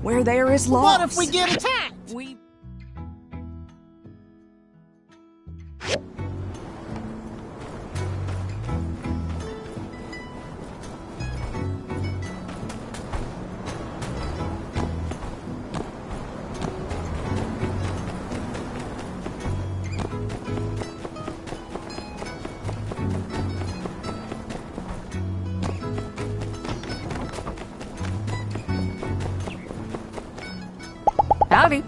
Where there is loss. What if we get attacked? Howdy.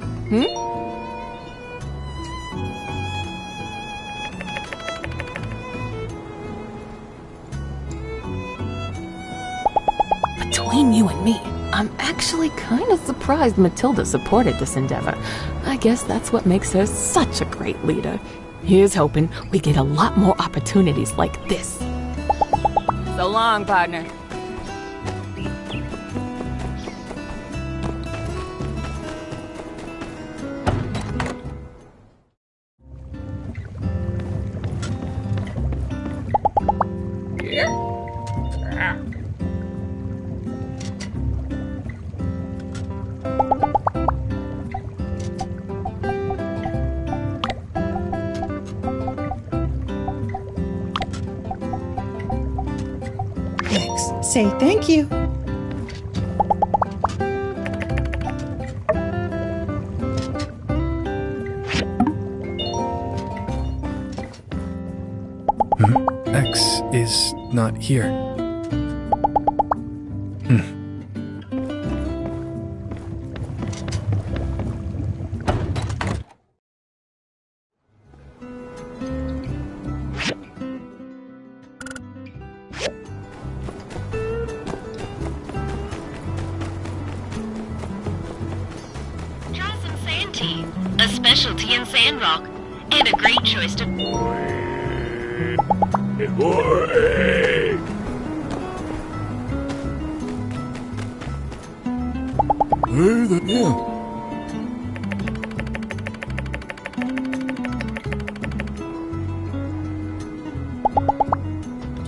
Between you and me, I'm actually kind of surprised Matilda supported this endeavor. I guess that's what makes her such a great leader. Here's hoping we get a lot more opportunities like this. So long, partner. Say thank you. X is not here. A specialty in Sandrock, and a great choice to...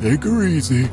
Take her easy.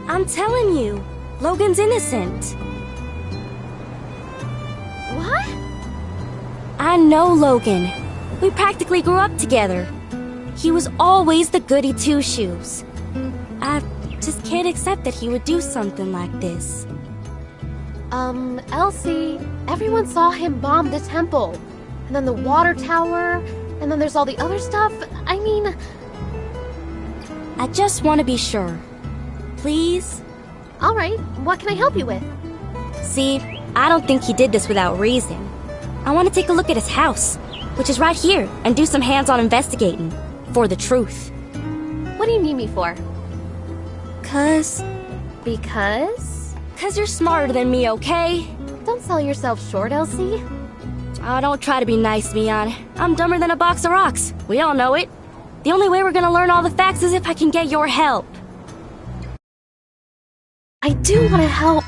I'm telling you, Logan's innocent. What? I know Logan. We practically grew up together. He was always the goody two-shoes. I just can't accept that he would do something like this. Elsie, everyone saw him bomb the temple. And then the water tower, and then there's all the other stuff. I mean... I just want to be sure. Please? Alright, what can I help you with? See, I don't think he did this without reason. I want to take a look at his house, which is right here, and do some hands-on investigating. For the truth. What do you need me for? Because you're smarter than me, okay? Don't sell yourself short, Elsie. Oh, don't try to be nice, Mion. I'm dumber than a box of rocks. We all know it. The only way we're gonna learn all the facts is if I can get your help. I do want to help,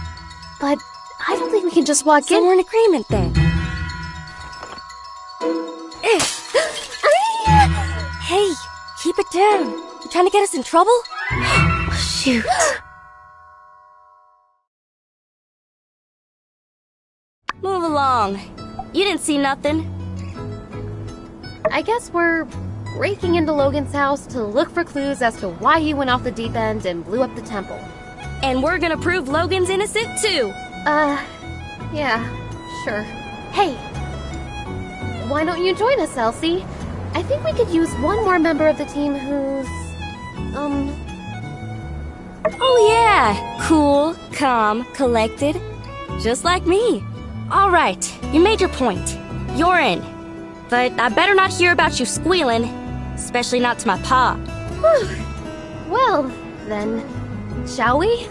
but I don't think we can just walk in. We're in agreement then. Hey, keep it down. You trying to get us in trouble? Shoot. Move along. You didn't see nothing. I guess we're breaking into Logan's house to look for clues as to why he went off the deep end and blew up the temple. And we're gonna prove Logan's innocent too. Yeah, sure. Hey, why don't you join us, Elsie? I think we could use one more member of the team who's, Oh yeah! Cool, calm, collected. Just like me. Alright, you made your point. You're in. But I better not hear about you squealing. especially not to my pa. Well, then, shall we?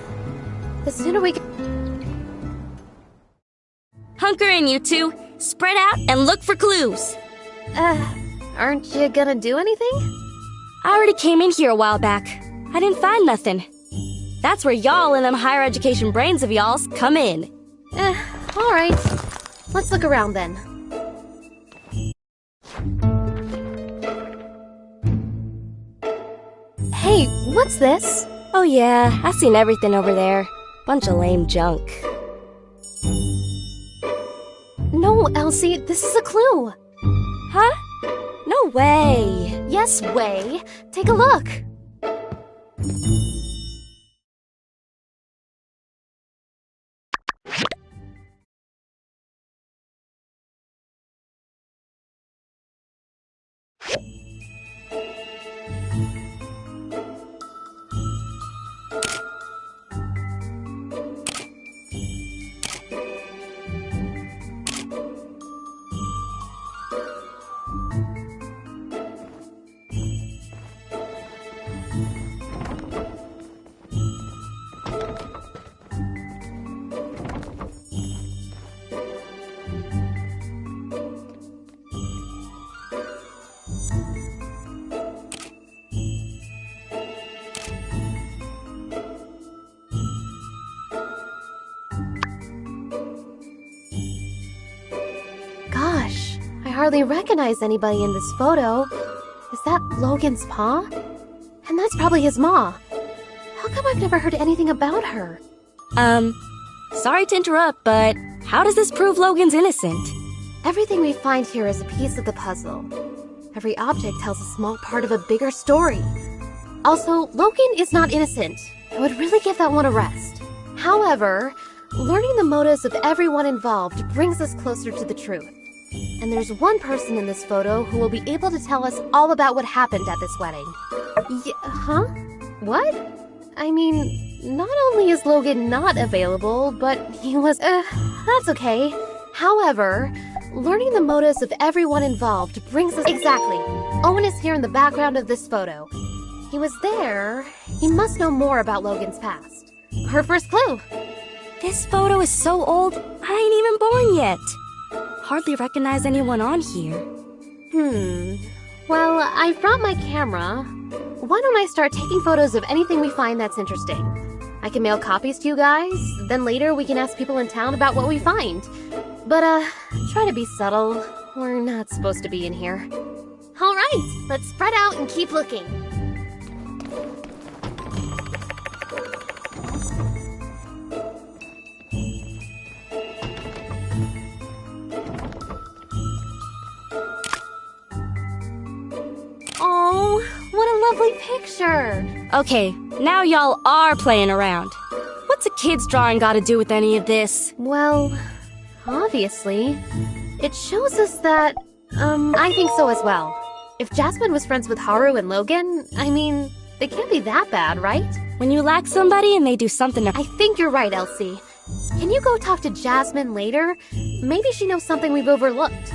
The sooner we can... Hunker in, you two. Spread out and look for clues. Aren't you gonna do anything? I already came in here a while back. I didn't find nothing. That's where y'all and them higher education brains of y'all's come in. Alright. Let's look around then. Hey, what's this? Oh yeah, I seen everything over there. Bunch of lame junk. No, Elsie, this is a clue. Huh? No way. Yes, way. Take a look. Gosh, I hardly recognize anybody in this photo. Is that Logan's pa? And that's probably his ma. How come I've never heard anything about her? Sorry to interrupt, but how does this prove Logan's innocent? Everything we find here is a piece of the puzzle. Every object tells a small part of a bigger story. Also, Logan is not innocent. I would really give that one a rest. However, learning the motives of everyone involved brings us closer to the truth. And there's one person in this photo who will be able to tell us all about what happened at this wedding. Huh? What? I mean, not only is Logan not available, but he was... that's okay. However, learning the motives of everyone involved brings us... Exactly. Owen is here in the background of this photo. He was there. He must know more about Logan's past. Her first clue. This photo is so old, I ain't even born yet. Hardly recognize anyone on here. Well, I've brought my camera. Why don't I start taking photos of anything we find that's interesting? I can mail copies to you guys, then later we can ask people in town about what we find. But, try to be subtle. We're not supposed to be in here. Alright, let's spread out and keep looking. Oh, what a lovely picture! Okay, now y'all are playing around. What's a kid's drawing got to do with any of this? Well, obviously, it shows us that, I think so as well. If Jasmine was friends with Haru and Logan, I mean, they can't be that bad, right? When you like somebody and they do something to... I think you're right, Elsie. Can you go talk to Jasmine later? Maybe she knows something we've overlooked.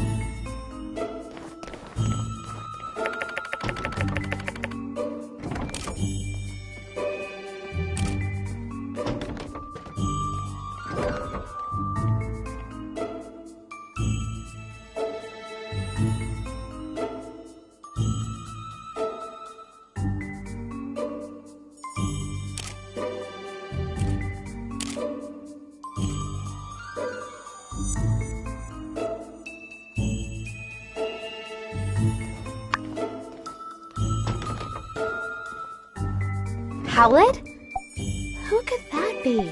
Howlett? Who could that be?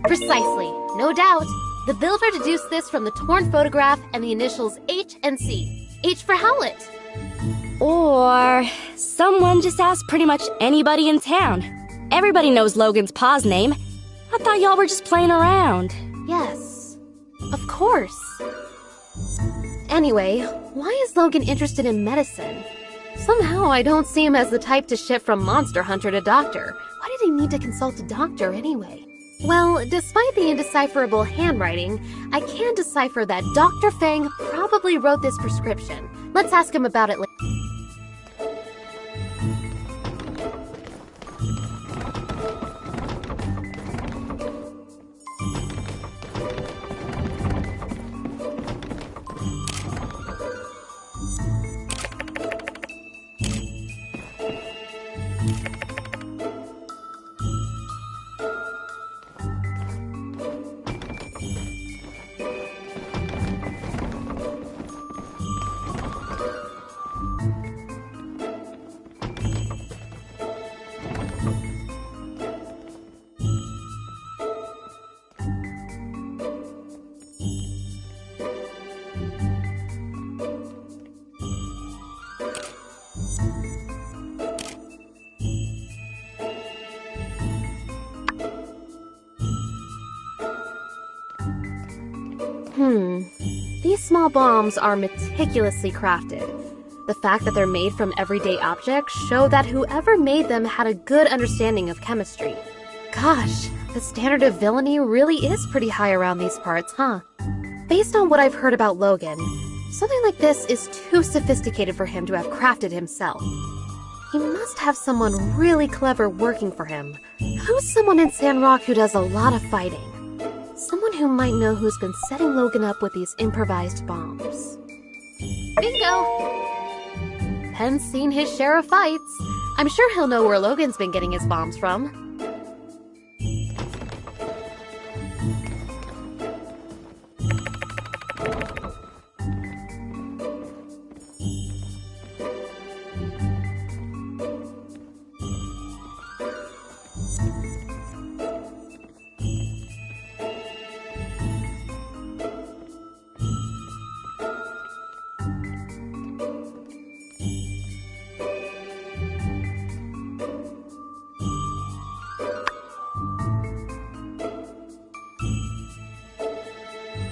Precisely. No doubt. The builder deduced this from the torn photograph and the initials H and C. H for Howlett. Or someone just asked pretty much anybody in town. Everybody knows Logan's pa's name. I thought y'all were just playing around. Yes. Of course. Anyway, why is Logan interested in medicine? Somehow I don't see him as the type to shift from monster hunter to doctor. Why did he need to consult a doctor anyway? Well, despite the indecipherable handwriting, I can decipher that Dr. Fang probably wrote this prescription. Let's ask him about it later. small bombs are meticulously crafted. The fact that they're made from everyday objects show that whoever made them had a good understanding of chemistry. Gosh, the standard of villainy really is pretty high around these parts, huh? Based on what I've heard about Logan, something like this is too sophisticated for him to have crafted himself. He must have someone really clever working for him. Who's someone in Sandrock who does a lot of fighting? Someone who might know who's been setting Logan up with these improvised bombs. Bingo! Penn's seen his share of fights. I'm sure he'll know where Logan's been getting his bombs from.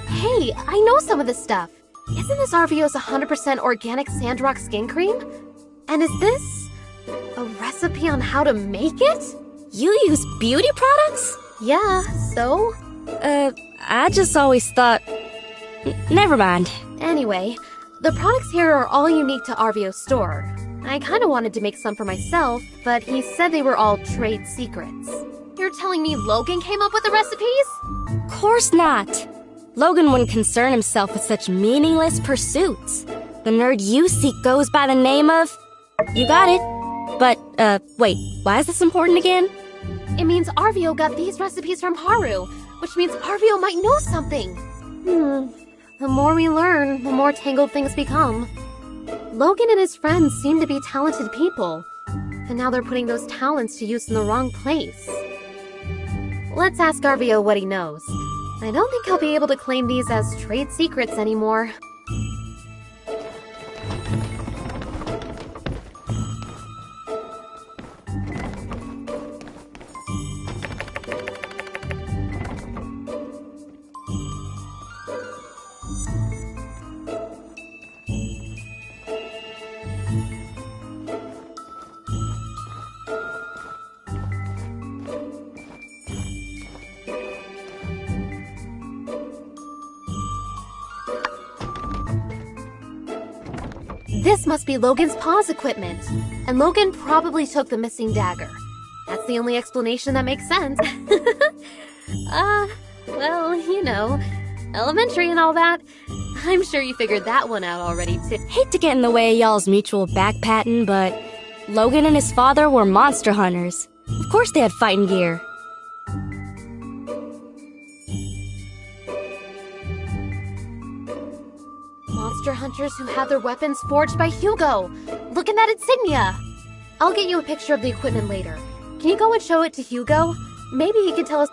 Hey, I know some of this stuff. Isn't this RVO's 100% organic Sandrock skin cream? And is this a recipe on how to make it? You use beauty products? Yeah, so? I just always thought... Never mind. Anyway, the products here are all unique to RVO's store. I kinda wanted to make some for myself, but he said they were all trade secrets. You're telling me Logan came up with the recipes? Course not. Logan wouldn't concern himself with such meaningless pursuits. The nerd you seek goes by the name of... You got it. But, wait, why is this important again? It means RVO got these recipes from Haru, which means RVO might know something. The more we learn, the more tangled things become. Logan and his friends seem to be talented people, and now they're putting those talents to use in the wrong place. Let's ask RVO what he knows. I don't think he'll be able to claim these as trade secrets anymore. This must be Logan's paw's equipment, and Logan probably took the missing dagger. That's the only explanation that makes sense. Well, you know, elementary and all that. I'm sure you figured that one out already, too. Hate to get in the way of y'all's mutual back-patting, but Logan and his father were monster hunters. Of course they had fighting gear. Monster hunters who had their weapons forged by Hugo. Look at that insignia. I'll get you a picture of the equipment later. Can you go and show it to Hugo? Maybe he can tell us...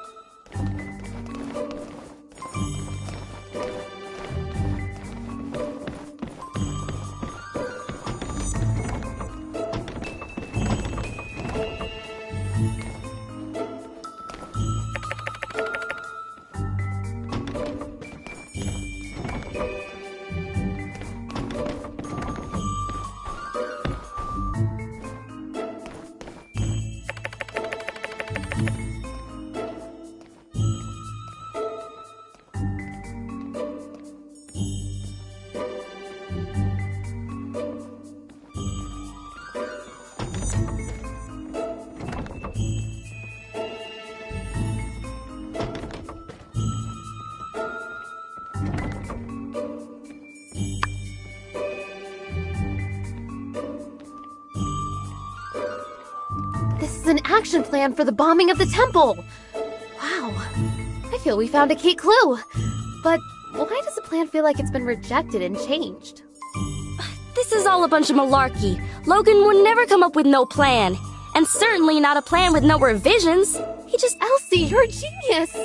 This is an action plan for the bombing of the temple! Wow, I feel we found a key clue. But why does the plan feel like it's been rejected and changed? This is all a bunch of malarkey. Logan would never come up with no plan. And certainly not a plan with no revisions. He just... Elsie, you're a genius!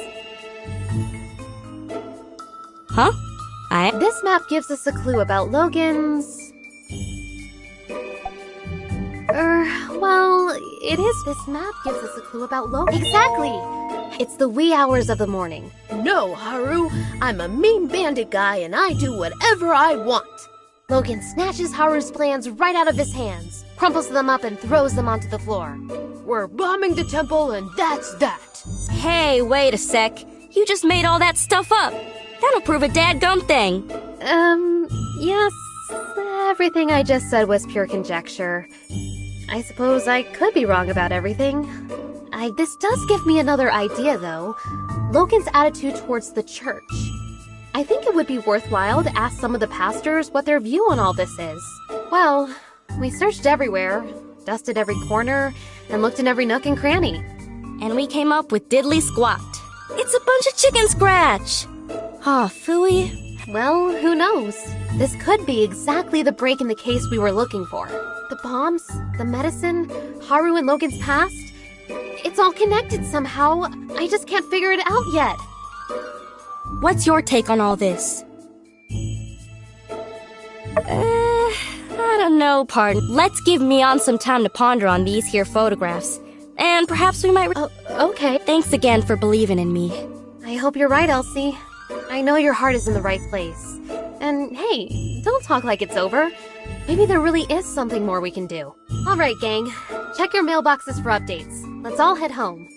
Huh? This map gives us a clue about Logan's... well, it is. This map gives us a clue about Logan. Exactly! I It's the wee hours of the morning. No, Haru. I'm a mean bandit guy and I do whatever I want. Logan snatches Haru's plans right out of his hands, crumples them up and throws them onto the floor. We're bombing the temple and that's that. Hey, wait a sec. You just made all that stuff up. That'll prove a dadgum thing. Yes, everything I just said was pure conjecture. I suppose I could be wrong about everything. This does give me another idea, though. Logan's attitude towards the church. I think it would be worthwhile to ask some of the pastors what their view on all this is. Well, we searched everywhere, dusted every corner, and looked in every nook and cranny. And we came up with diddly squat. It's a bunch of chicken scratch. Ah, phooey. Well, who knows? This could be exactly the break in the case we were looking for. The bombs, the medicine, Haru and Logan's past. It's all connected somehow. I just can't figure it out yet. What's your take on all this? I don't know, pardon. Let's give Mion some time to ponder on these here photographs. And perhaps we might... Okay. Thanks again for believing in me. I hope you're right, Elsie. I know your heart is in the right place. And hey, don't talk like it's over. Maybe there really is something more we can do. All right, gang. Check your mailboxes for updates. Let's all head home.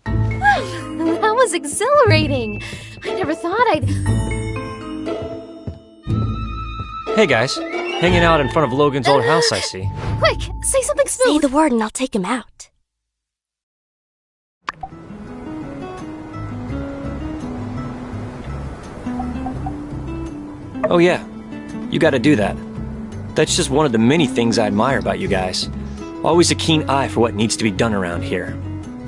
That was exhilarating. I never thought I'd... Hey guys, hanging out in front of Logan's old house, I see. Quick, say something Say smooth. the word and I'll take him out. Oh yeah, you gotta do that. That's just one of the many things I admire about you guys. Always a keen eye for what needs to be done around here.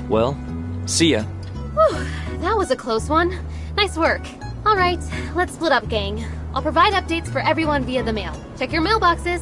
Well, see ya. Whew, that was a close one. Nice work. All right, let's split up, gang. I'll provide updates for everyone via the mail. Check your mailboxes.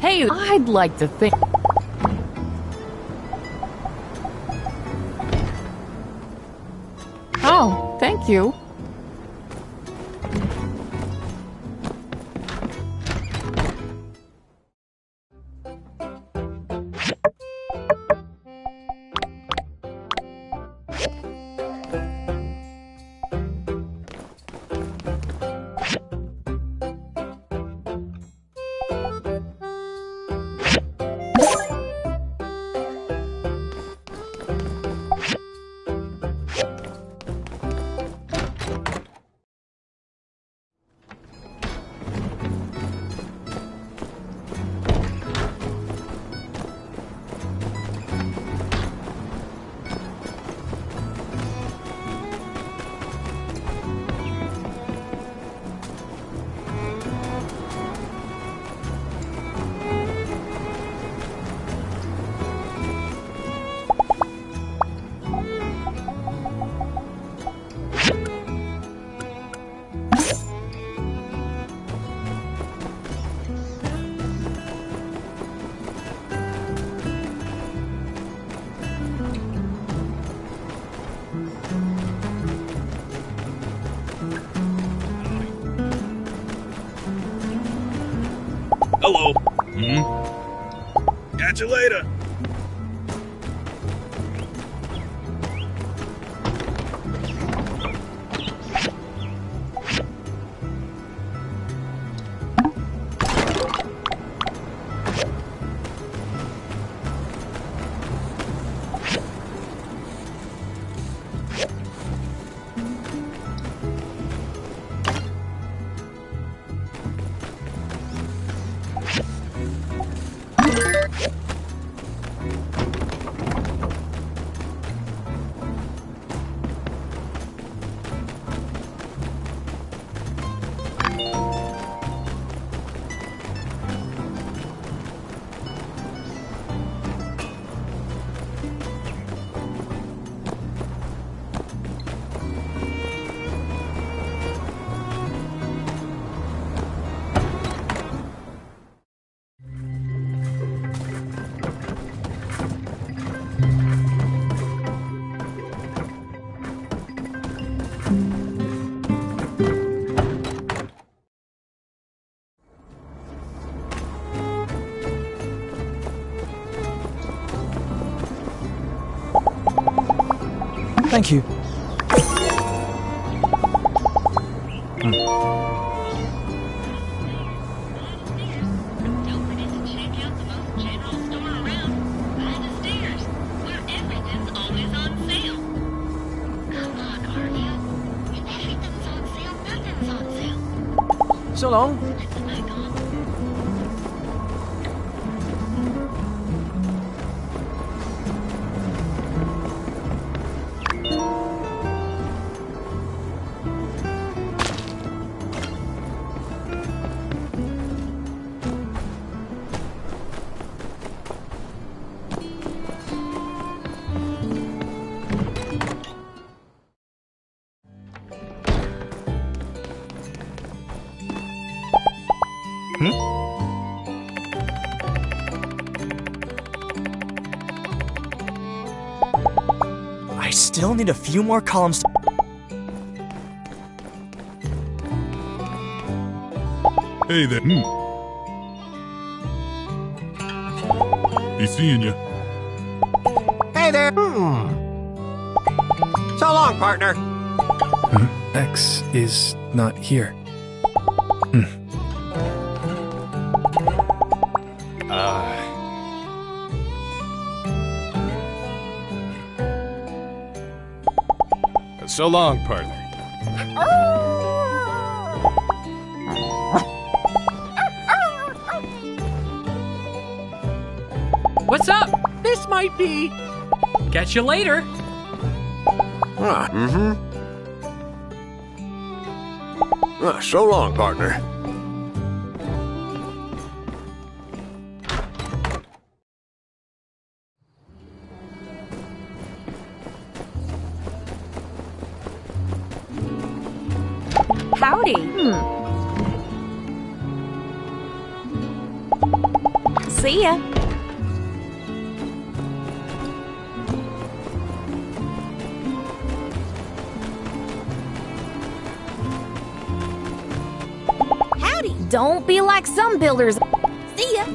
Hey, I'd like to think... Oh, thank you. Hello. Catch you later. Thank you. Don't forget to check out the most general store around, by the stairs, where everything's always on sale. Come on, Arvia. If everything's on sale, nothing's on sale. So long. Let's back on. I still need a few more columns. Hey there. Be seeing you. Hey there. So long, partner. X is not here. So long, partner. What's up? This might be. Catch you later. So long, partner. Howdy. See ya. Howdy. Don't be like some builders. See ya.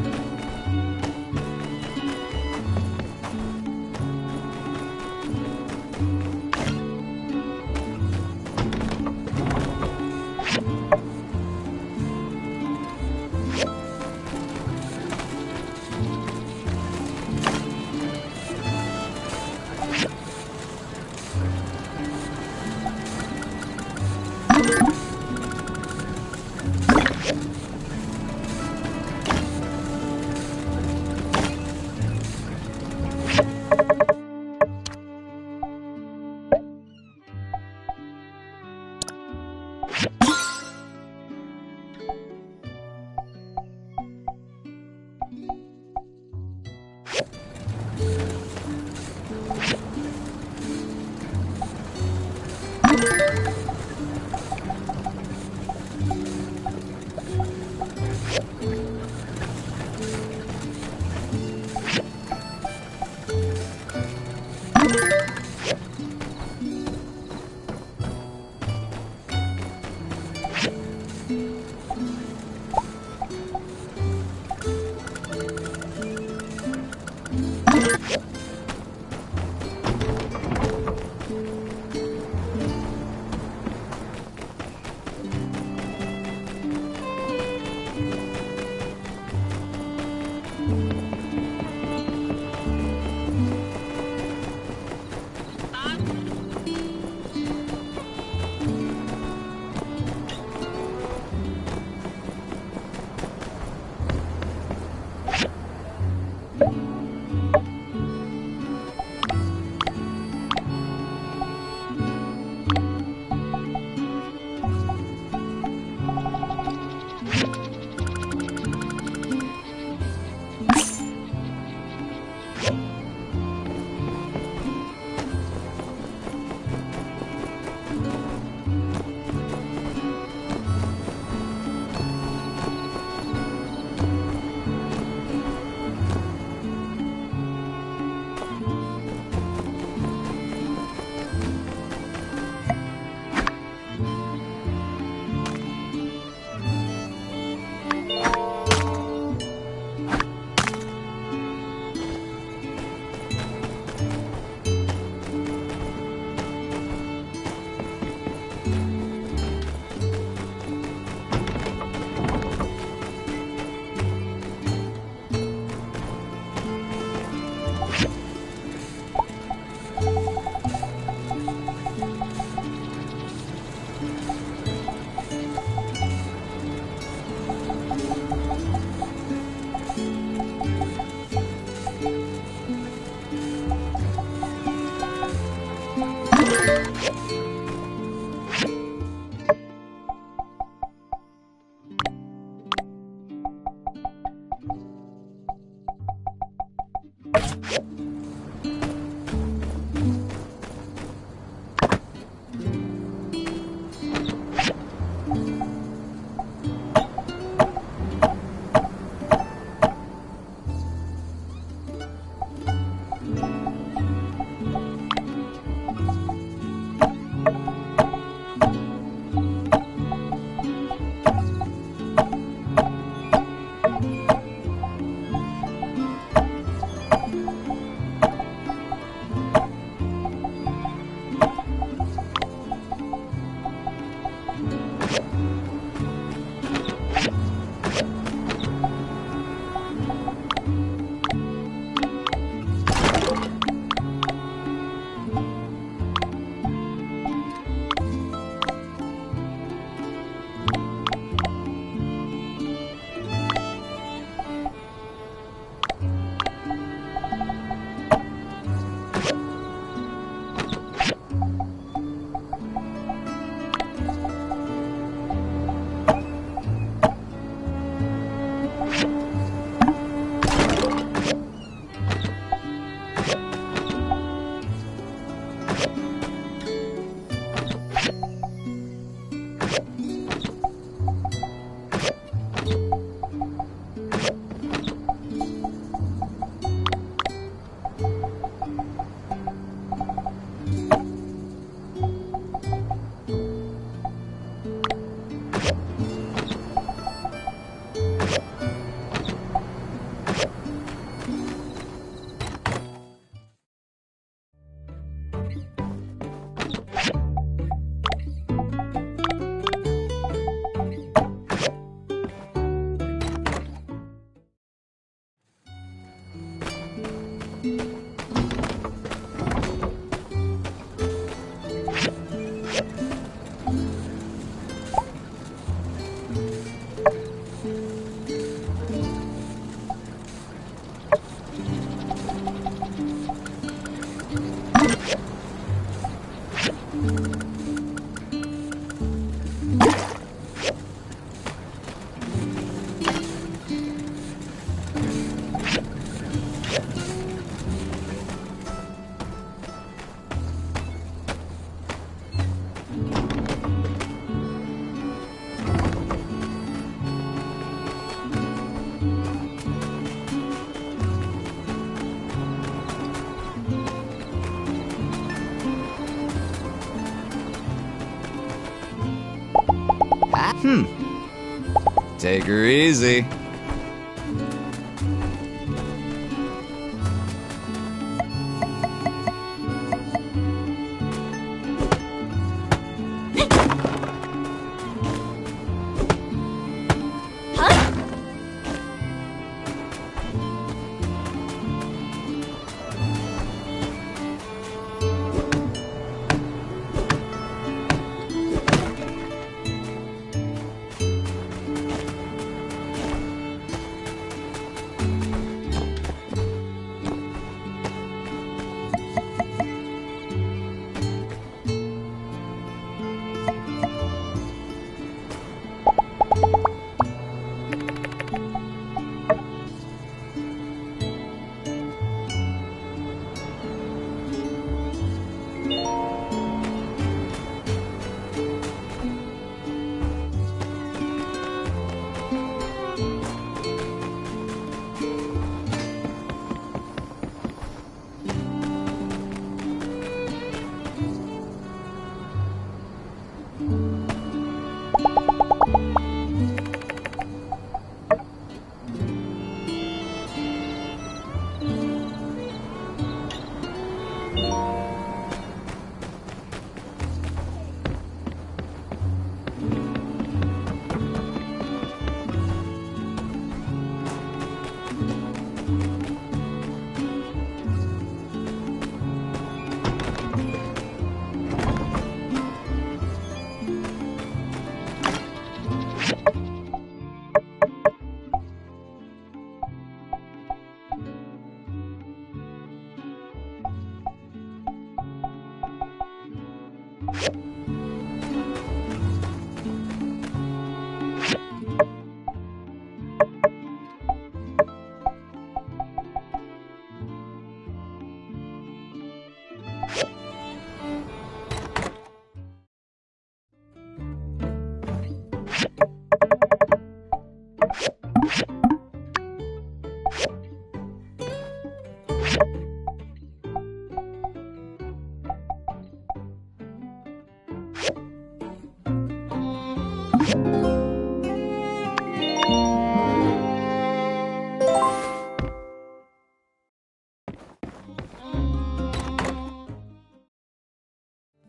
Take her easy.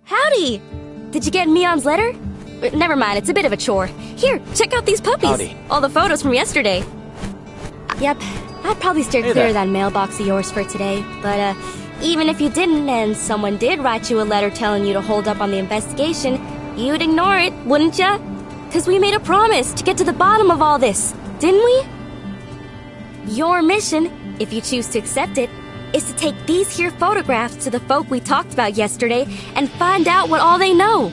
Howdy! Did you get Mion's letter? Never mind, it's a bit of a chore. Here, check out these puppies. Howdy. All the photos from yesterday. Yep, I'd probably steer Hey clear there. of that mailbox of yours for today. But, even if you didn't and someone did write you a letter telling you to hold up on the investigation, you'd ignore it, wouldn't ya? 'Cause we made a promise to get to the bottom of all this, didn't we? Your mission, if you choose to accept it, is to take these here photographs to the folk we talked about yesterday and find out what all they know.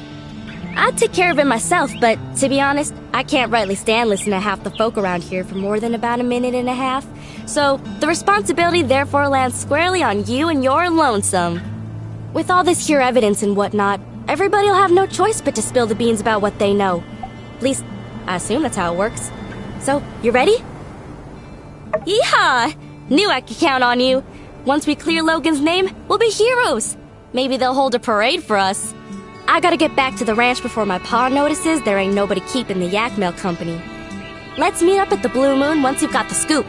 I'd take care of it myself, but to be honest, I can't rightly stand listening to half the folk around here for more than about a minute and a half. So, the responsibility therefore lands squarely on you and your lonesome. With all this here evidence and whatnot, everybody'll have no choice but to spill the beans about what they know. At least, I assume that's how it works. So, you ready? Yeehaw! Knew I could count on you. Once we clear Logan's name, we'll be heroes. Maybe they'll hold a parade for us. I gotta get back to the ranch before my pa notices there ain't nobody keeping the yak mail company. Let's meet up at the Blue Moon once you've got the scoop.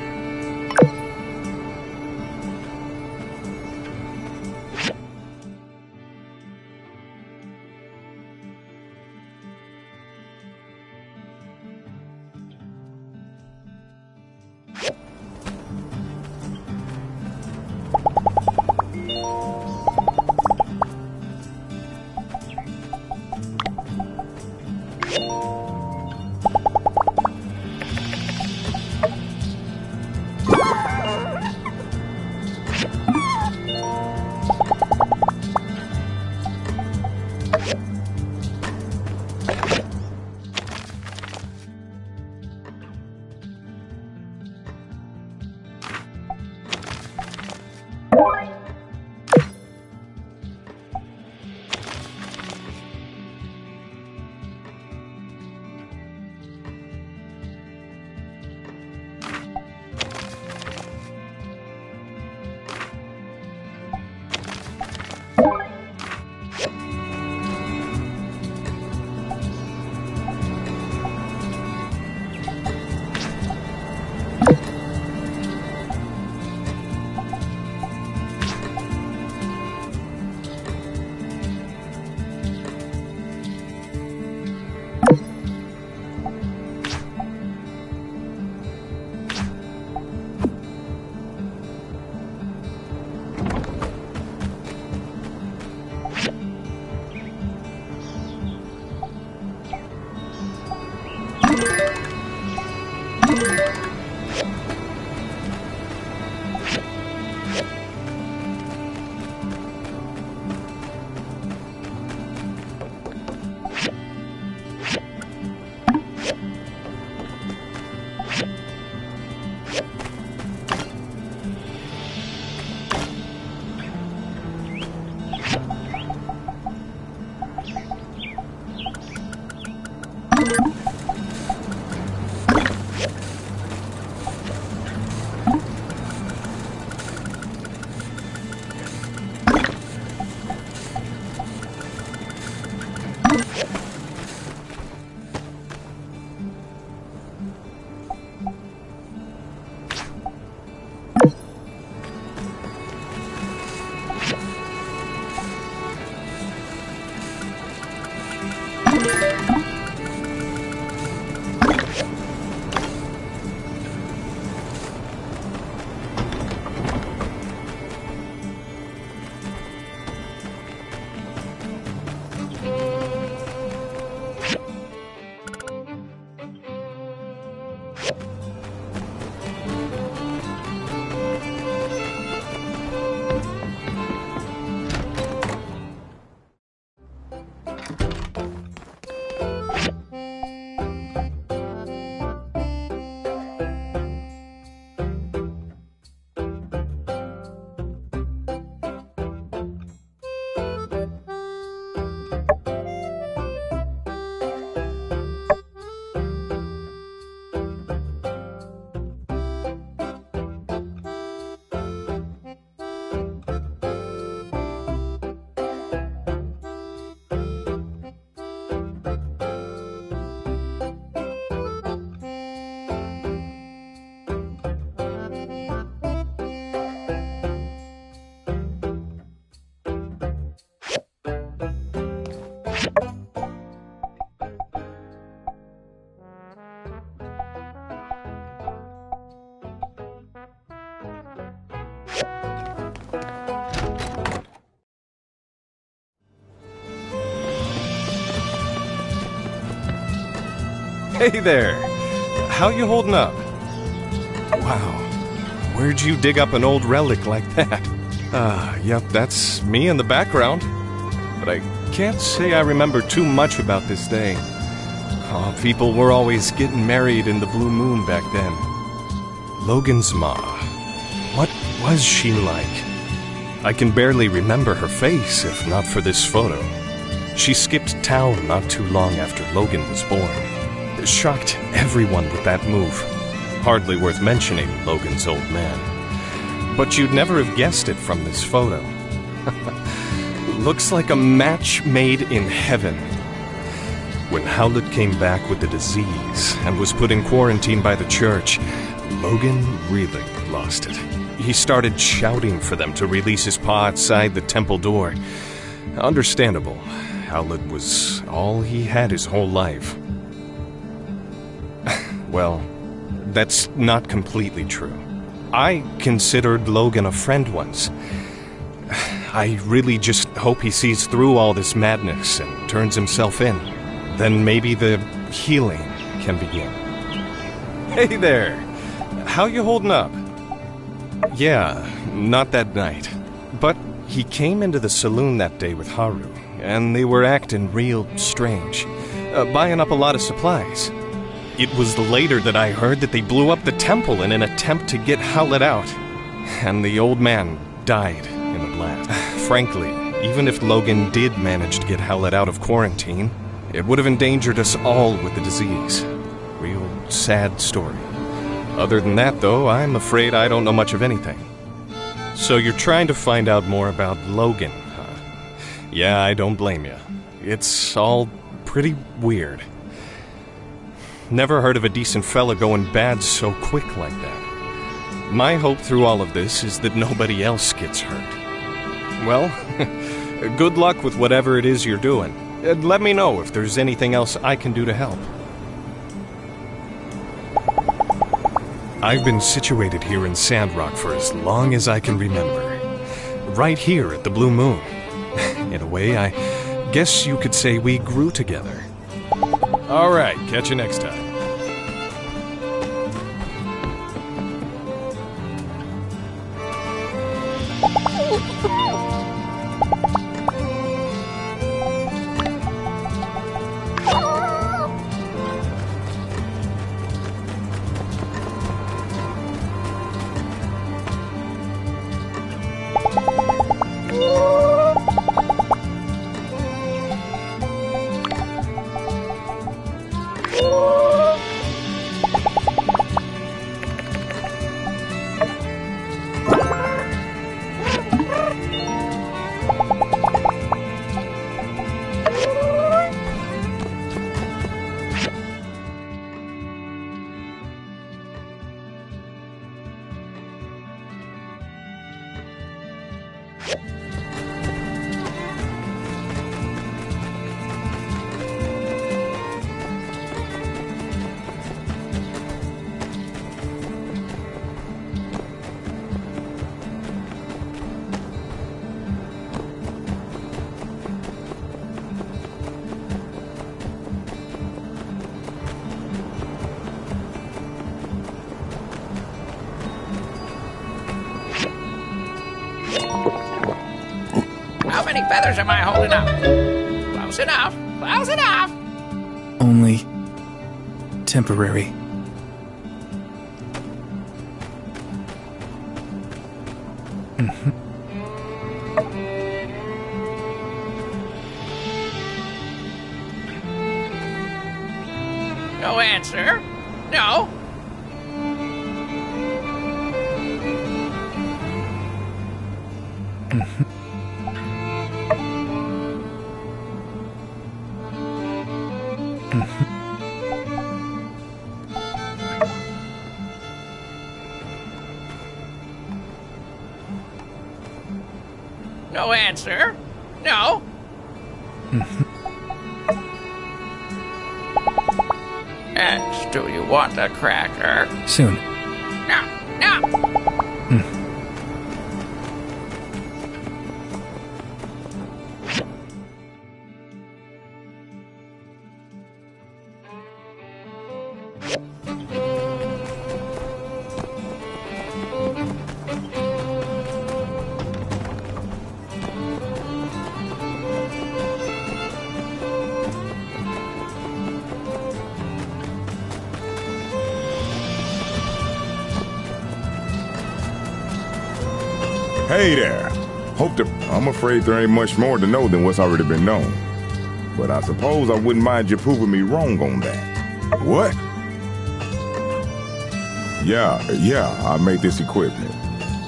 Hey there! How you holding up? Wow, where'd you dig up an old relic like that? Yep, that's me in the background. But I can't say I remember too much about this day. Oh, people were always getting married in the blue moon back then. Logan's ma. What was she like? I can barely remember her face if not for this photo. She skipped town not too long after Logan was born. Shocked everyone with that move. Hardly worth mentioning Logan's old man. But you'd never have guessed it from this photo. Looks like a match made in heaven. When Howlett came back with the disease and was put in quarantine by the church, Logan really lost it. He started shouting for them to release his paw outside the temple door. Understandable. Howlett was all he had his whole life. Well, that's not completely true. I considered Logan a friend once. I really just hope he sees through all this madness and turns himself in. Then maybe the healing can begin. Hey there! How you holding up? Yeah, not that night. But he came into the saloon that day with Haru, and they were acting real strange, buying up a lot of supplies. It was later that I heard that they blew up the temple in an attempt to get Howlett out, and the old man died in the blast. Frankly, even if Logan did manage to get Howlett out of quarantine, it would have endangered us all with the disease. Real sad story. Other than that, though, I'm afraid I don't know much of anything. So you're trying to find out more about Logan, huh? Yeah, I don't blame you. It's all pretty weird. Never heard of a decent fella going bad so quick like that. My hope through all of this is that nobody else gets hurt. Well, good luck with whatever it is you're doing. Let me know if there's anything else I can do to help. I've been situated here in Sandrock for as long as I can remember. Right here at the Blue Moon. In a way, I guess you could say we grew together. Alright, catch you next time. How many feathers am I holding up? Close enough. Close enough. Only temporary. No answer. No. No answer. No. X, do you want a cracker? Soon. No. No. Hey there. I'm afraid there ain't much more to know than what's already been known. But I suppose I wouldn't mind you proving me wrong on that. What? Yeah, I made this equipment.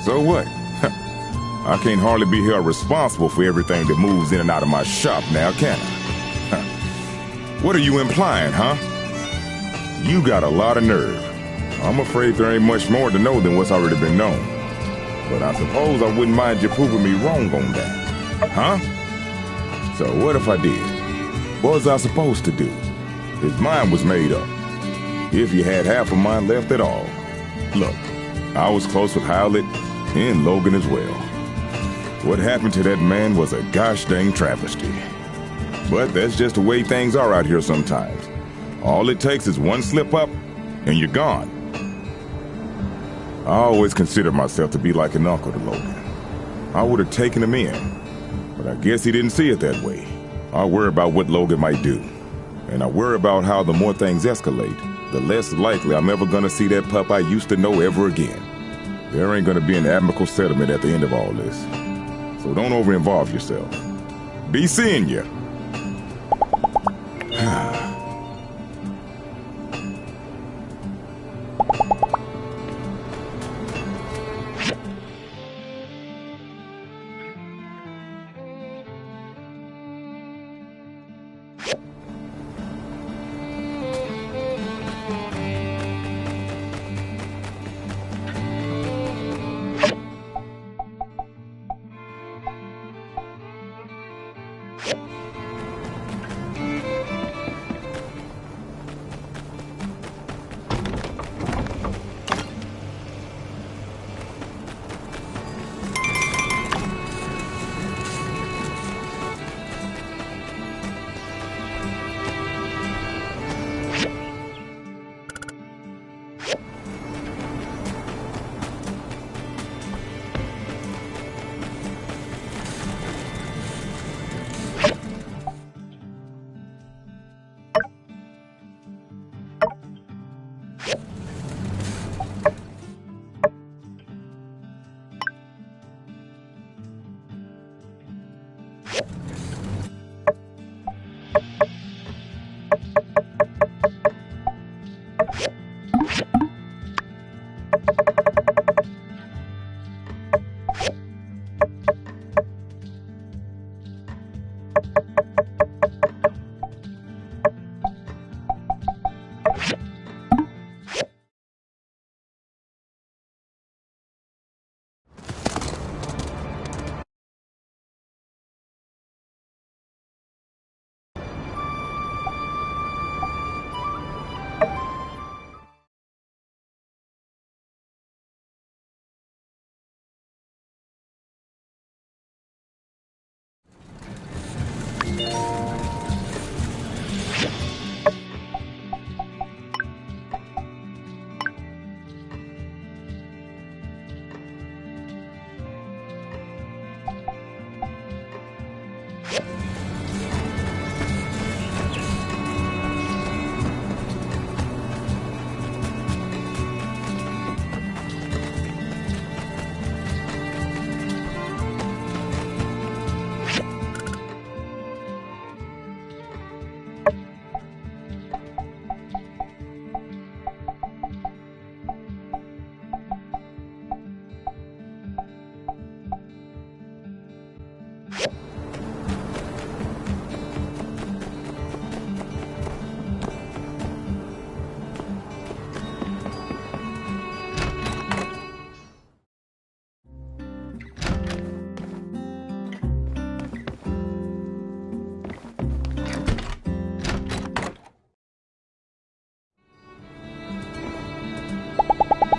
So what? I can't hardly be held responsible for everything that moves in and out of my shop now, can I? What are you implying, huh? You got a lot of nerve. I'm afraid there ain't much more to know than what's already been known. But I suppose I wouldn't mind you proving me wrong on that. Huh? So what if I did? What was I supposed to do? His mind was made up. If you had half of mine left at all. Look, I was close with Howlett and Logan as well. What happened to that man was a gosh dang travesty. But that's just the way things are out here sometimes. All it takes is one slip up and you're gone. I always considered myself to be like an uncle to Logan. I would have taken him in, but I guess he didn't see it that way. I worry about what Logan might do. And I worry about how the more things escalate, the less likely I'm ever gonna see that pup I used to know ever again. There ain't gonna be an amicable settlement at the end of all this. So don't over-involve yourself. Be seeing ya.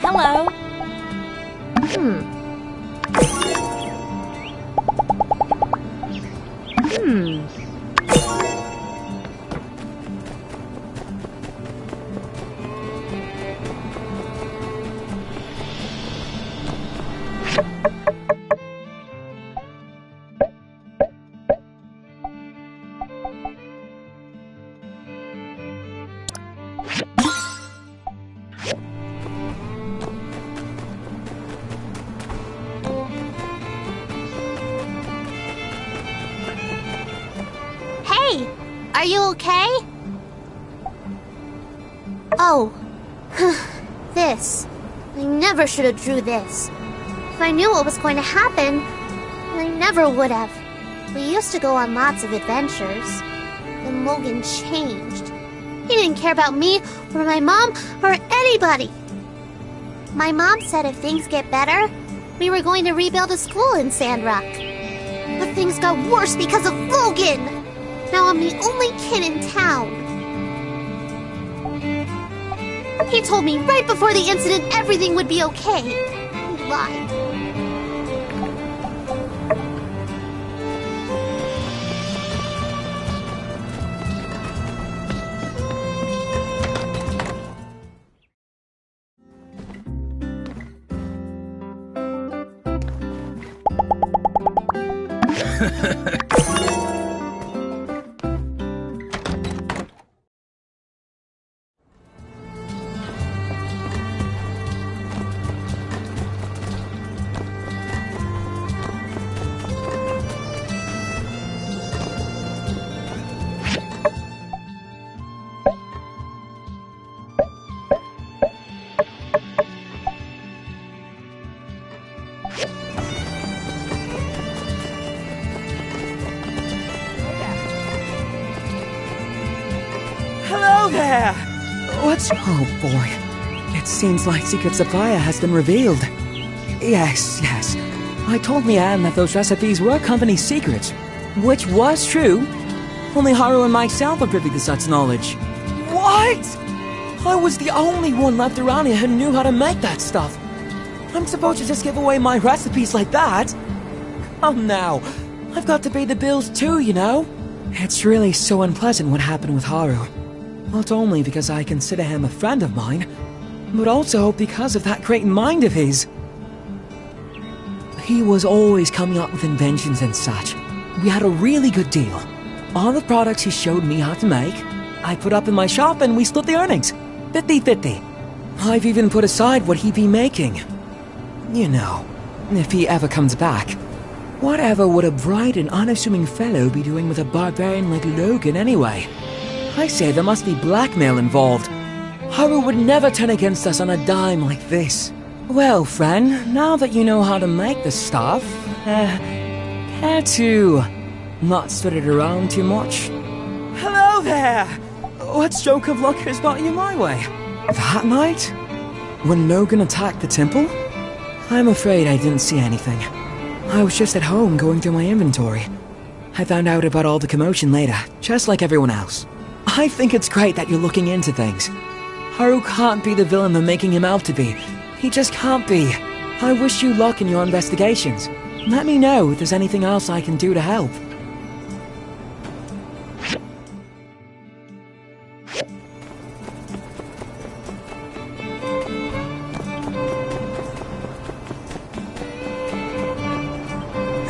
Hello. Hey, are you okay? Oh, this. I never should have drew this. If I knew what was going to happen, I never would have. We used to go on lots of adventures. Then Logan changed. He didn't care about me, or my mom, or anybody. My mom said if things get better, we were going to rebuild a school in Sandrock. But things got worse because of Logan! Now I'm the only kid in town. He told me right before the incident everything would be okay. He lied. Hello there! What's... Oh boy. It seems like Secret Supplier has been revealed. Yes. I told Mian that those recipes were company secrets, which was true. Only Haru and myself are privy to such knowledge. What? I was the only one left around here who knew how to make that stuff. I'm supposed to just give away my recipes like that? Come now. I've got to pay the bills too, you know? It's really so unpleasant what happened with Haru. Not only because I consider him a friend of mine, but also because of that great mind of his. He was always coming up with inventions and such. We had a really good deal. All the products he showed me how to make, I put up in my shop and we split the earnings. 50-50. I've even put aside what he'd be making. You know, if he ever comes back. Whatever would a bright and unassuming fellow be doing with a barbarian like Logan anyway? I say there must be blackmail involved. Haru would never turn against us on a dime like this. Well, friend, now that you know how to make the stuff, care to not spread it around too much? Hello there! What stroke of luck has brought you my way? That night? When Logan attacked the temple? I'm afraid I didn't see anything. I was just at home going through my inventory. I found out about all the commotion later, just like everyone else. I think it's great that you're looking into things. Haru can't be the villain they're making him out to be. He just can't be. I wish you luck in your investigations. Let me know if there's anything else I can do to help.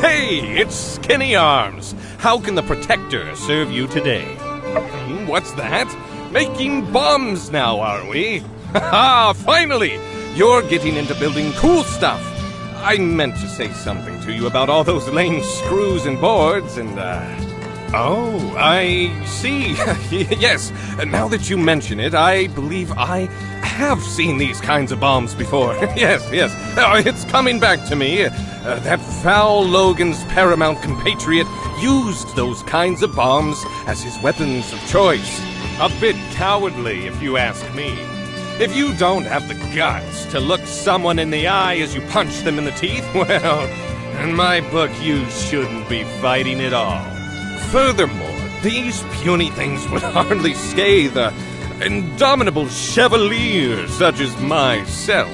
Hey, it's Skinny Arms. How can the Protector serve you today? What's that? Making bombs now, are we? Haha, finally! You're getting into building cool stuff. I meant to say something to you about all those lame screws and boards and, Oh, I see. Yes, now that you mention it, I believe I have seen these kinds of bombs before. Yes. It's coming back to me. That foul Logan's paramount compatriot used those kinds of bombs as his weapons of choice. A bit cowardly, if you ask me. If you don't have the guts to look someone in the eye as you punch them in the teeth, well, in my book, you shouldn't be fighting at all. Furthermore, these puny things would hardly scathe an indomitable chevalier such as myself.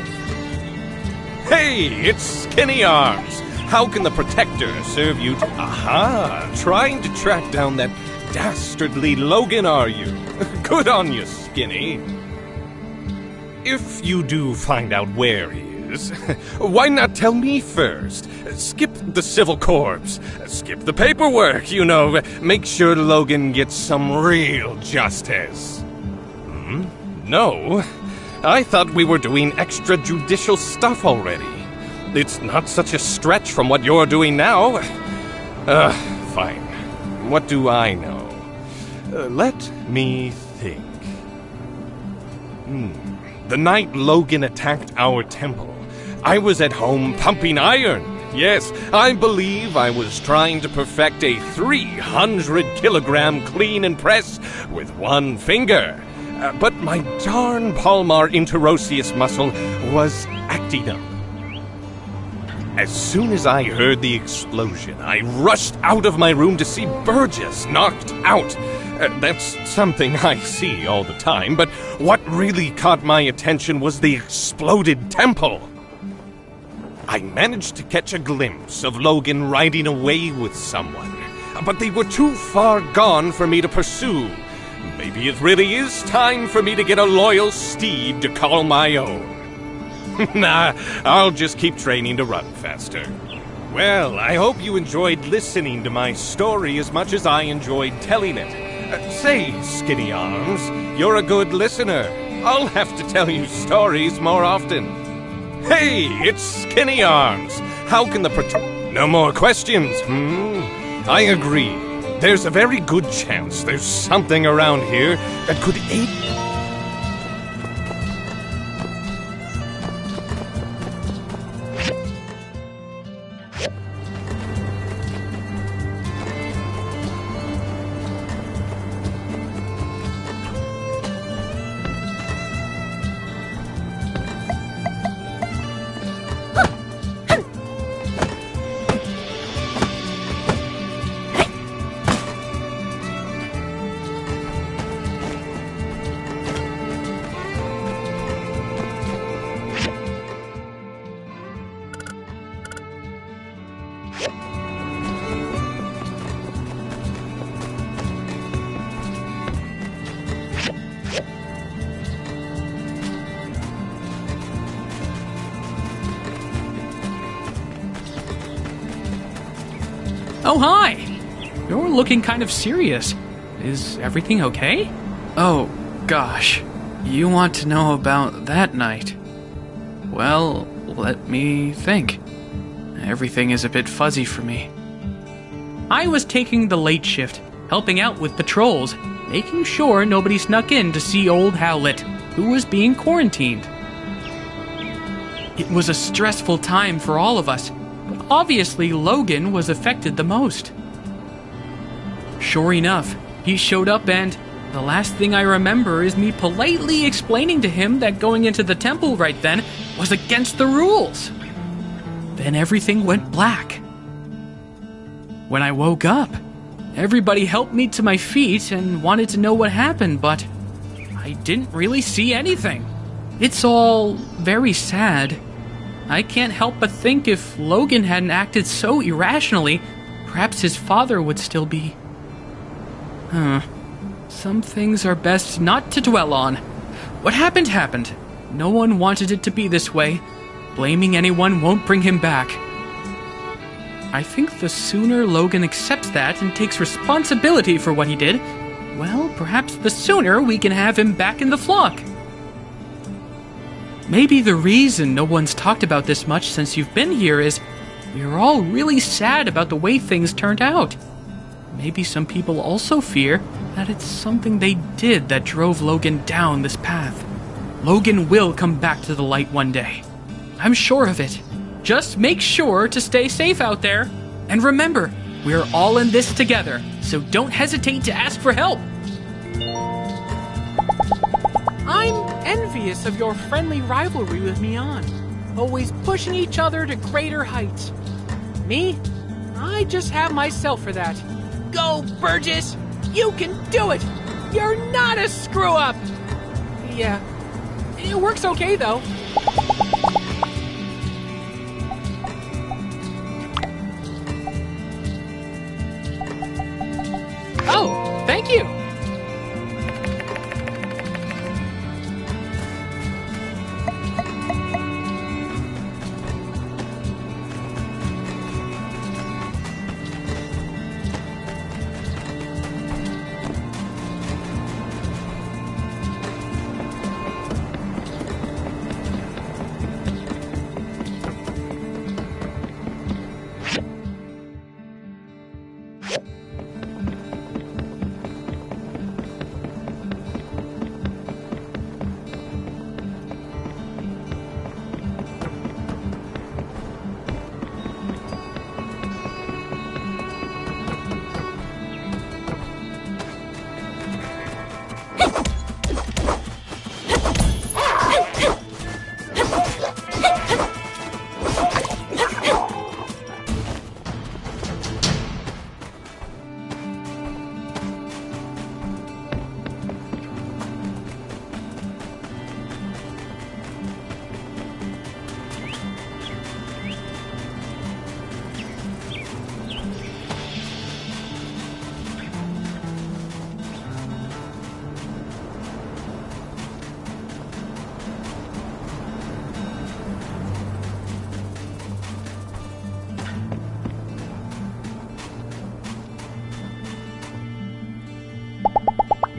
Hey, it's Skinny Arms. How can the Protector serve you? Aha, trying to track down that dastardly Logan, are you? Good on you, Skinny. If you do find out where he is, why not tell me first? Skip the civil corps. Skip the paperwork, you know. Make sure Logan gets some real justice. No. I thought we were doing extrajudicial stuff already. It's not such a stretch from what you're doing now. Fine. What do I know? Let me think. The night Logan attacked our temple, I was at home pumping iron. Yes, I believe I was trying to perfect a 300-kilogram clean and press with one finger. But my darn palmar interosseous muscle was acting up. As soon as I heard the explosion, I rushed out of my room to see Burgess knocked out. That's something I see all the time, but what really caught my attention was the exploded temple. I managed to catch a glimpse of Logan riding away with someone, but they were too far gone for me to pursue. Maybe it really is time for me to get a loyal steed to call my own. Nah, I'll just keep training to run faster. Well, I hope you enjoyed listening to my story as much as I enjoyed telling it. Say, Skinny Arms, you're a good listener. I'll have to tell you stories more often. Hey, it's Skinny Arms. How can the No more questions, I agree. There's a very good chance there's something around here that could aid... Oh, hi! You're looking kind of serious. Is everything okay? Oh, gosh. You want to know about that night? Well, let me think. Everything is a bit fuzzy for me. I was taking the late shift, helping out with patrols, making sure nobody snuck in to see old Howlett, who was being quarantined. It was a stressful time for all of us, but obviously Logan was affected the most. Sure enough, he showed up and the last thing I remember is me politely explaining to him that going into the temple right then was against the rules. Then everything went black. When I woke up, everybody helped me to my feet and wanted to know what happened, but I didn't really see anything. It's all very sad. I can't help but think if Logan hadn't acted so irrationally, perhaps his father would still be... Some things are best not to dwell on. What happened happened. No one wanted it to be this way. Blaming anyone won't bring him back. I think the sooner Logan accepts that and takes responsibility for what he did, well, perhaps the sooner we can have him back in the flock. Maybe the reason no one's talked about this much since you've been here is we're all really sad about the way things turned out. Maybe some people also fear that it's something they did that drove Logan down this path. Logan will come back to the light one day. I'm sure of it. Just make sure to stay safe out there. And remember, we're all in this together, so don't hesitate to ask for help. I'm envious of your friendly rivalry with Mian, always pushing each other to greater heights. Me? I just have myself for that. Go, Burgess! You can do it! You're not a screw-up! Yeah, it works okay, though. Oh, thank you!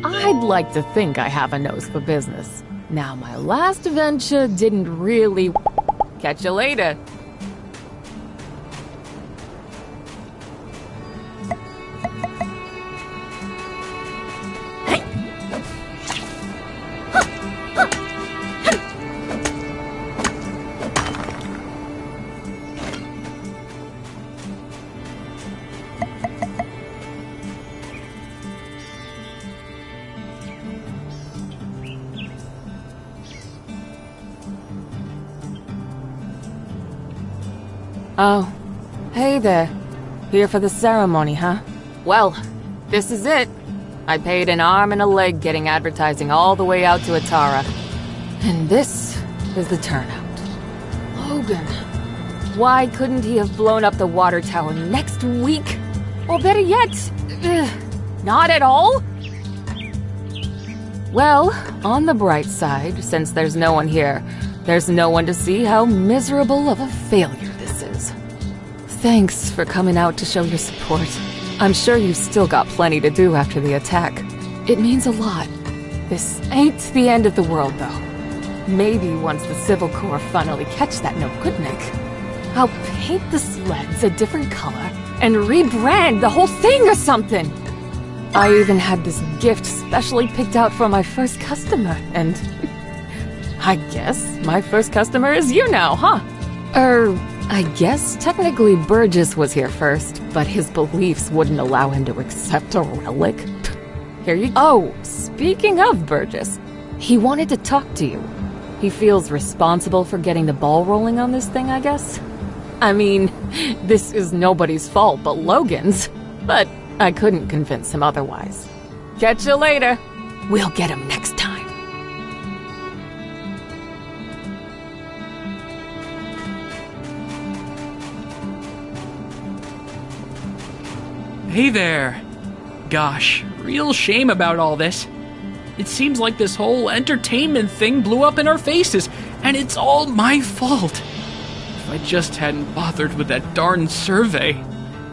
I'd like to think I have a nose for business. Now, my last venture didn't really... Catch you later. Oh, hey there. Here for the ceremony, huh? Well, this is it. I paid an arm and a leg getting advertising all the way out to Atara. And this is the turnout. Logan. Why couldn't he have blown up the water tower next week? Or better yet, not at all? Well, on the bright side, since there's no one here, there's no one to see how miserable of a failure this is. Thanks for coming out to show your support. I'm sure you've still got plenty to do after the attack. It means a lot. This ain't the end of the world, though. Maybe once the Civil Corps finally catch that no-good-nick, I'll paint the sleds a different color and rebrand the whole thing or something! I even had this gift specially picked out for my first customer, and I guess my first customer is you now, huh? I guess technically Burgess was here first, but his beliefs wouldn't allow him to accept a relic. Here you go. Oh, speaking of Burgess, he wanted to talk to you. He feels responsible for getting the ball rolling on this thing, I guess. I mean, this is nobody's fault but Logan's, but I couldn't convince him otherwise. Catch you later. We'll get him next time. Hey there. Gosh, real shame about all this. It seems like this whole entertainment thing blew up in our faces, and it's all my fault. If I just hadn't bothered with that darn survey.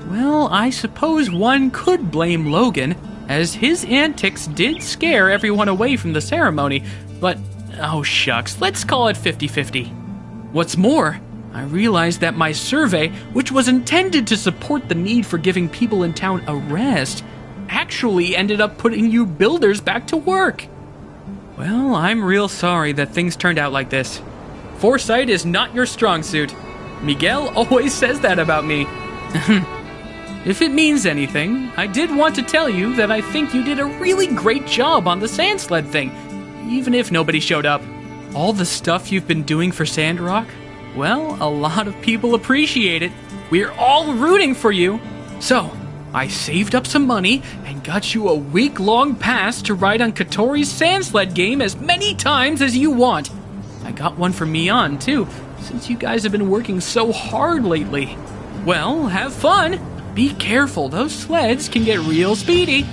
Well, I suppose one could blame Logan, as his antics did scare everyone away from the ceremony, but oh shucks, let's call it 50-50. What's more, I realized that my survey, which was intended to support the need for giving people in town a rest, actually ended up putting you builders back to work. Well, I'm real sorry that things turned out like this. Foresight is not your strong suit. Miguel always says that about me. If it means anything, I did want to tell you that I think you did a really great job on the sand sled thing, even if nobody showed up. All the stuff you've been doing for Sandrock, well, a lot of people appreciate it. We're all rooting for you. So, I saved up some money and got you a week-long pass to ride on Katori's sand sled game as many times as you want. I got one for Mian, too, since you guys have been working so hard lately. Well, have fun. Be careful, those sleds can get real speedy.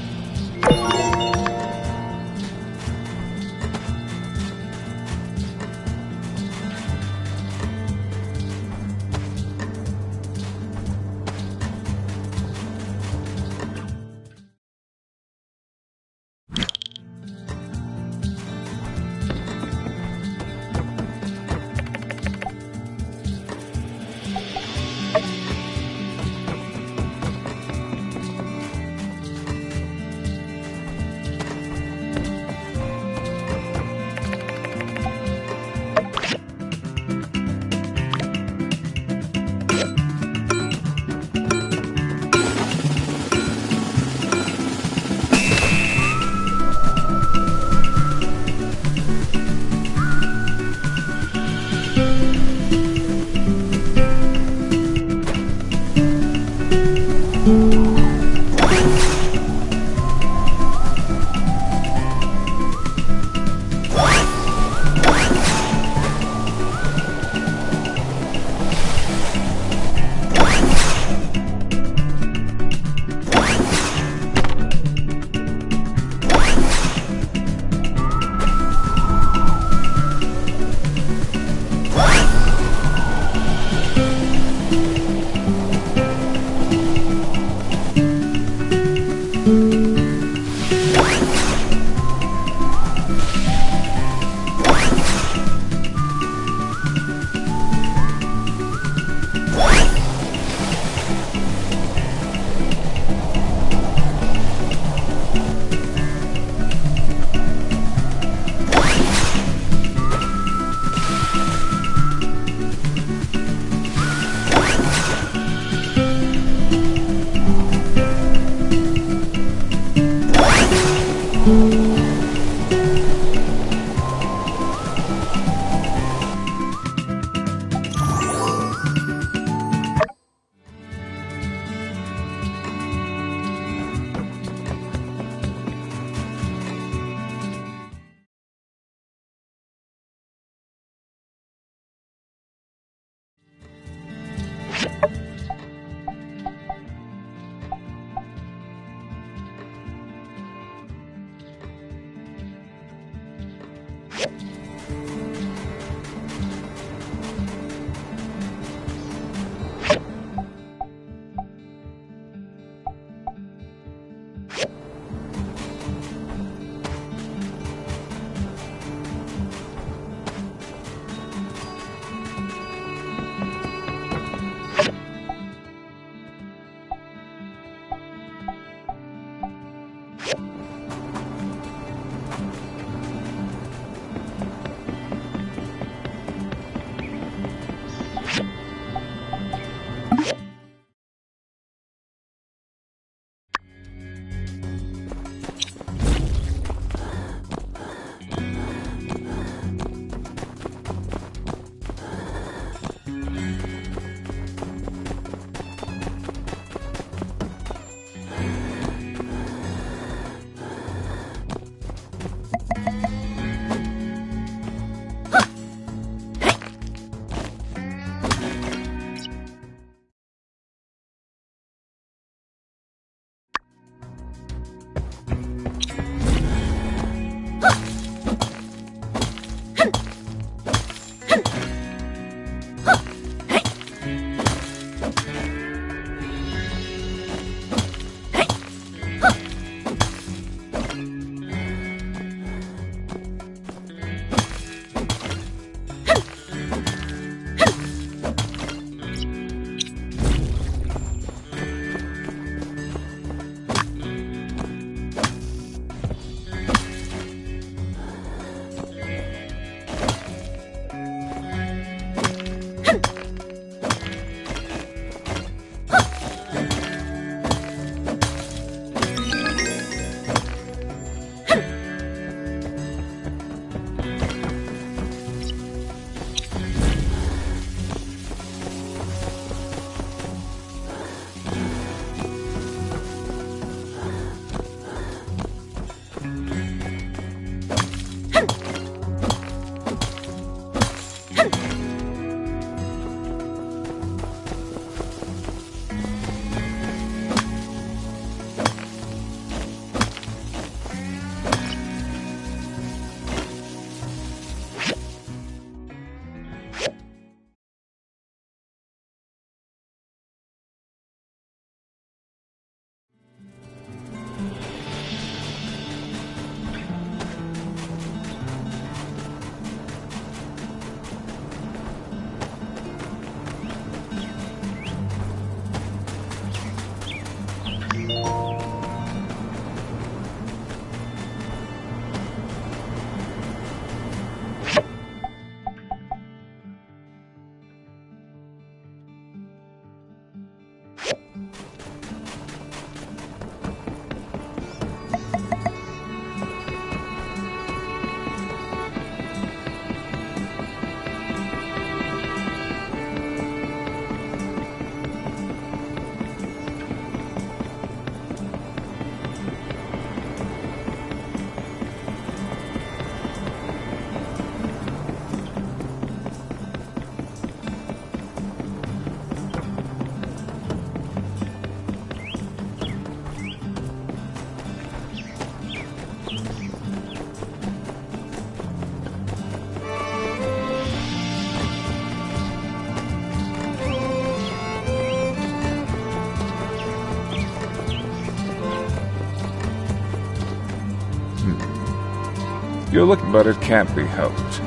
But it can't be helped.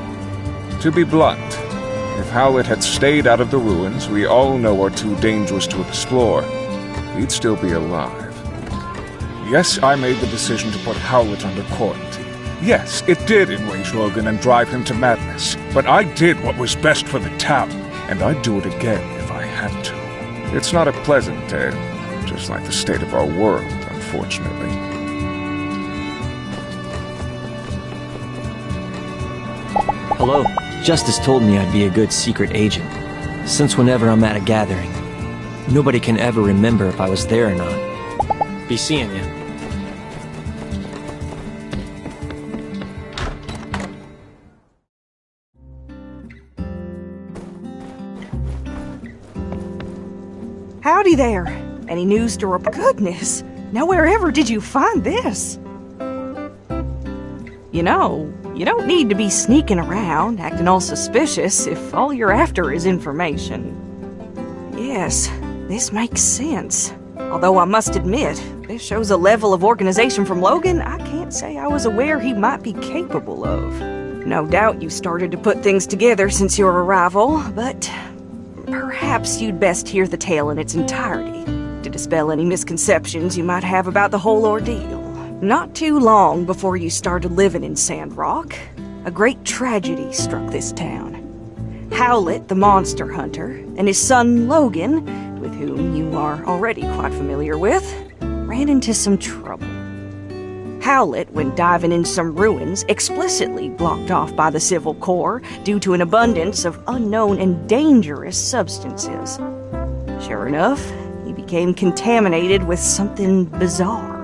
To be blunt, if Howlett had stayed out of the ruins we all know are too dangerous to explore, he'd still be alive. Yes, I made the decision to put Howlett under quarantine. Yes, it did enrage Logan and drive him to madness. But I did what was best for the town, and I'd do it again if I had to. It's not a pleasant tale, just like the state of our world, unfortunately. Hello. Justice told me I'd be a good secret agent. Since whenever I'm at a gathering, nobody can ever remember if I was there or not. Be seeing ya. Howdy there. Any news to report? Goodness, nowhere ever did you find this. You know, you don't need to be sneaking around, acting all suspicious if all you're after is information. Yes, this makes sense. Although I must admit, this shows a level of organization from Logan I can't say I was aware he might be capable of. No doubt you started to put things together since your arrival, but perhaps you'd best hear the tale in its entirety to dispel any misconceptions you might have about the whole ordeal. Not too long before you started living in Sandrock, a great tragedy struck this town. Howlett, the monster hunter, and his son Logan, with whom you are already quite familiar with, ran into some trouble. Howlett, when diving in some ruins, explicitly blocked off by the Civil Corps due to an abundance of unknown and dangerous substances. Sure enough, he became contaminated with something bizarre.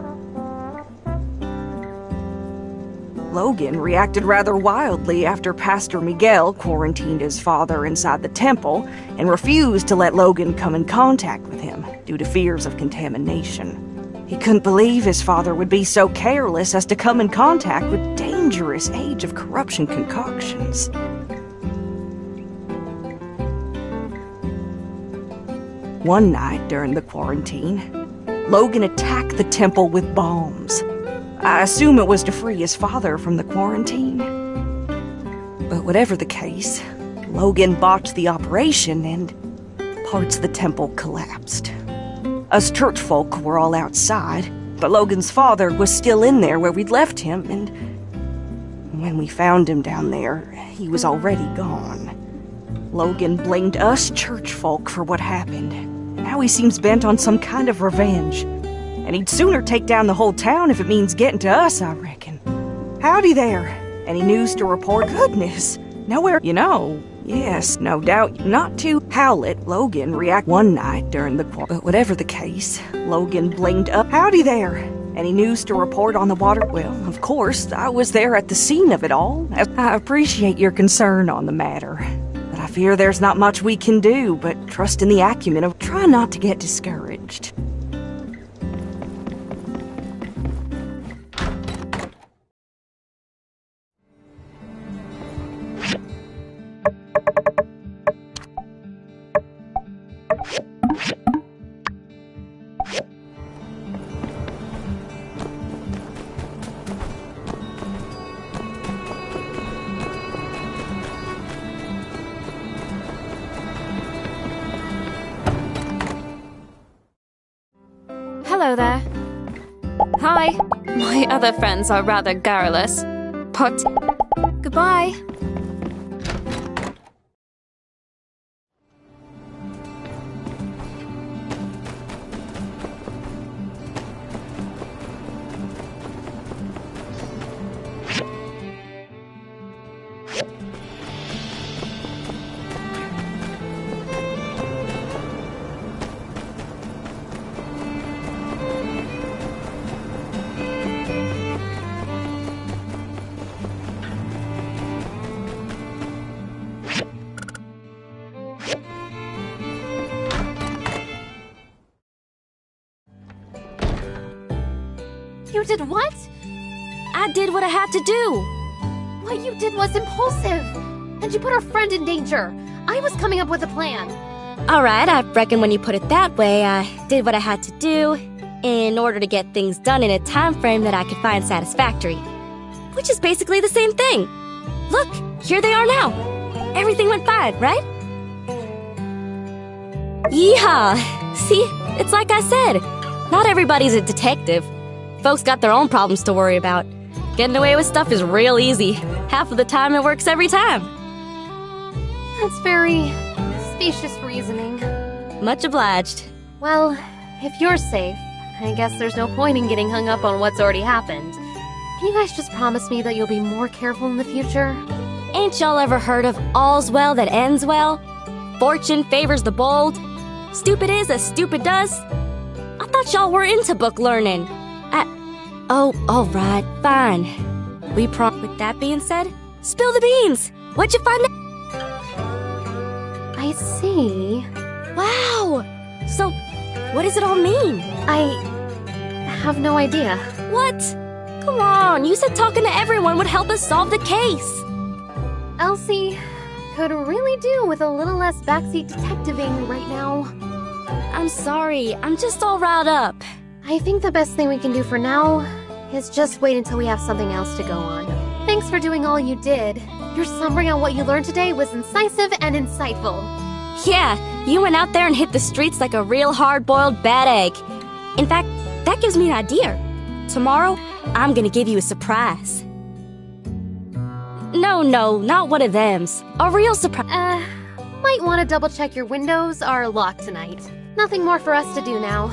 Logan reacted rather wildly after Pastor Miguel quarantined his father inside the temple and refused to let Logan come in contact with him due to fears of contamination. He couldn't believe his father would be so careless as to come in contact with dangerous Age of Corruption concoctions. One night during the quarantine, Logan attacked the temple with bombs. I assume it was to free his father from the quarantine. But whatever the case, Logan botched the operation and parts of the temple collapsed. Us church folk were all outside, but Logan's father was still in there where we'd left him, and when we found him down there, he was already gone. Logan blamed us church folk for what happened. Now he seems bent on some kind of revenge. And he'd sooner take down the whole town if it means getting to us, I reckon. Howdy there. Any news to report? Goodness, nowhere. You know, yes, no doubt not to Howlett. Logan reacted one night during the quarantine. But whatever the case, Logan blamed up. Howdy there. Any news to report on the water? Well, of course, I was there at the scene of it all. I appreciate your concern on the matter. But I fear there's not much we can do but trust in the acumen of try not to get discouraged. Hello there. Hi. My other friends are rather garrulous, but goodbye. You did what? I did what I had to do. What you did was impulsive. And you put our friend in danger. I was coming up with a plan. Alright, I reckon when you put it that way, I did what I had to do in order to get things done in a time frame that I could find satisfactory. which is basically the same thing. Look, here they are now. Everything went fine, right? Yeehaw! See, it's like I said, not everybody's a detective. Folks got their own problems to worry about. Getting away with stuff is real easy. Half of the time it works every time. That's very specious reasoning. Much obliged. Well, if you're safe, I guess there's no point in getting hung up on what's already happened. Can you guys just promise me that you'll be more careful in the future? Ain't y'all ever heard of all's well that ends well? Fortune favors the bold. Stupid is as stupid does. I thought y'all were into book learning. Oh, alright, fine. With that being said, spill the beans! What'd you find out? I see. Wow! So, what does it all mean? I have no idea. What? Come on, you said talking to everyone would help us solve the case. Elsie could really do with a little less backseat detectiving right now. I'm sorry, I'm just all riled up. I think the best thing we can do for now is just wait until we have something else to go on. Thanks for doing all you did. Your summary on what you learned today was incisive and insightful. Yeah, you went out there and hit the streets like a real hard-boiled bad egg. In fact, that gives me an idea. Tomorrow, I'm gonna give you a surprise. No, not one of them's. A real surprise. Might want to double-check your windows are locked tonight. Nothing more for us to do now.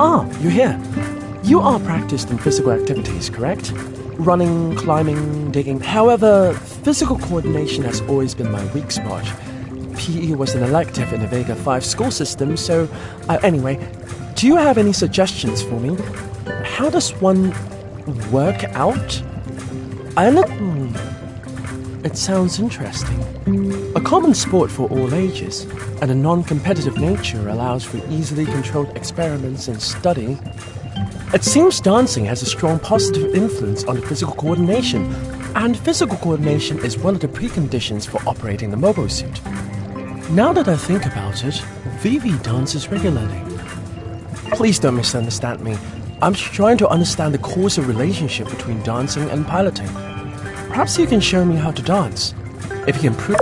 Ah, you're here. You are practiced in physical activities, correct? Running, climbing, digging. However, physical coordination has always been my weak spot. PE was an elective in the Vega 5 school system, so... anyway, do you have any suggestions for me? How does one work out? It sounds interesting. A common sport for all ages, and a non-competitive nature allows for easily controlled experiments and study. It seems dancing has a strong positive influence on physical coordination, and physical coordination is one of the preconditions for operating the mobile suit. Now that I think about it, Vivi dances regularly. Please don't misunderstand me. I'm trying to understand the causal relationship between dancing and piloting. Perhaps you can show me how to dance. If you can prove...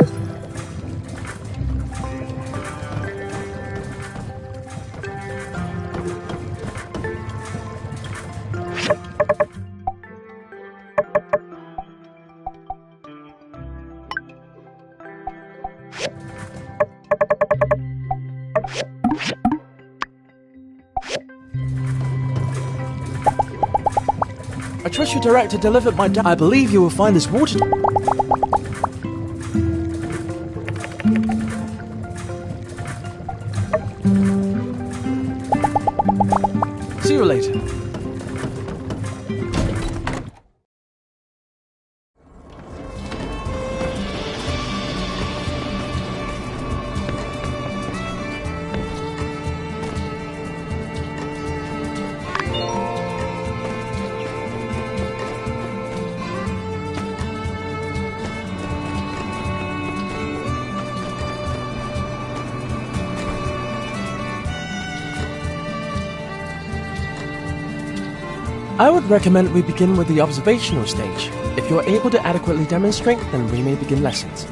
I trust your director delivered my I believe you will find this water... See you later. I would recommend we begin with the observational stage. If you're able to adequately demonstrate, then we may begin lessons.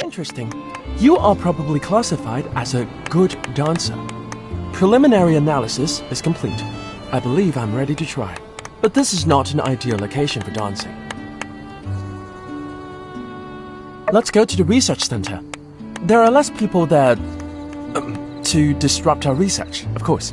Interesting. You are probably classified as a good dancer. Preliminary analysis is complete. I believe I'm ready to try. But this is not an ideal location for dancing. Let's go to the research center. There are less people there to disrupt our research, of course.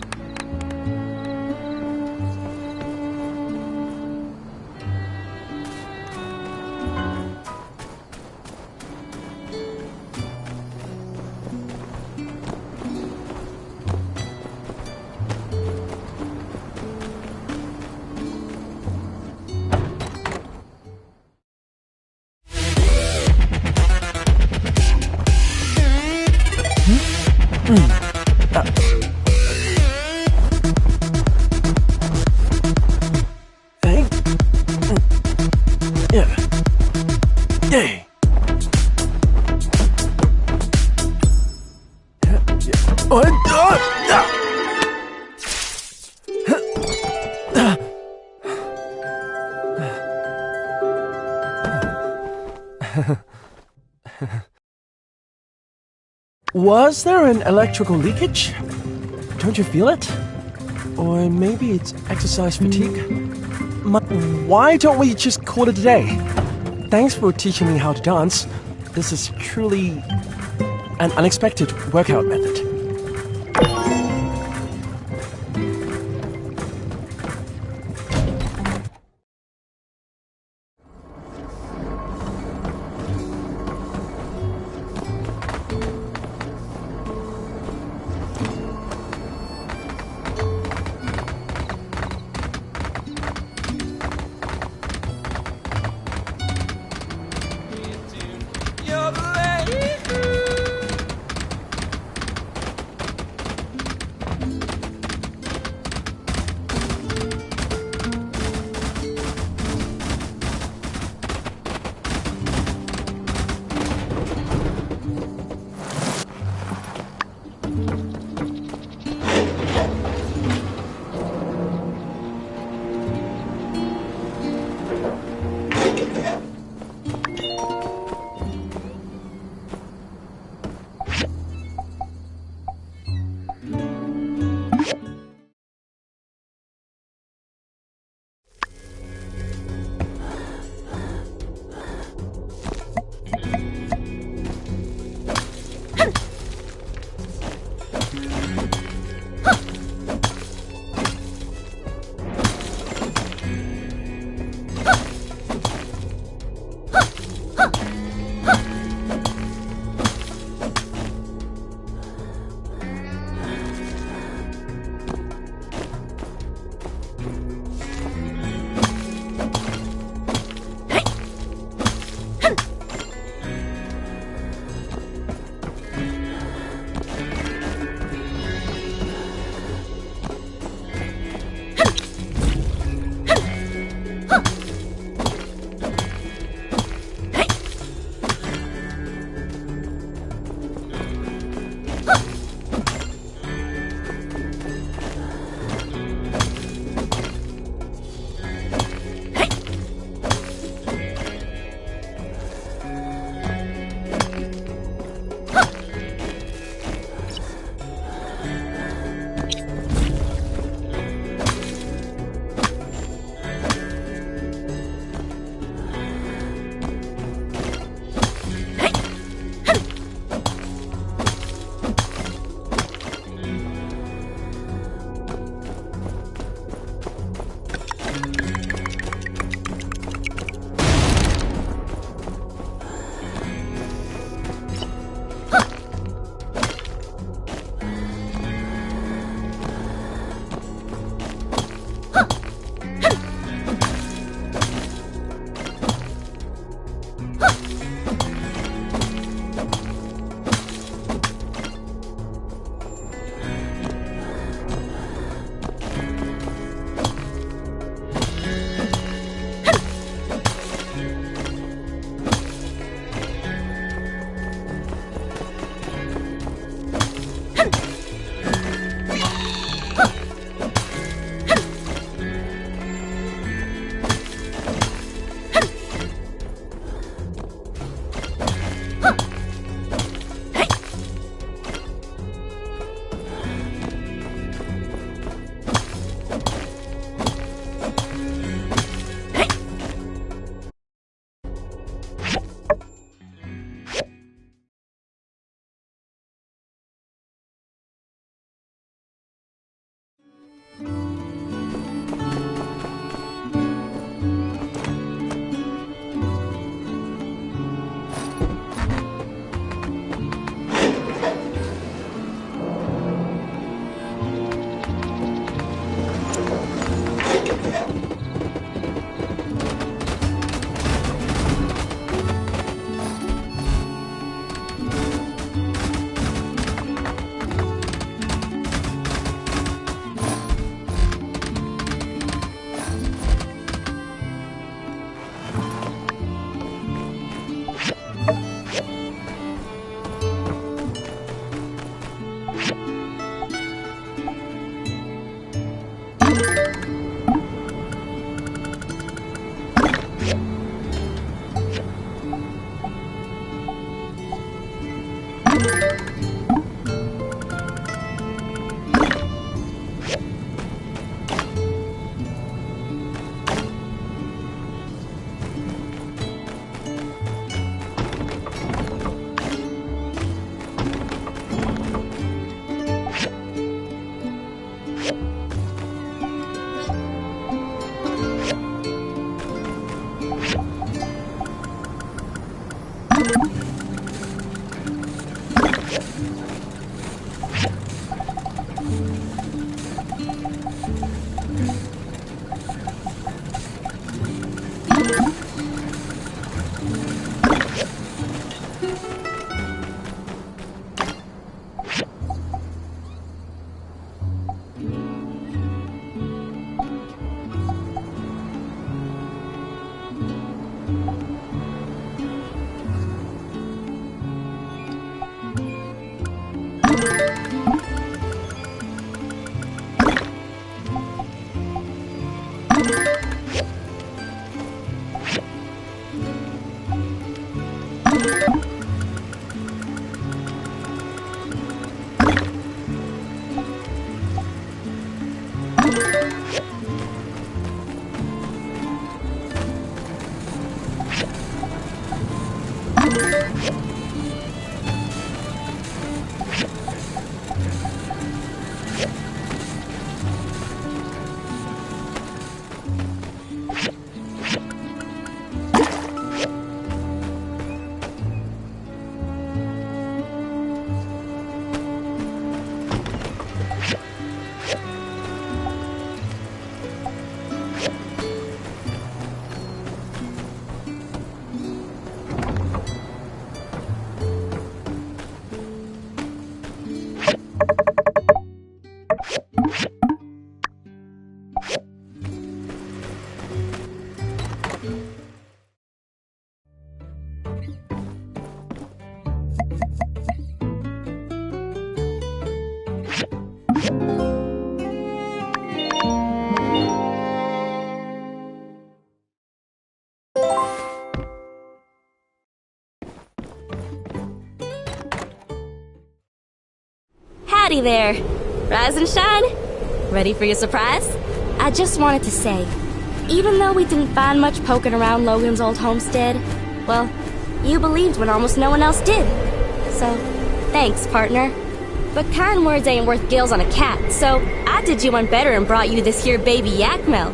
Was there an electrical leakage? Don't you feel it? Or maybe it's exercise fatigue? Why don't we just call it a day? Thanks for teaching me how to dance. This is truly an unexpected workout method. Howdy there. Rise and shine? Ready for your surprise? I just wanted to say, even though we didn't find much poking around Logan's old homestead, well, you believed when almost no one else did. So, thanks, partner. But kind words ain't worth gills on a cat, so I did you one better and brought you this here baby Yakmel.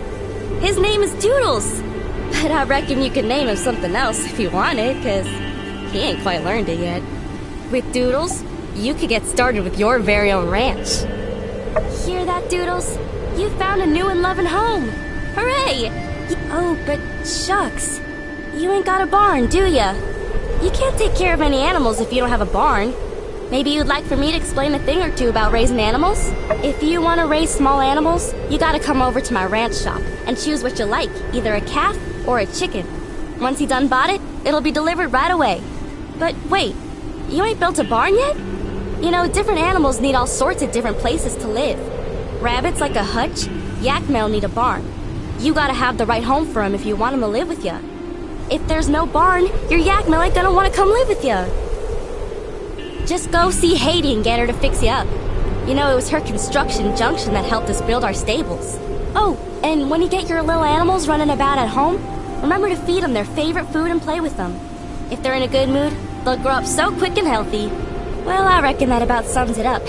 His name is Doodles. But I reckon you could name him something else if you wanted, 'cause he ain't quite learned it yet. With Doodles, you could get started with your very own ranch. Hear that, Doodles? You found a new and loving home. Hooray! Oh, but shucks. You ain't got a barn, do ya? You can't take care of any animals if you don't have a barn. Maybe you'd like for me to explain a thing or two about raising animals? If you want to raise small animals, you gotta come over to my ranch shop and choose what you like, either a calf or a chicken. Once you done bought it, it'll be delivered right away. But wait, you ain't built a barn yet? You know, different animals need all sorts of different places to live. Rabbits like a hutch, Yakmel need a barn. You gotta have the right home for him if you want him to live with ya. If there's no barn, your Yakmel ain't gonna want to come live with ya. Just go see Haiti and get her to fix you up. You know, it was her construction junction that helped us build our stables. Oh, and when you get your little animals running about at home, remember to feed them their favorite food and play with them. If they're in a good mood, they'll grow up so quick and healthy. Well, I reckon that about sums it up.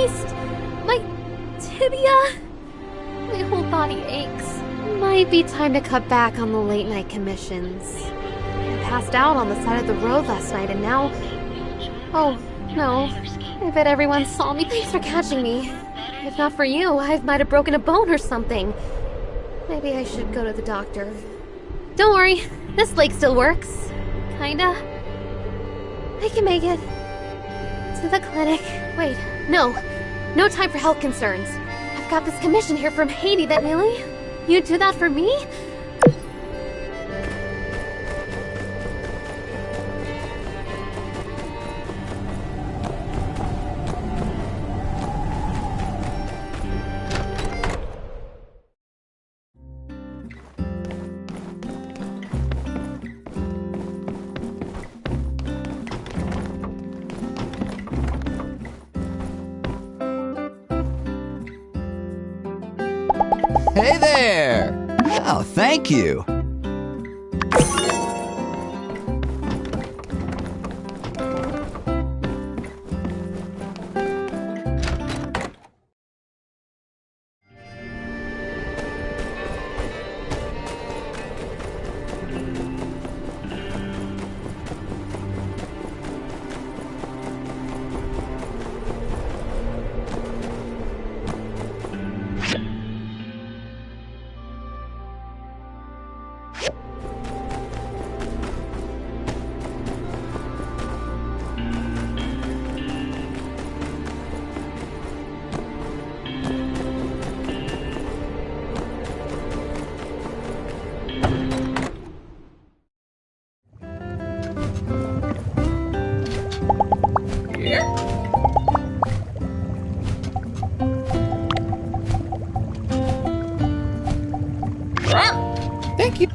waist, my tibia. My whole body aches. Might be time to cut back on the late night commissions. I passed out on the side of the road last night and now... Oh, no. I bet everyone saw me. Thanks for catching me. If not for you, I might have broken a bone or something. Maybe I should go to the doctor. Don't worry, this leg still works. Kinda. I can make it. To the clinic. Wait, no. No time for health concerns. I've got this commission here from Haiti that... Really? You'd do that for me? Hey there! Oh, thank you. Thank you.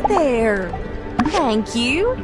there. Thank you.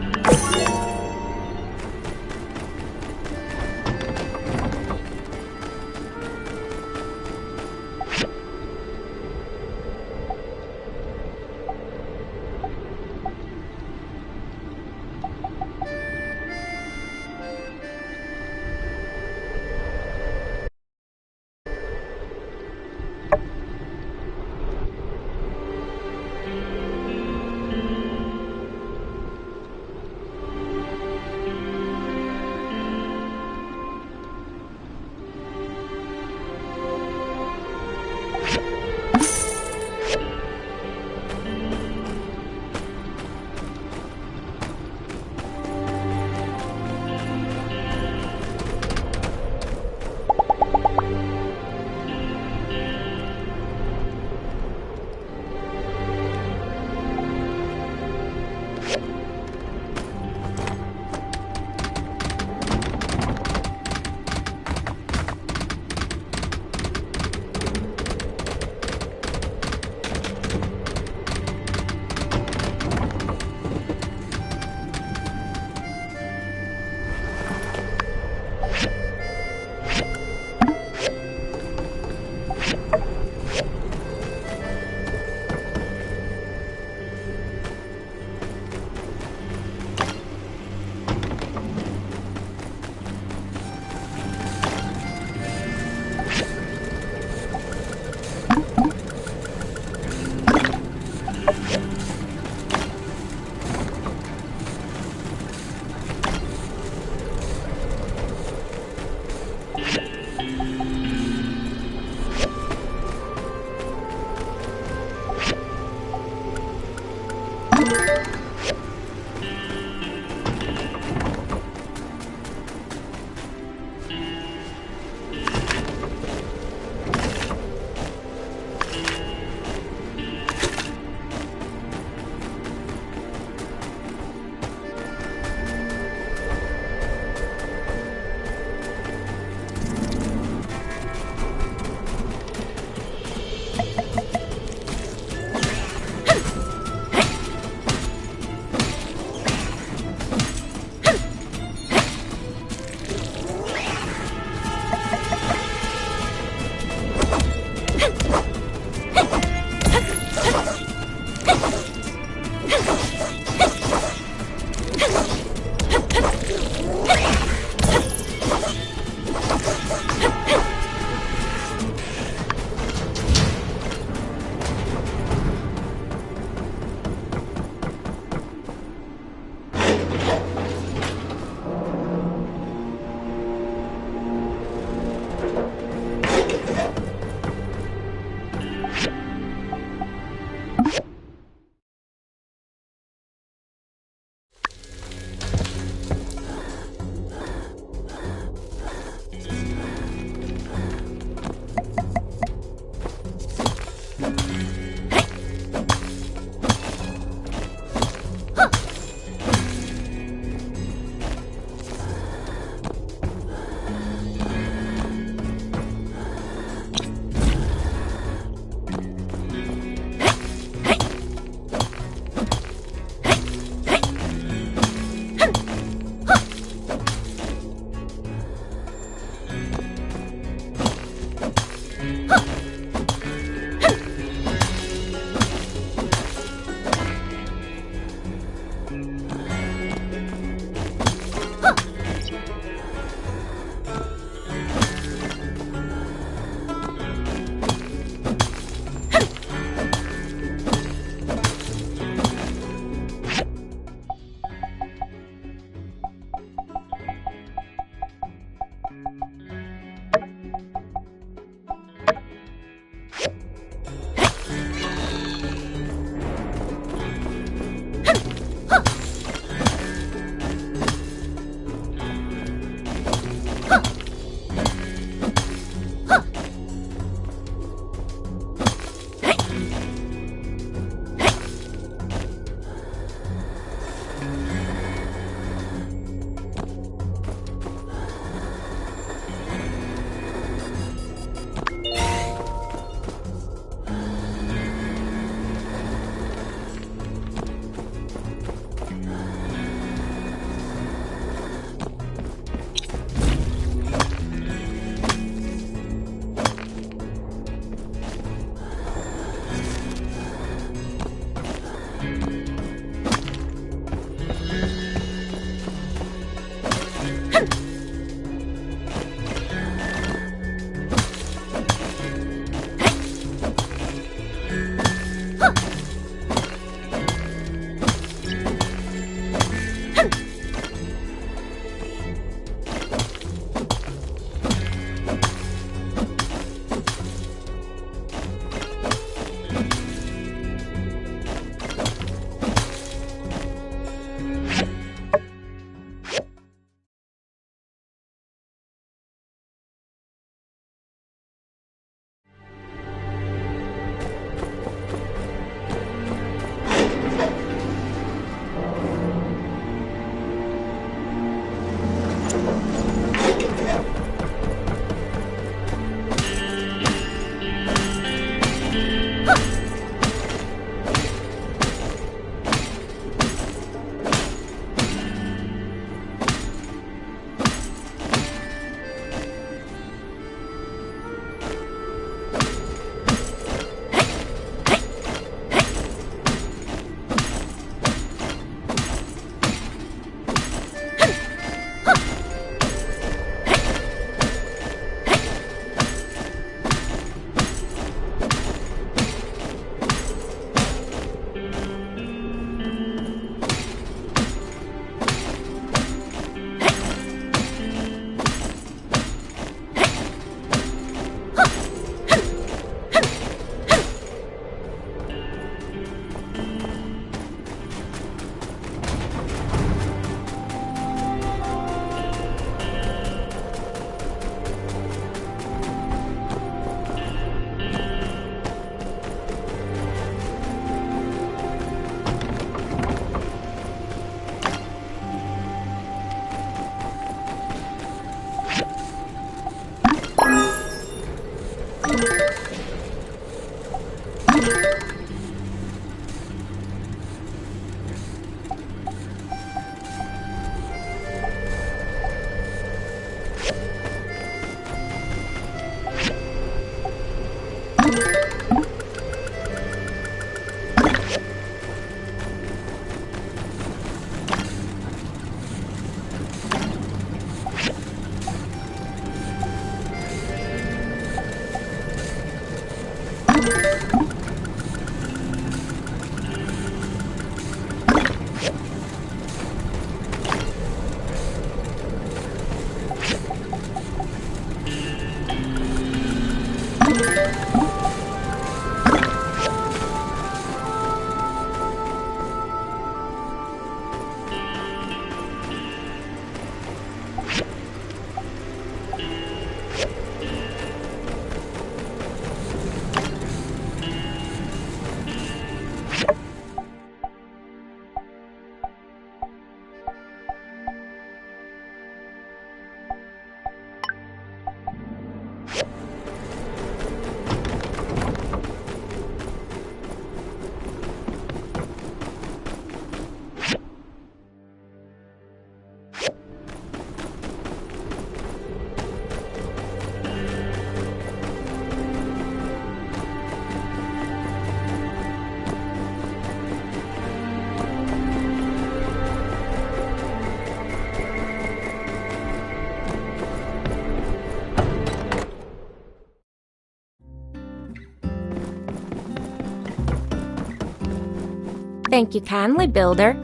Thank you kindly, Builder.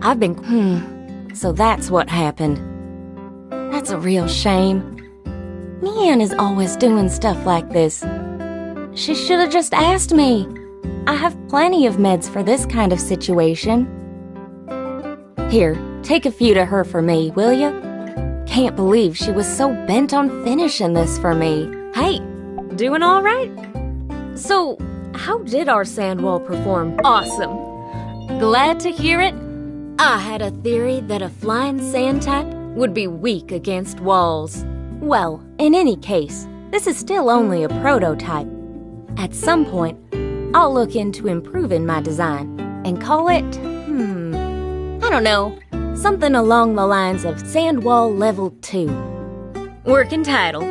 I've been... So that's what happened. That's a real shame. Mian is always doing stuff like this. She should have just asked me. I have plenty of meds for this kind of situation. Here, take a few to her for me, will ya? Can't believe she was so bent on finishing this for me. Hey, doing all right? So, how did our sand wall perform? Awesome. Glad to hear it. I had a theory that a flying sand type would be weak against walls. Well, in any case, this is still only a prototype. At some point, I'll look into improving my design and call it, I don't know, something along the lines of Sand Wall Level 2. Working title.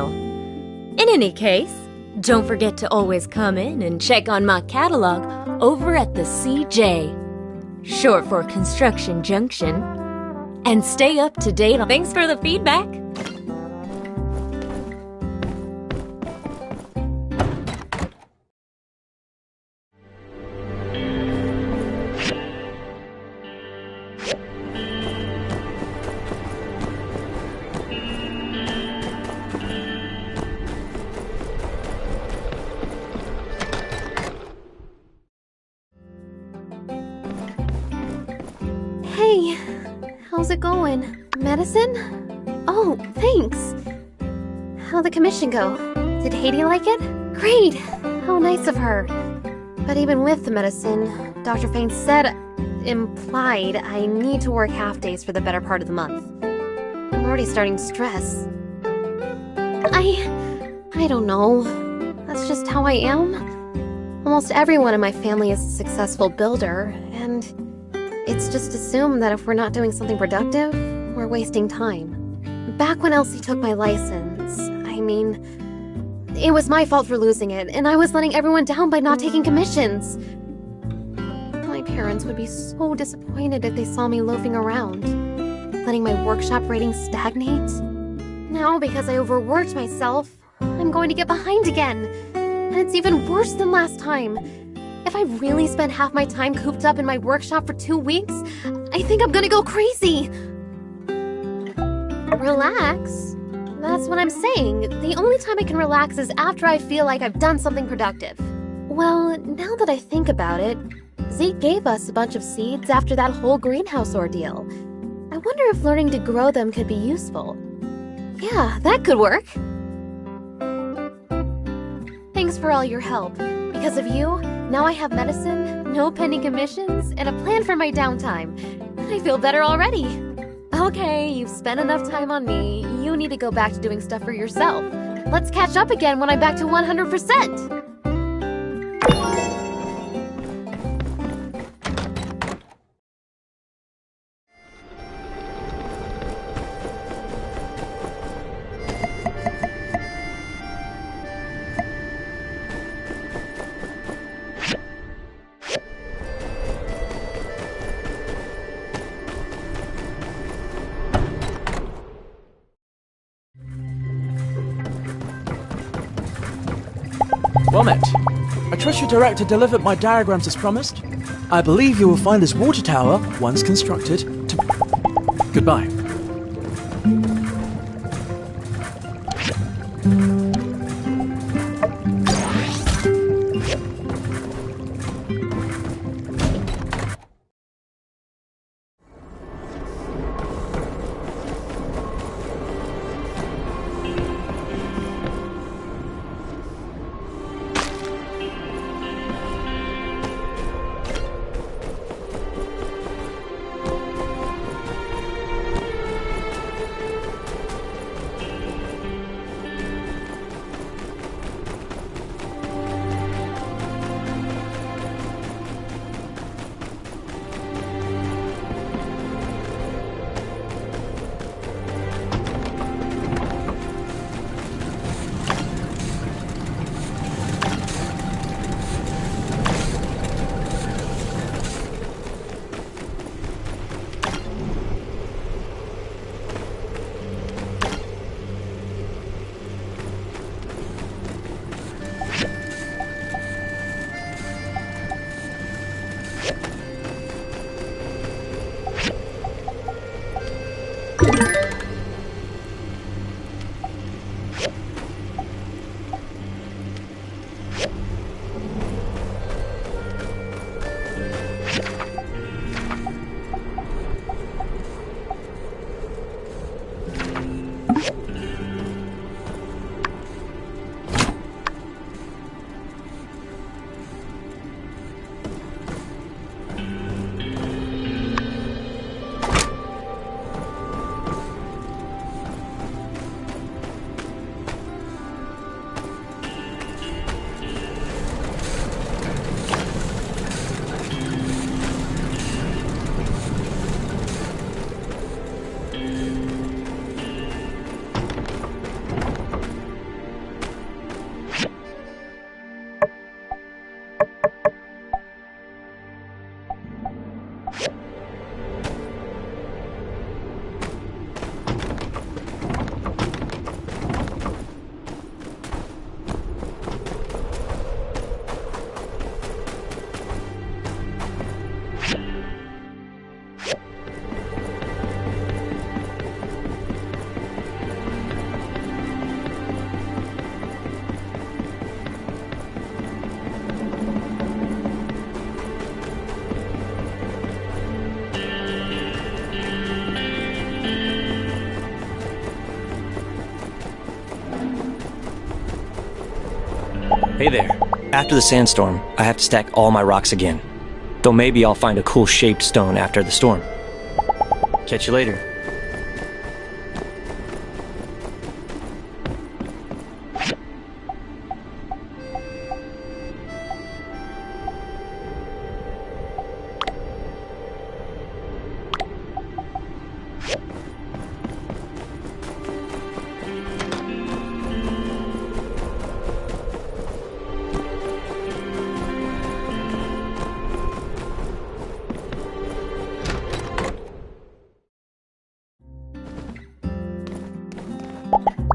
In any case, don't forget to always come in and check on my catalog over at the CJ, short for Construction Junction, and stay up to date. Thanks for the feedback. Hey, how's it going? Medicine? Oh, thanks. How'd the commission go? Did Haiti like it? Great! How nice of her. But even with the medicine, Dr. Fain implied I need to work half days for the better part of the month. I'm already starting to stress. I don't know. That's just how I am. Almost everyone in my family is a successful builder, and it's just assumed that if we're not doing something productive, we're wasting time. Back when Elsie took my license, it was my fault for losing it, and I was letting everyone down by not taking commissions. My parents would be so disappointed if they saw me loafing around, letting my workshop ratings stagnate. Now, because I overworked myself, I'm going to get behind again. And it's even worse than last time. If I really spend half my time cooped up in my workshop for 2 weeks, I think I'm gonna go crazy. Relax? That's what I'm saying. The only time I can relax is after I feel like I've done something productive. Well, now that I think about it, Zeke gave us a bunch of seeds after that whole greenhouse ordeal. I wonder if learning to grow them could be useful. Yeah, that could work. Thanks for all your help. Because of you, now I have medicine, no pending commissions, and a plan for my downtime. I feel better already. Okay, you've spent enough time on me. You need to go back to doing stuff for yourself. Let's catch up again when I'm back to 100%. Well met. I trust your director delivered my diagrams as promised. I believe you will find this water tower, once constructed, to... Goodbye. Hey there. After the sandstorm, I have to stack all my rocks again. Though maybe I'll find a cool shaped stone after the storm. Catch you later.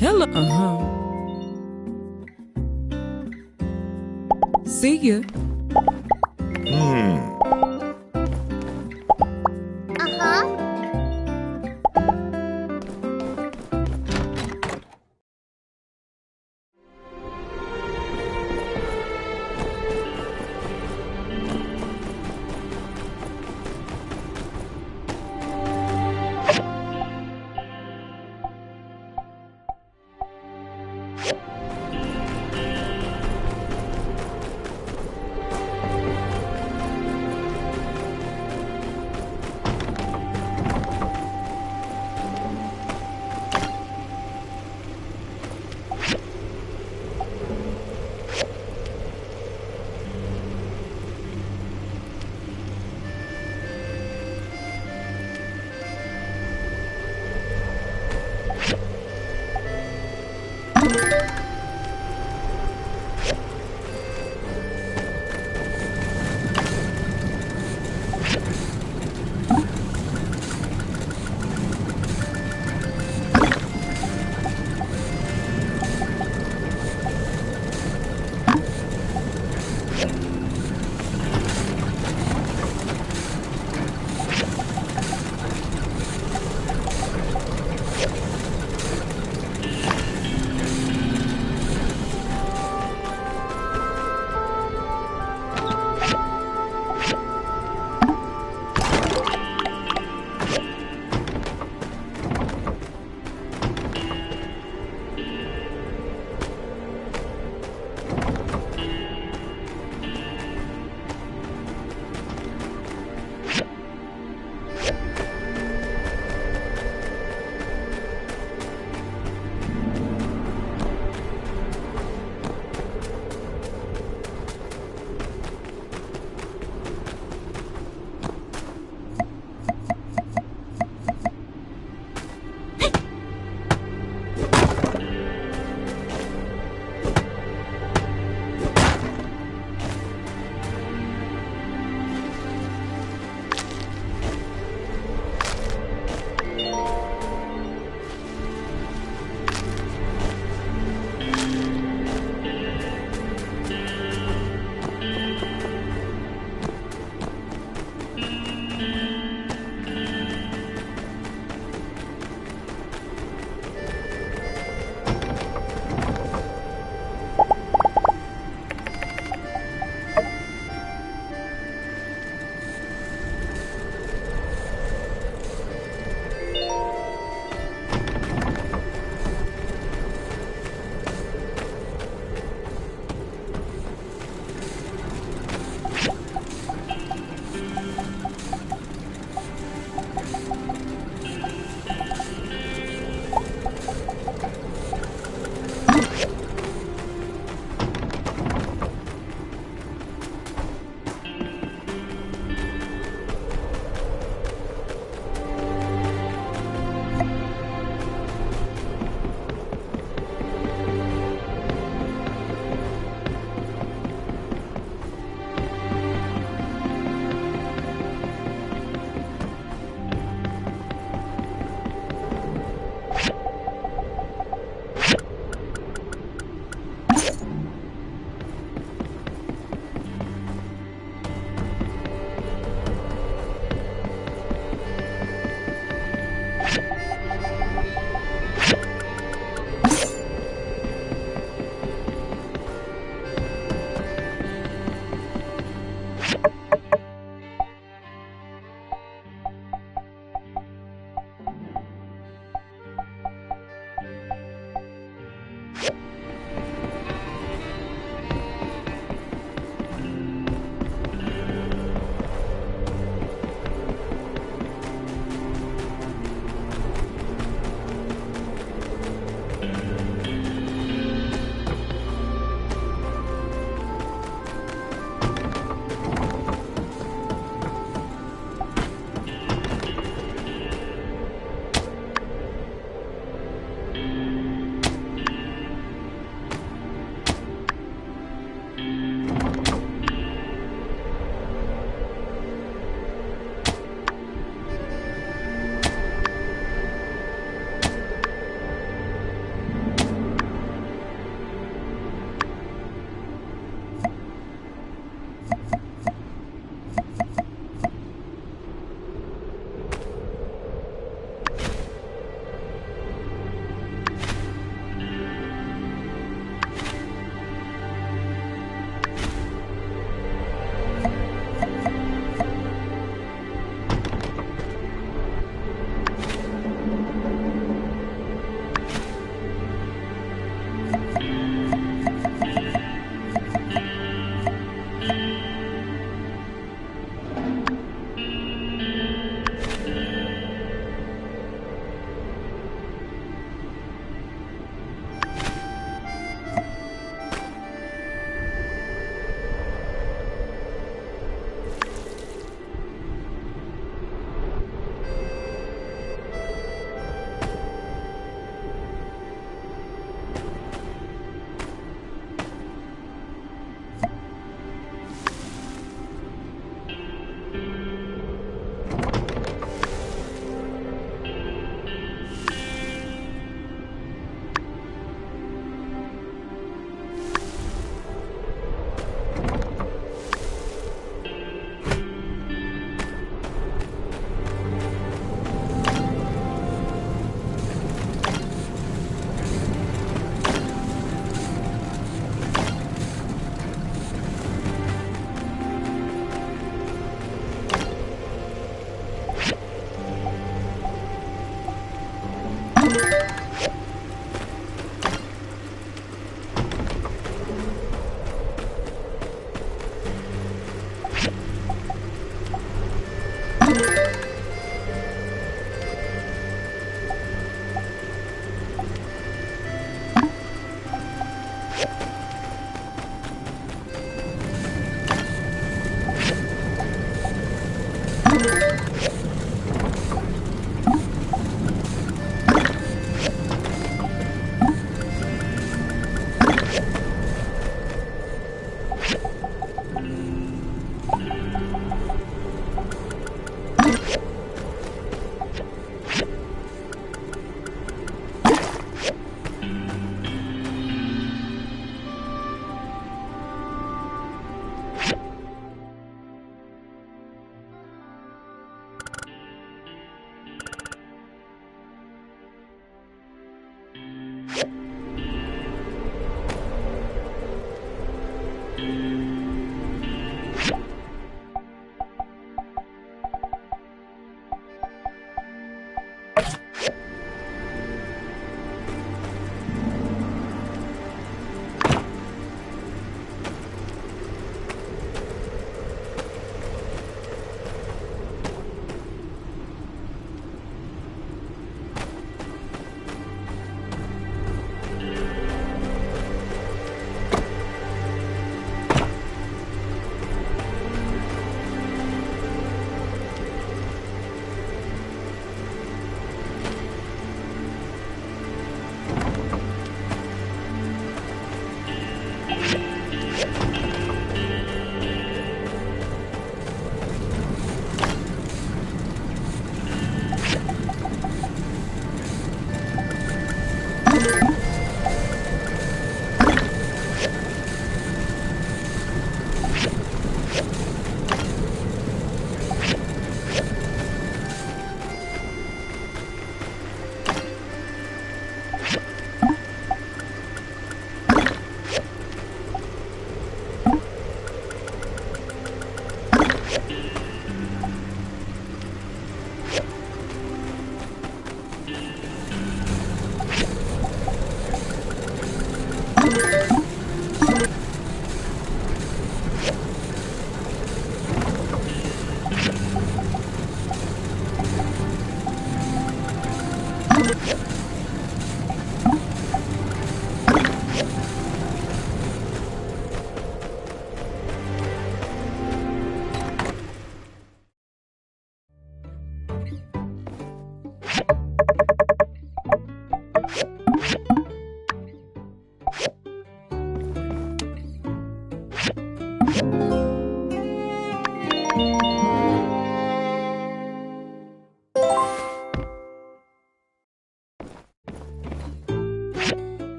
Hello. See ya.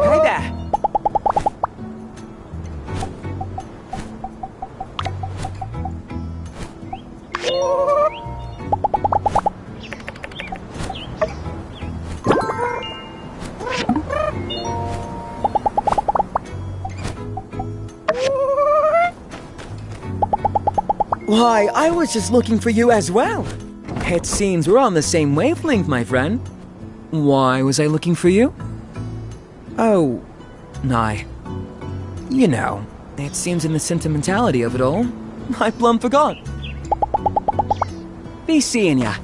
Hey there! Why, I was just looking for you as well. It seems we're on the same wavelength, my friend. Why was I looking for you? Oh, nah. You know, it seems in the sentimentality of it all, I plumb forgot. Be seeing ya.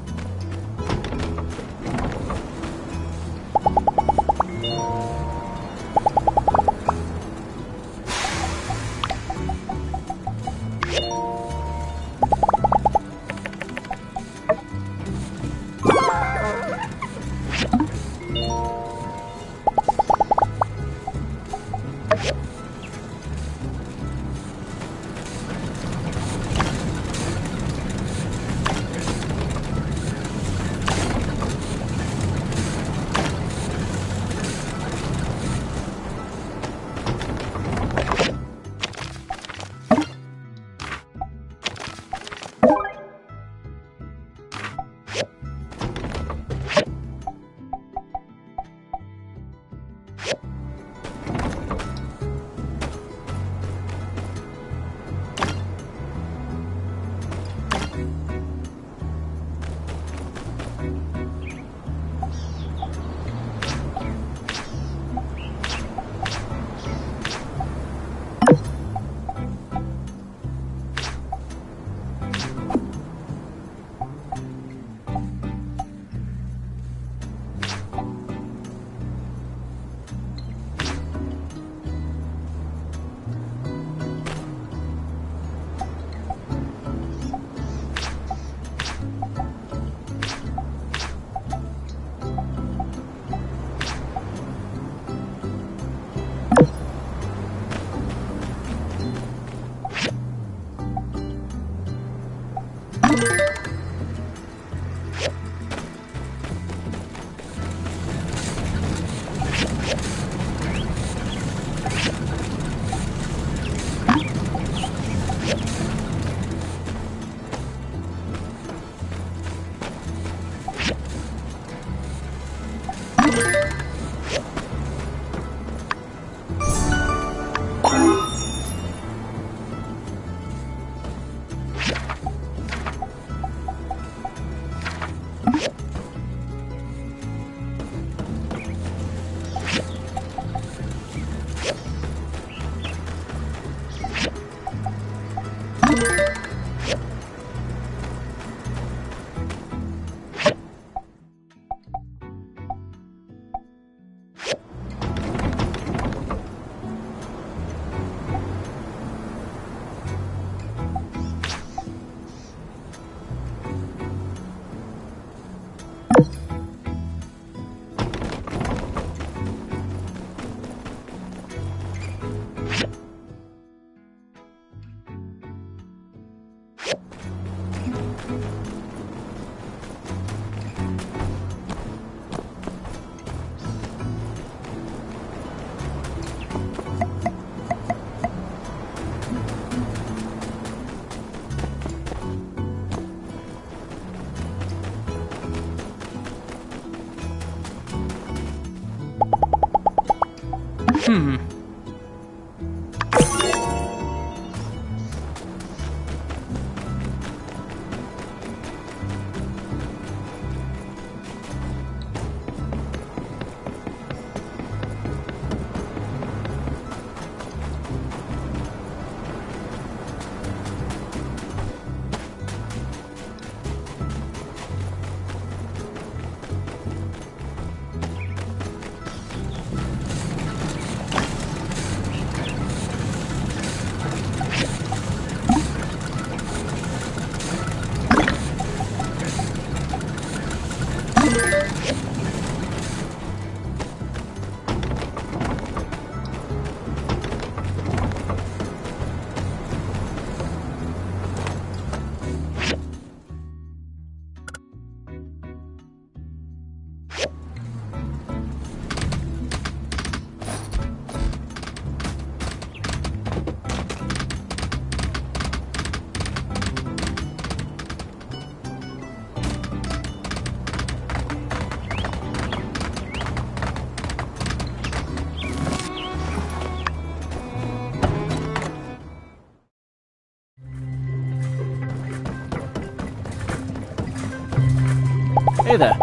Hey there.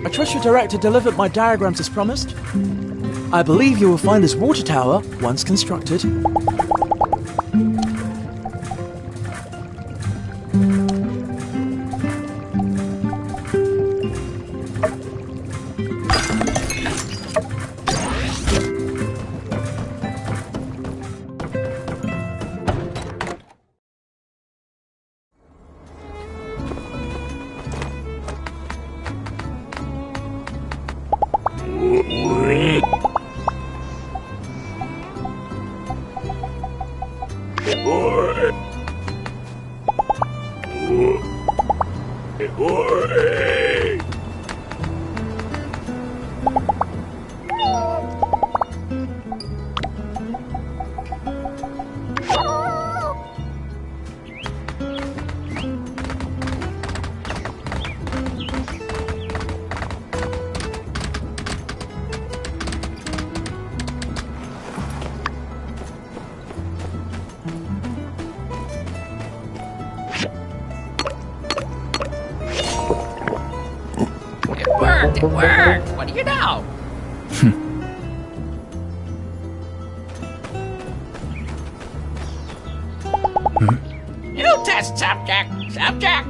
I trust your director delivered my diagrams as promised. I believe you will find this water tower, once constructed, It worked! What do you know? New test subject! Subject!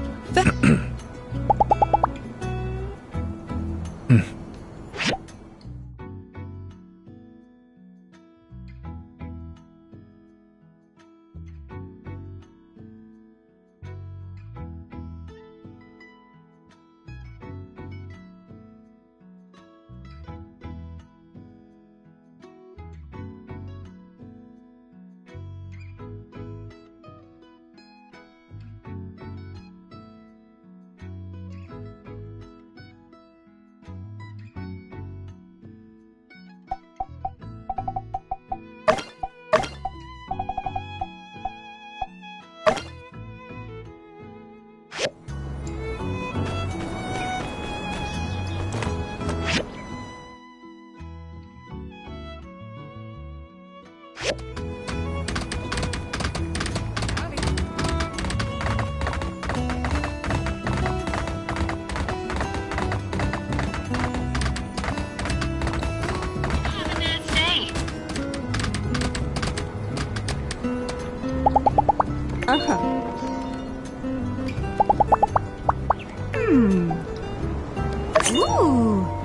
Ooh.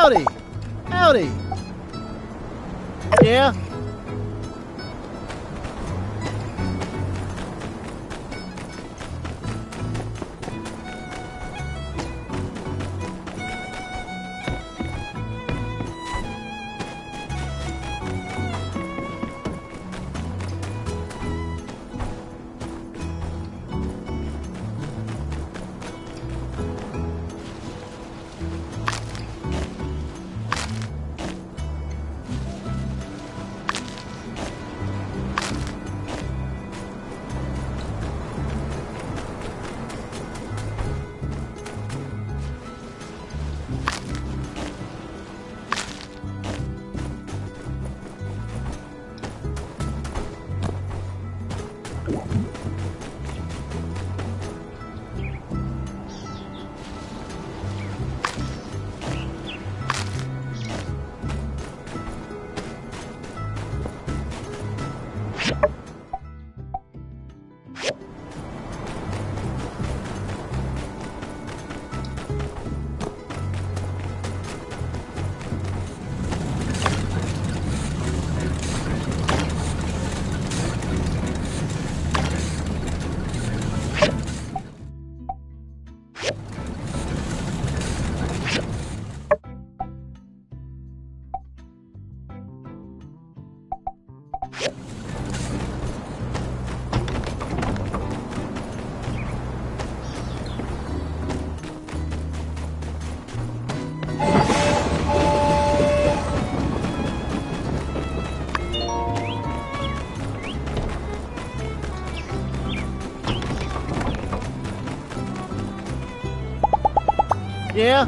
Howdy! Howdy! Yeah? Yeah?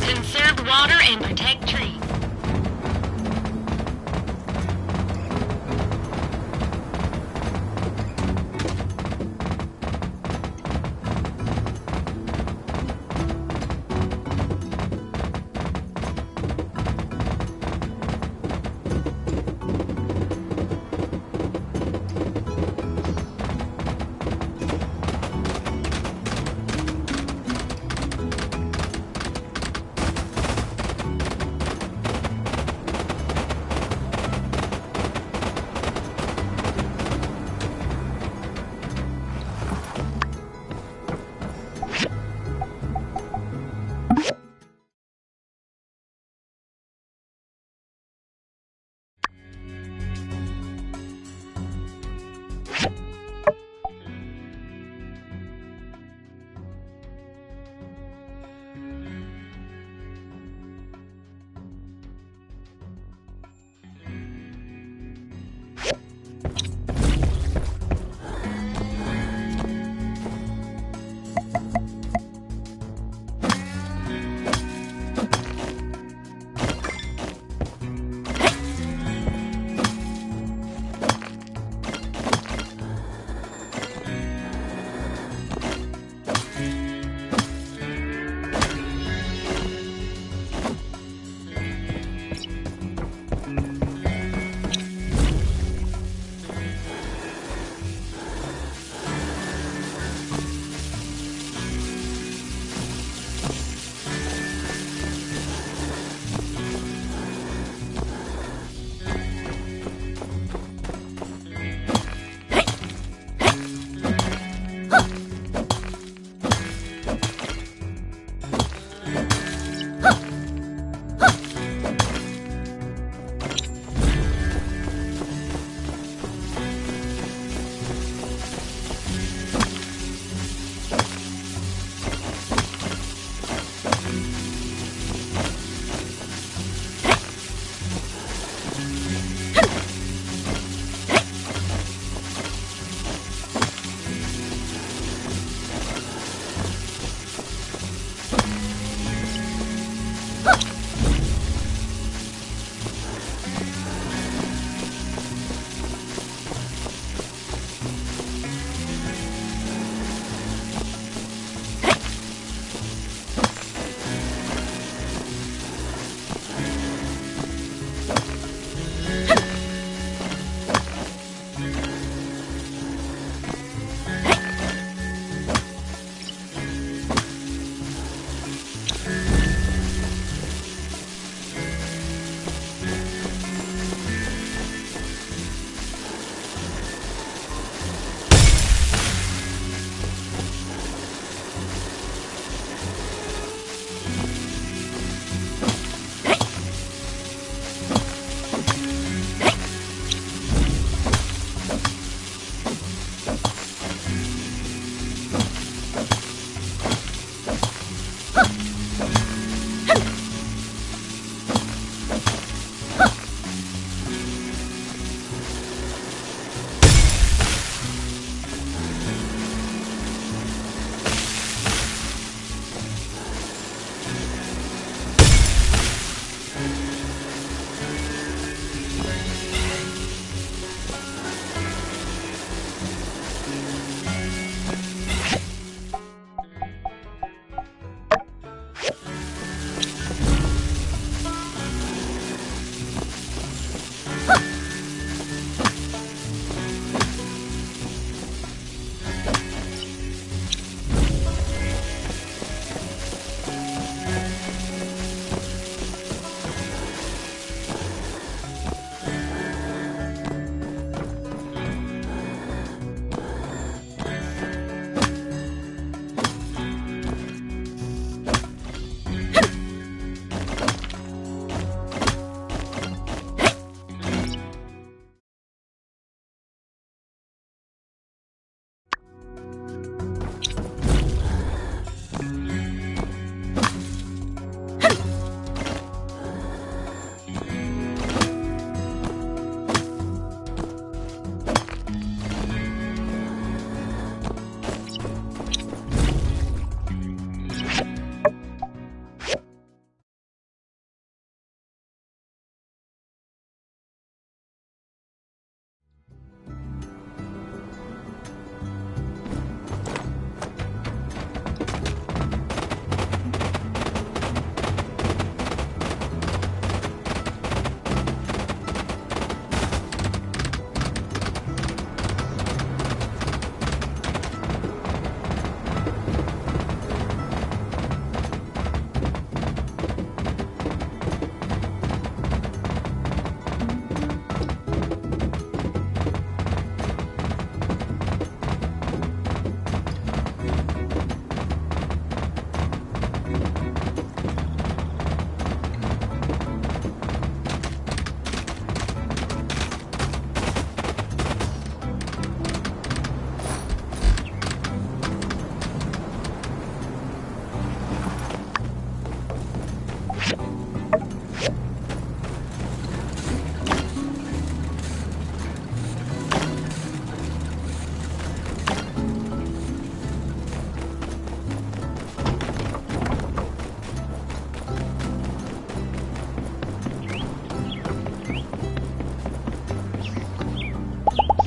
Conserve water and protect trees.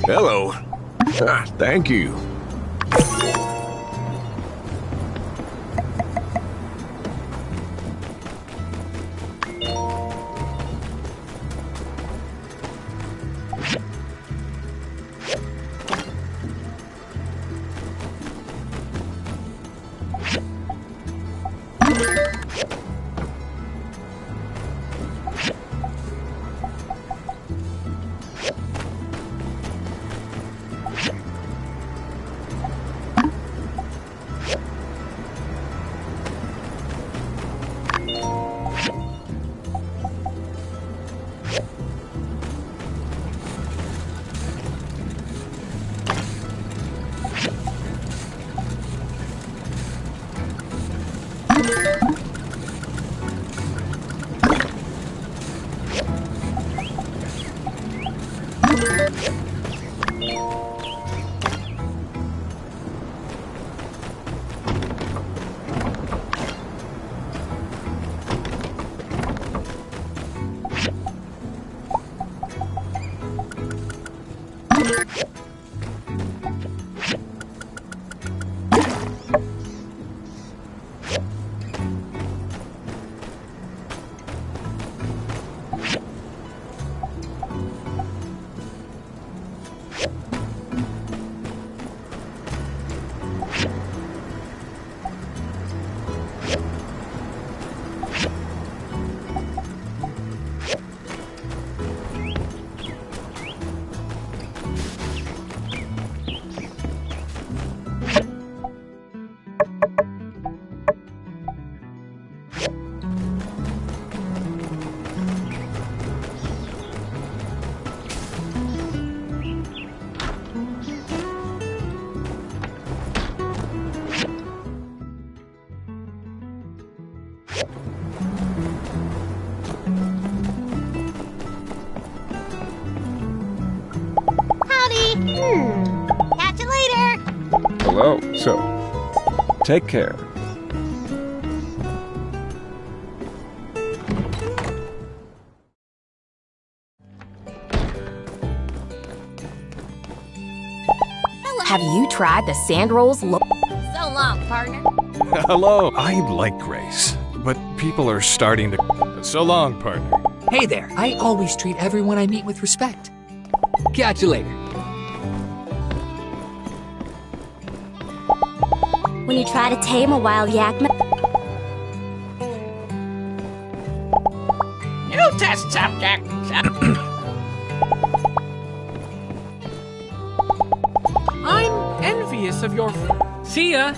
Hello. Thank you. Catch you later. Hello, so take care. Have you tried the sand rolls? So long, partner. Hello. I like Grace, but people are starting to... So long, partner. Hey there, I always treat everyone I meet with respect. Catch you later. When you try to tame a wild yak, New test subject. I'm envious of your... See ya!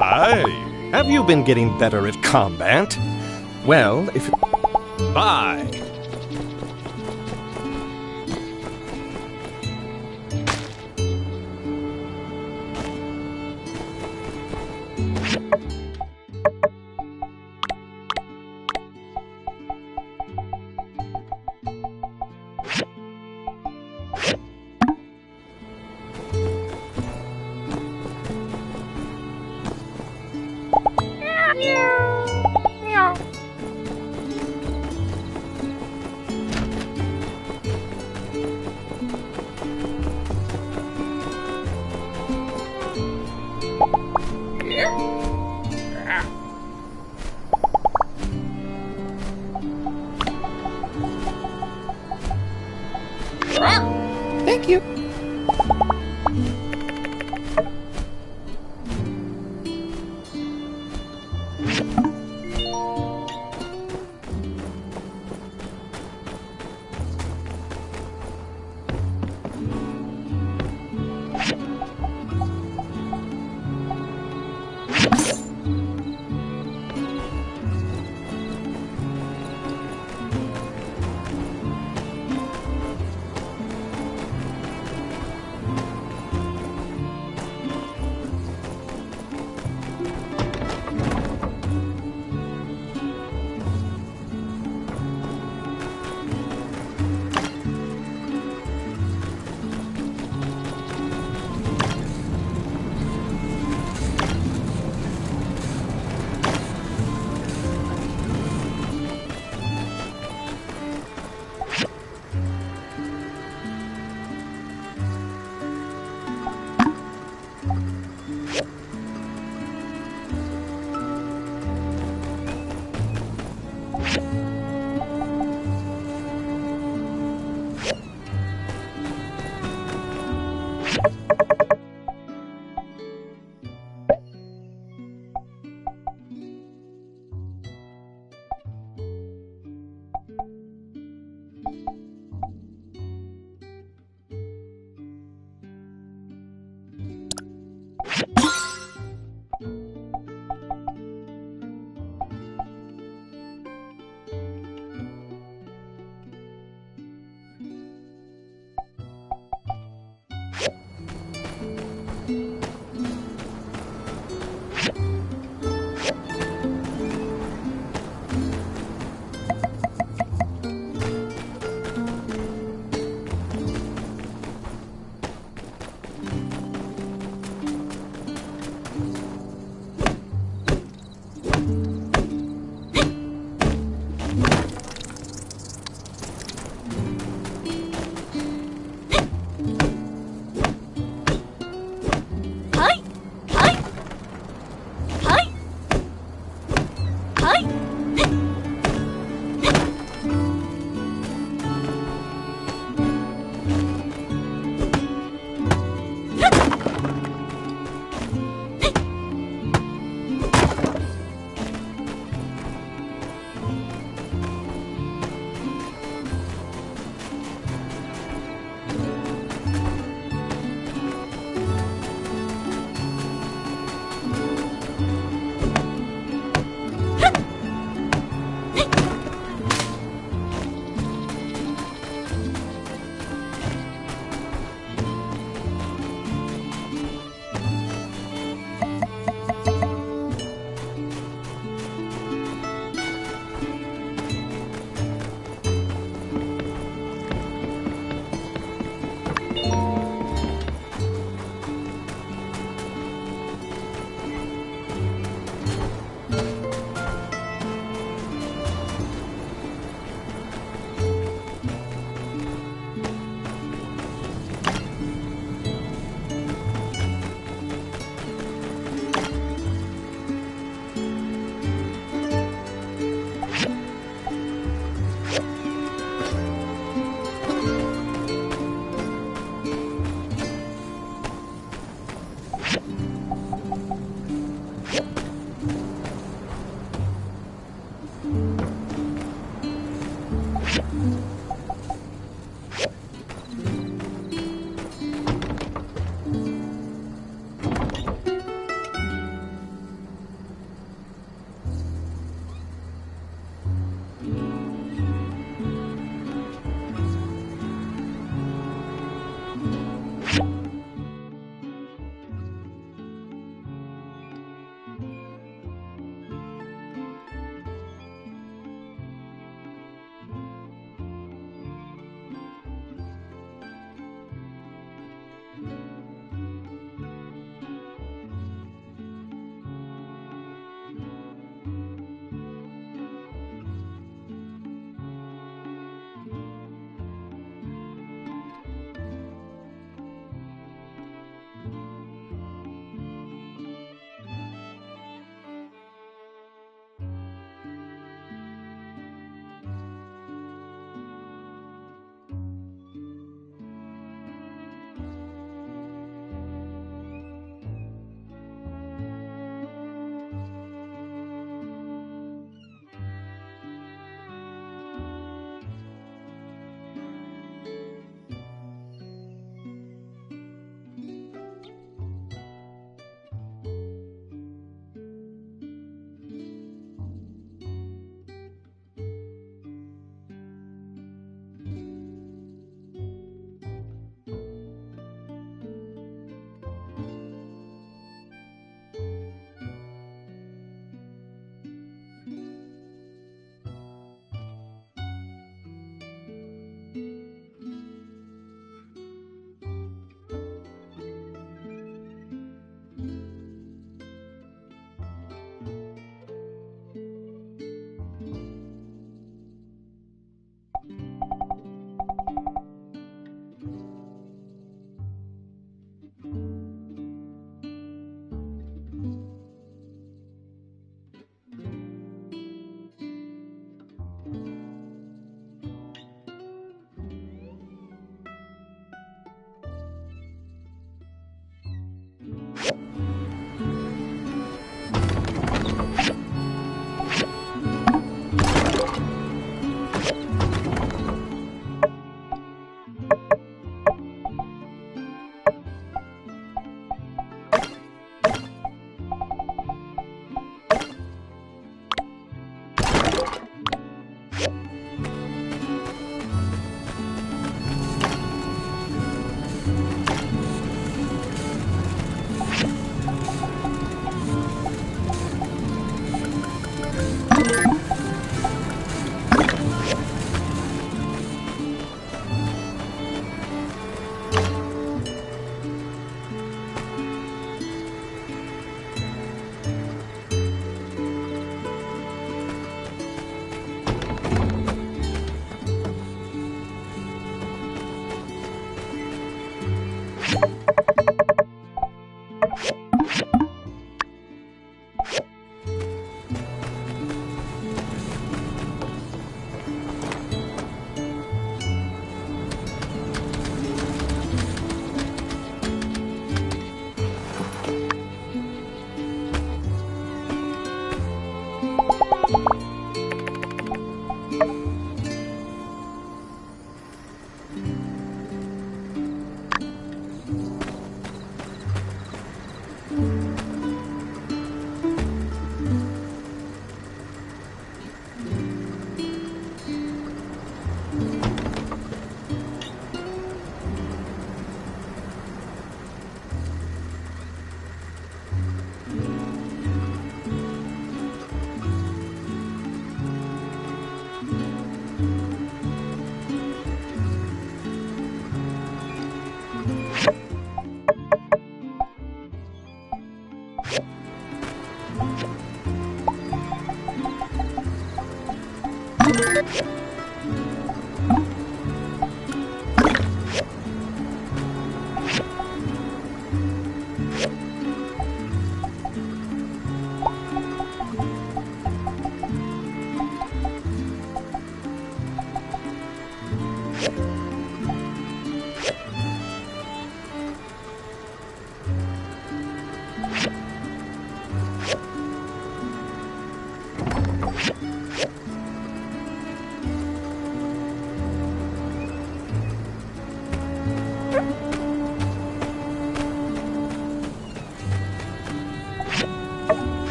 Hi. Have you been getting better at combat? Well, if... Bye.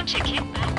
Don't you kick back?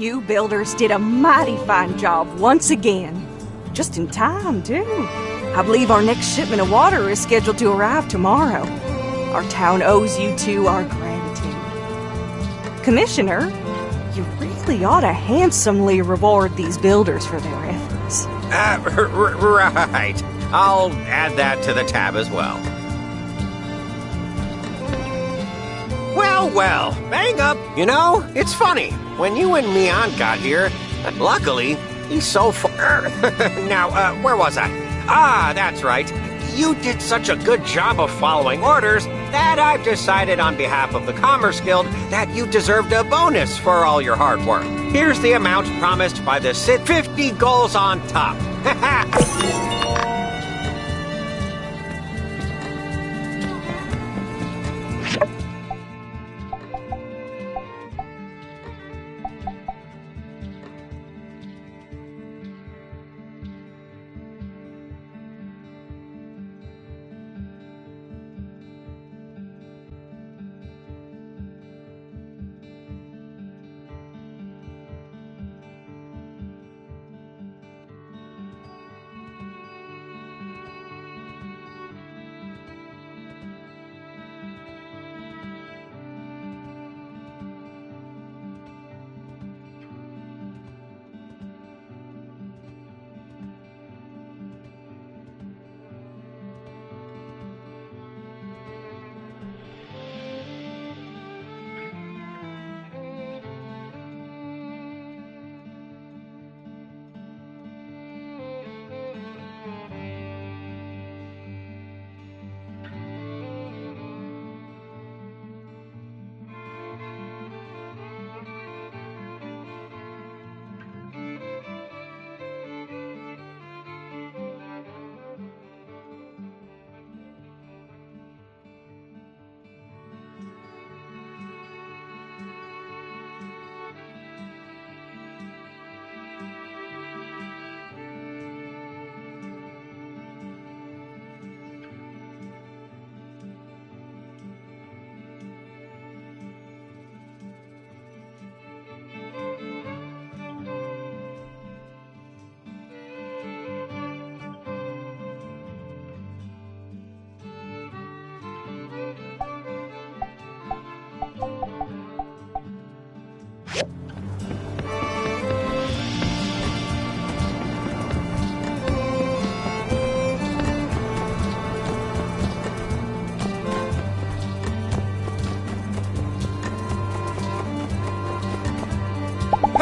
You builders did a mighty fine job once again. Just in time, too. I believe our next shipment of water is scheduled to arrive tomorrow. Our town owes you two our gratitude. Commissioner, you really ought to handsomely reward these builders for their efforts. Right. I'll add that to the tab as well. Well, bang up. You know, it's funny. When you and Mian got here, luckily, he's so far. Now, where was I? Ah, that's right. You did such a good job of following orders that I've decided on behalf of the Commerce Guild that you deserved a bonus for all your hard work. Here's the amount promised by the Cid, 50 goals on top.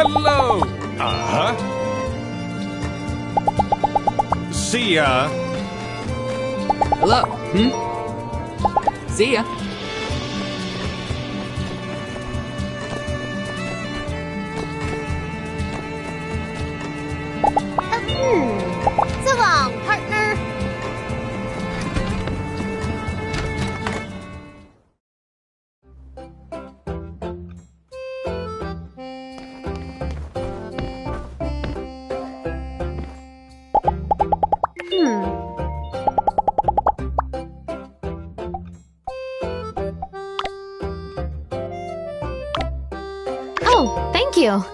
Hello! See ya! Hello. See ya. So long, partner. Oh, thank you.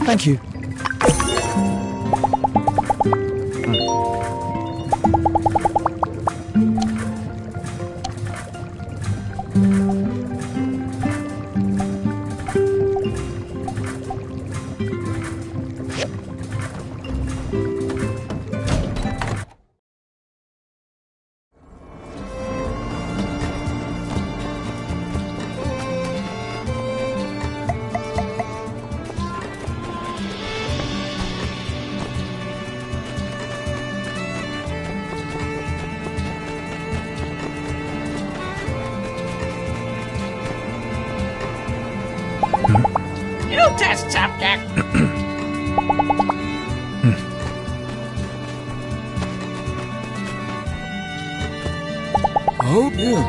Thank you. You test subject. Oh, yeah.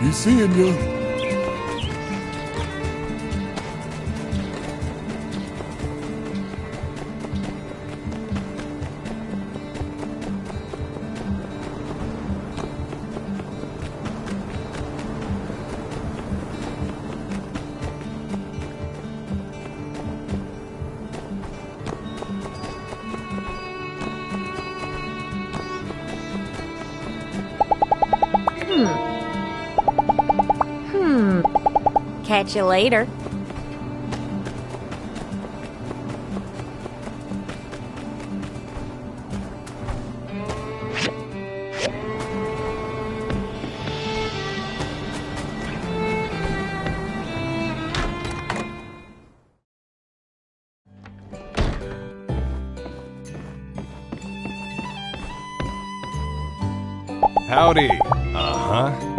Be seeing you. Catch you later. Howdy. Uh-huh.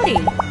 Howdy.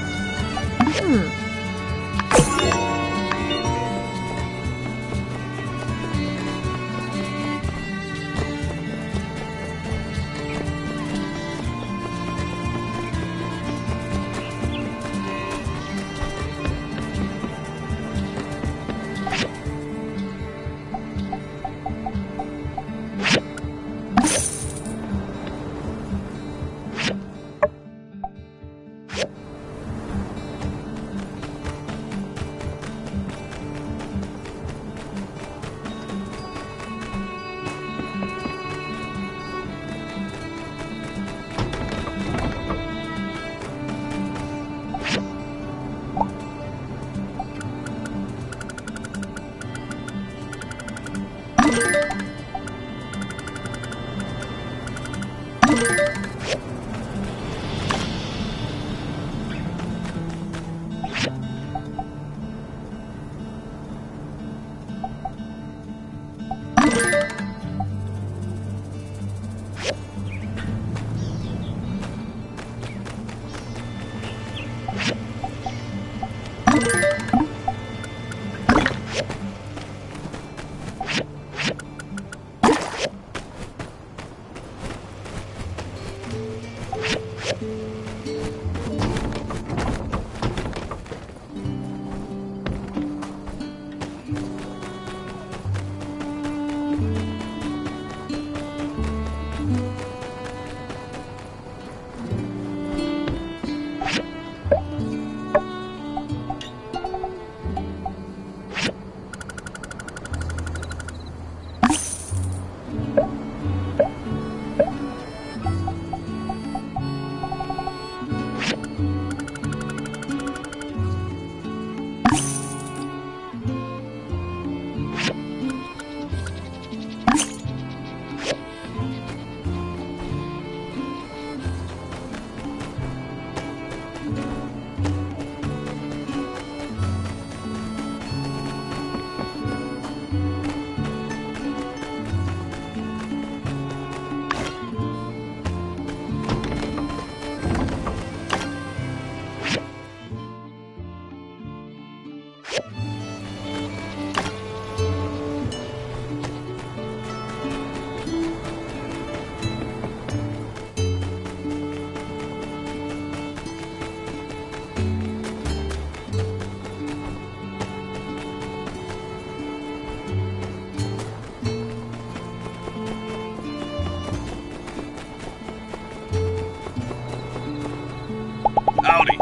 Howdy.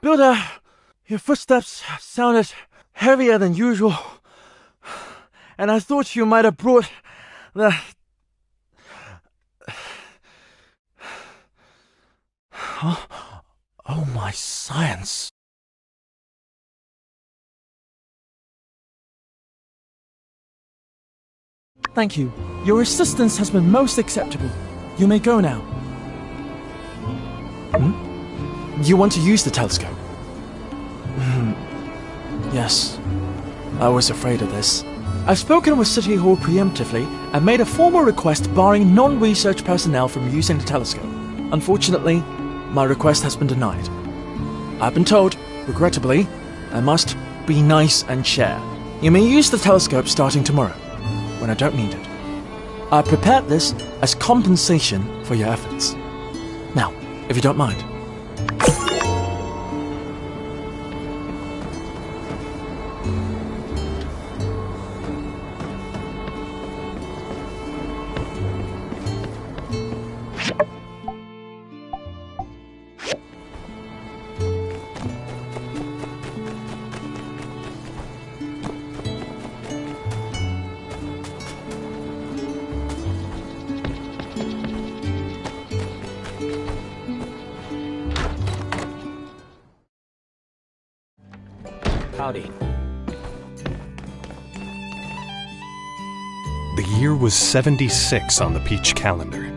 Builder, your footsteps sounded heavier than usual, and I thought you might have brought the... Oh, my science. Thank you. Your assistance has been most acceptable. You may go now. You want to use the telescope? Yes. I was afraid of this. I've spoken with City Hall preemptively and made a formal request barring non-research personnel from using the telescope. Unfortunately, my request has been denied. I've been told, regrettably, I must be nice and share. You may use the telescope starting tomorrow, when I don't need it. I prepared this as compensation for your efforts. Now, if you don't mind. Howdy. The year was 76 on the Peach calendar.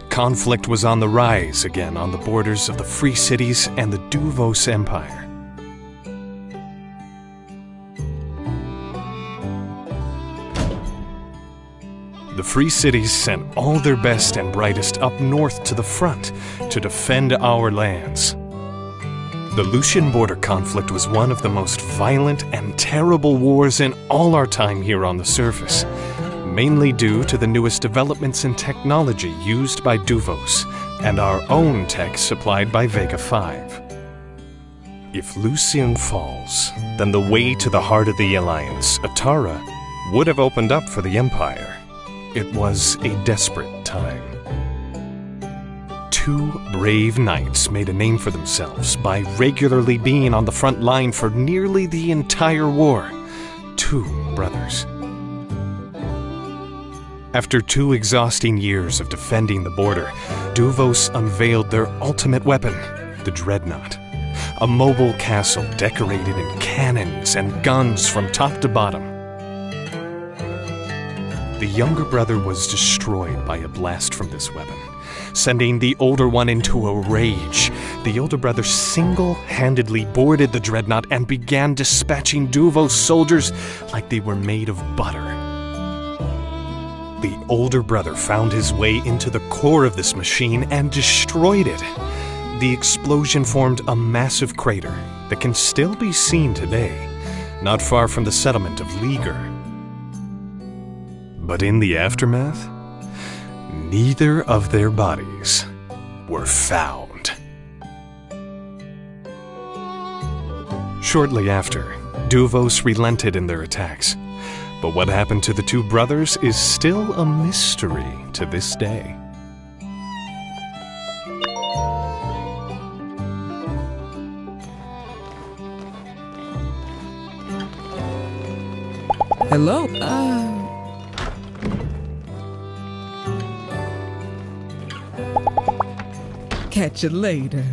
Conflict was on the rise again on the borders of the Free Cities and the Duvos Empire. The Free Cities sent all their best and brightest up north to the front to defend our lands. The Lucian border conflict was one of the most violent and terrible wars in all our time here on the surface, mainly due to the newest developments in technology used by Duvos and our own tech supplied by Vega 5. If Lucian falls, then the way to the heart of the Alliance, Atara, would have opened up for the Empire. It was a desperate time. Two brave knights made a name for themselves by regularly being on the front line for nearly the entire war. Two brothers. After 2 exhausting years of defending the border, Duvos unveiled their ultimate weapon, the Dreadnought. A mobile castle decorated in cannons and guns from top to bottom. The younger brother was destroyed by a blast from this weapon, sending the older one into a rage. The older brother single-handedly boarded the Dreadnought and began dispatching Duvos soldiers like they were made of butter. The older brother found his way into the core of this machine and destroyed it. The explosion formed a massive crater that can still be seen today, not far from the settlement of Liger. But in the aftermath, neither of their bodies were found. Shortly after, Duvos relented in their attacks. But what happened to the two brothers is still a mystery to this day. Hello? Catch you later.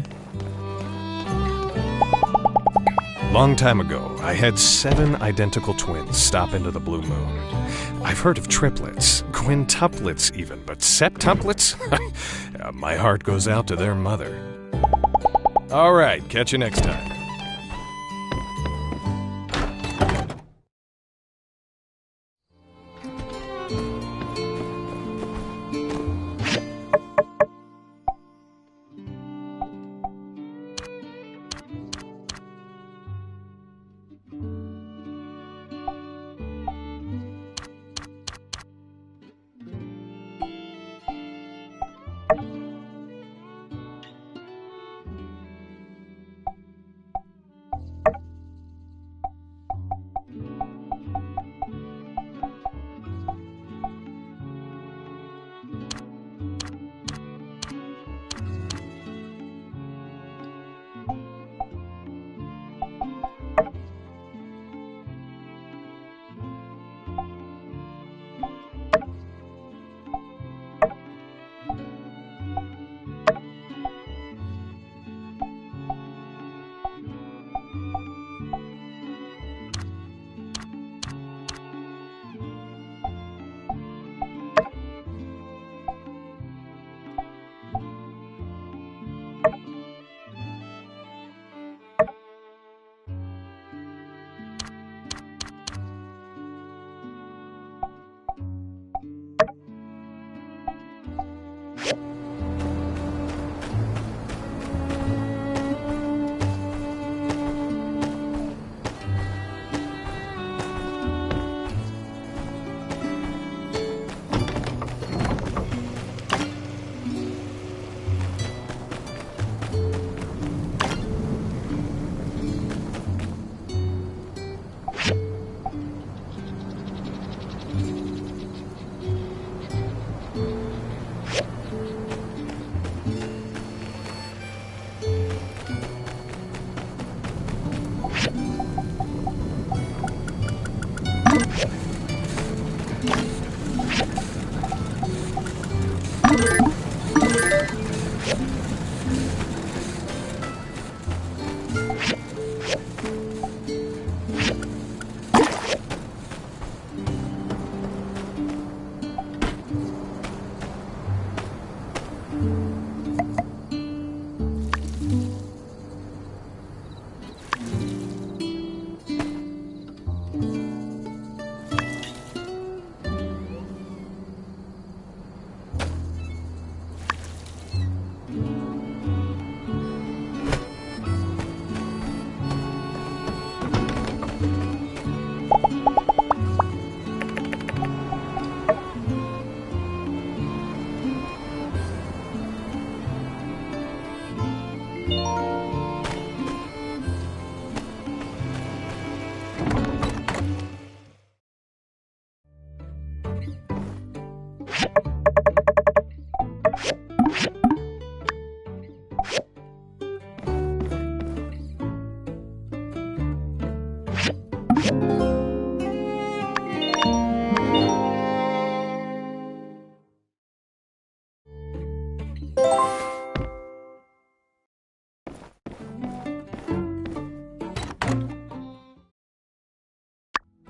Long time ago, I had 7 identical twins stop into the Blue Moon. I've heard of triplets, quintuplets even, but septuplets? My heart goes out to their mother. All right, catch you next time.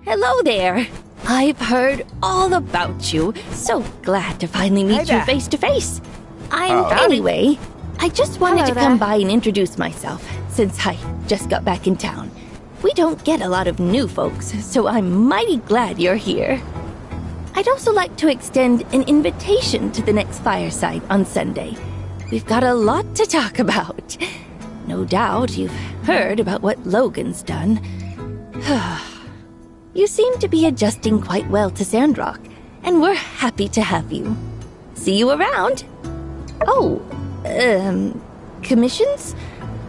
Hello there. I've heard all about you. So glad to finally meet you face to face. Anyway, I just wanted to come by and introduce myself, since I just got back in town. We don't get a lot of new folks, so I'm mighty glad you're here. I'd also like to extend an invitation to the next fireside on Sunday. We've got a lot to talk about. No doubt you've heard about what Logan's done. You seem to be adjusting quite well to Sandrock, and we're happy to have you. See you around. Oh, commissions?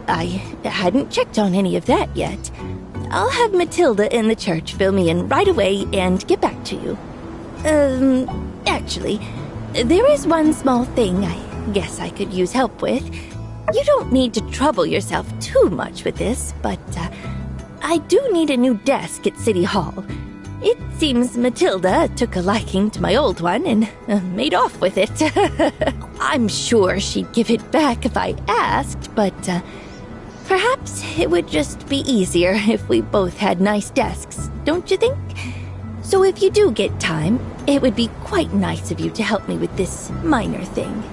I hadn't checked on any of that yet. I'll have Matilda in the church fill me in right away and get back to you. Actually, there is one small thing I guess I could use help with. You don't need to trouble yourself too much with this, but I do need a new desk at City Hall. It seems Matilda took a liking to my old one and made off with it. I'm sure she'd give it back if I asked, but perhaps it would just be easier if we both had nice desks, don't you think? So if you do get time, it would be quite nice of you to help me with this minor thing.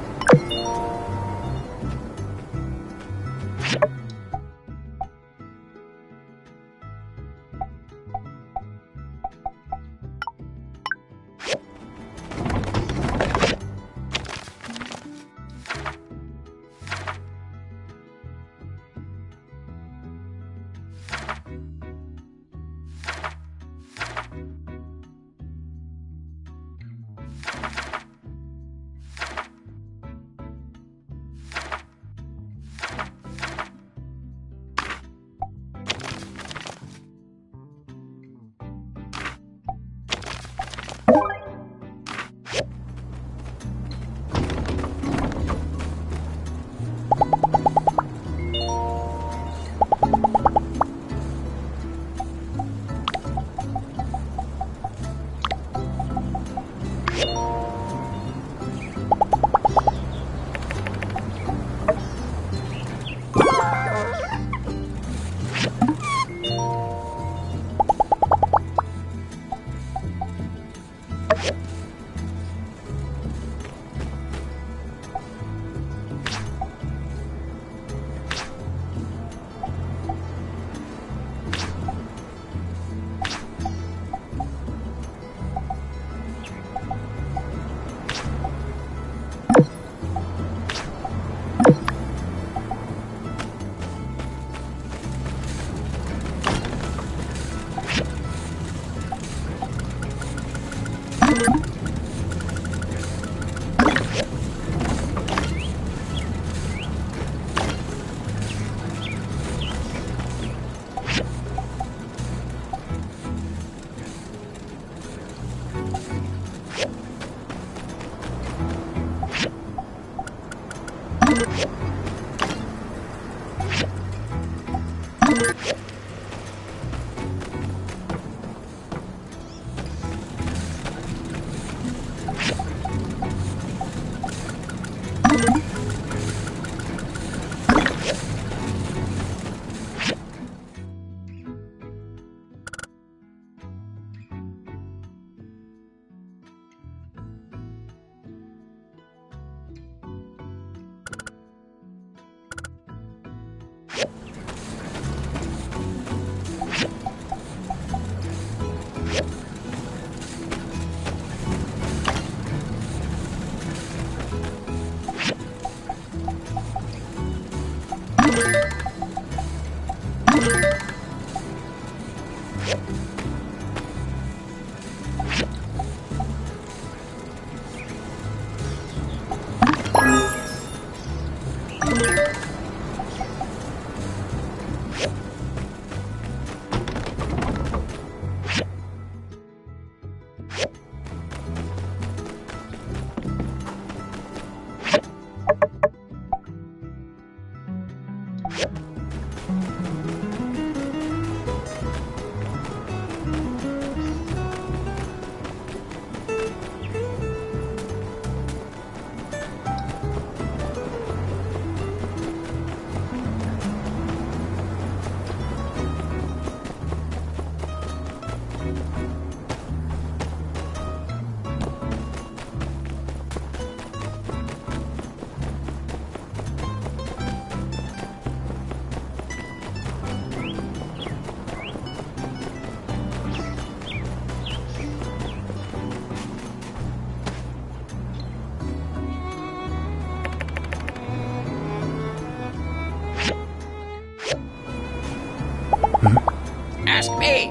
Hey,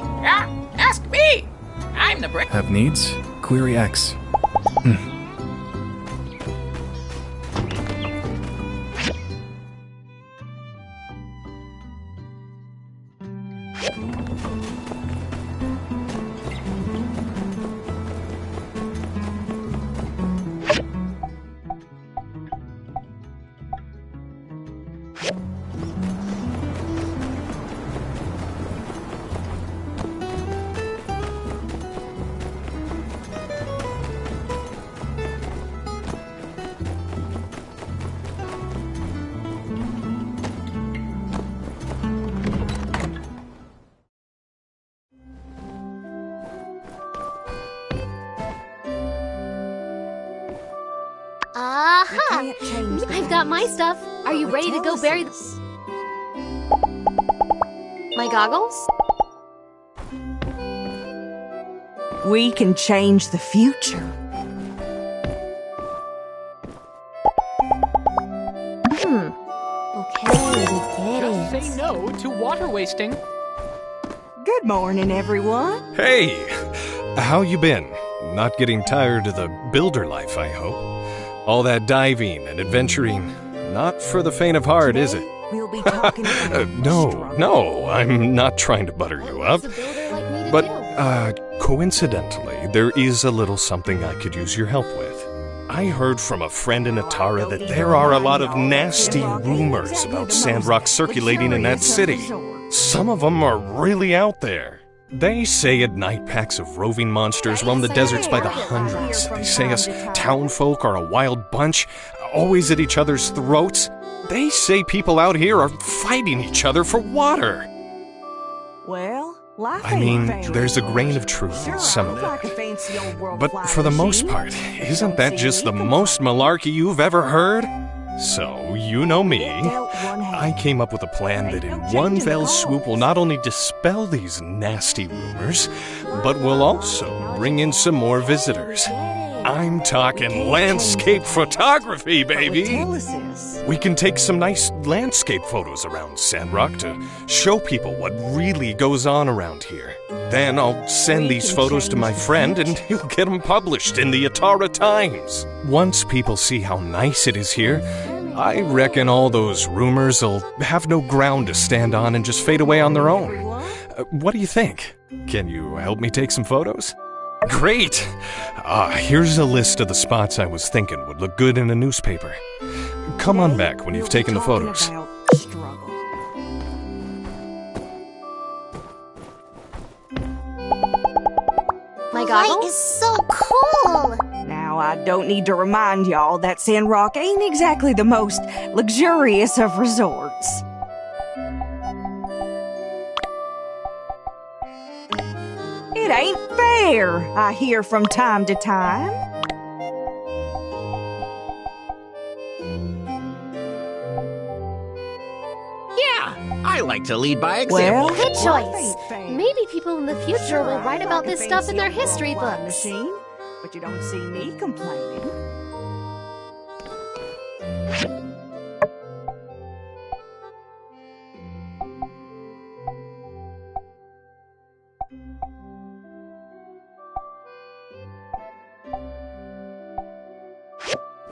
ask me. I'm the brain. Have needs? Query X. Aha! I've got my stuff. Are you ready to go bury my goggles? We can change the future. Okay, we get Just it. say no to water wasting. Good morning, everyone. Hey! How you been? Not getting tired of the builder life, I hope. All that diving and adventuring, not for the faint of heart, is it? We'll be talking about No, I'm not trying to butter you up. But, coincidentally, there is a little something I could use your help with. I heard from a friend in Atara that there are a lot of nasty rumors about Sandrock circulating in that city. Some of them are really out there. They say at night packs of roving monsters roam the deserts by the hundreds. They say us townfolk are a wild bunch, always at each other's throats. They say people out here are fighting each other for water. Well, life I mean, there's a grain of truth in some of it. But for the most part, isn't that just the most malarkey you've ever heard? So, you know me. I came up with a plan that in one fell swoop will not only dispel these nasty rumors, but will also bring in some more visitors. I'm talking landscape photography, baby! We can take some nice landscape photos around Sandrock to show people what really goes on around here. Then I'll send these photos to my friend and he'll get them published in the Atara Times. Once people see how nice it is here, I reckon all those rumors will have no ground to stand on and just fade away on their own. What do you think? Can you help me take some photos? Great! Here's a list of the spots I was thinking would look good in a newspaper. Come on back when you've taken the photos. My goggles? Is so cool. Now, I don't need to remind y'all that Sandrock ain't exactly the most luxurious of resorts. It ain't fair, I hear from time to time. Yeah, I like to lead by example. Well, Good choice. Maybe people in the future will write about this stuff in their history books. But you don't see me complaining.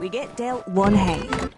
We get dealt one hand.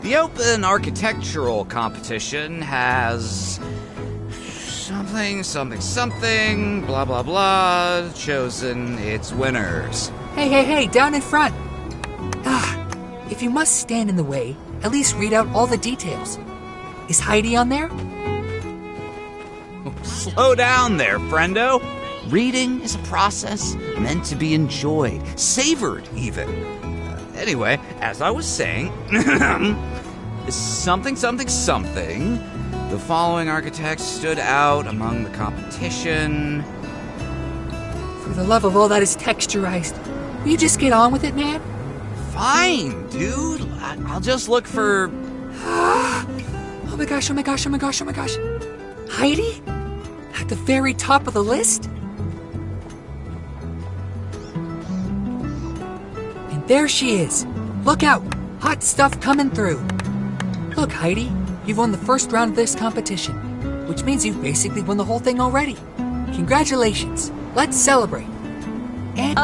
The open architectural competition has something, blah blah blah, chosen its winners. Hey, down in front. If you must stand in the way, at least read out all the details. Is Heidi on there? Slow down there, friendo. Reading is a process meant to be enjoyed, savored even. Anyway, as I was saying, something. The following architects stood out among the competition. For the love of all that is texturized, will you just get on with it, man? Fine, dude. I'll just look for... Oh my gosh. Heidi? At the very top of the list? And there she is. Look out. Hot stuff coming through. Look, Heidi, you've won the first round of this competition, which means you've basically won the whole thing already. Congratulations. Let's celebrate. And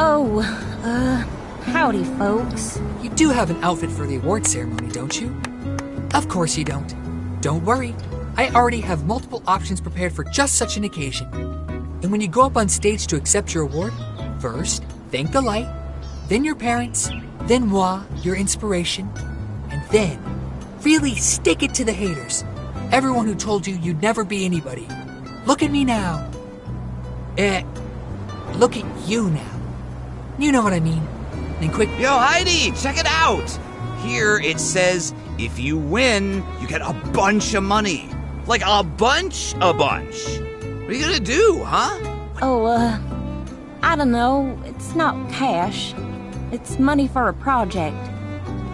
howdy, folks. You do have an outfit for the award ceremony, don't you? Of course you don't. Don't worry. I already have multiple options prepared for just such an occasion. And when you go up on stage to accept your award, first, thank the light, then your parents, then moi, your inspiration, and then really stick it to the haters. Everyone who told you you'd never be anybody. Look at me now. Look at you now. You know what I mean. Then quick... Yo, Heidi, check it out. Here it says, if you win, you get a bunch of money. Like a bunch. What are you gonna do, huh? I don't know. It's not cash. It's money for a project.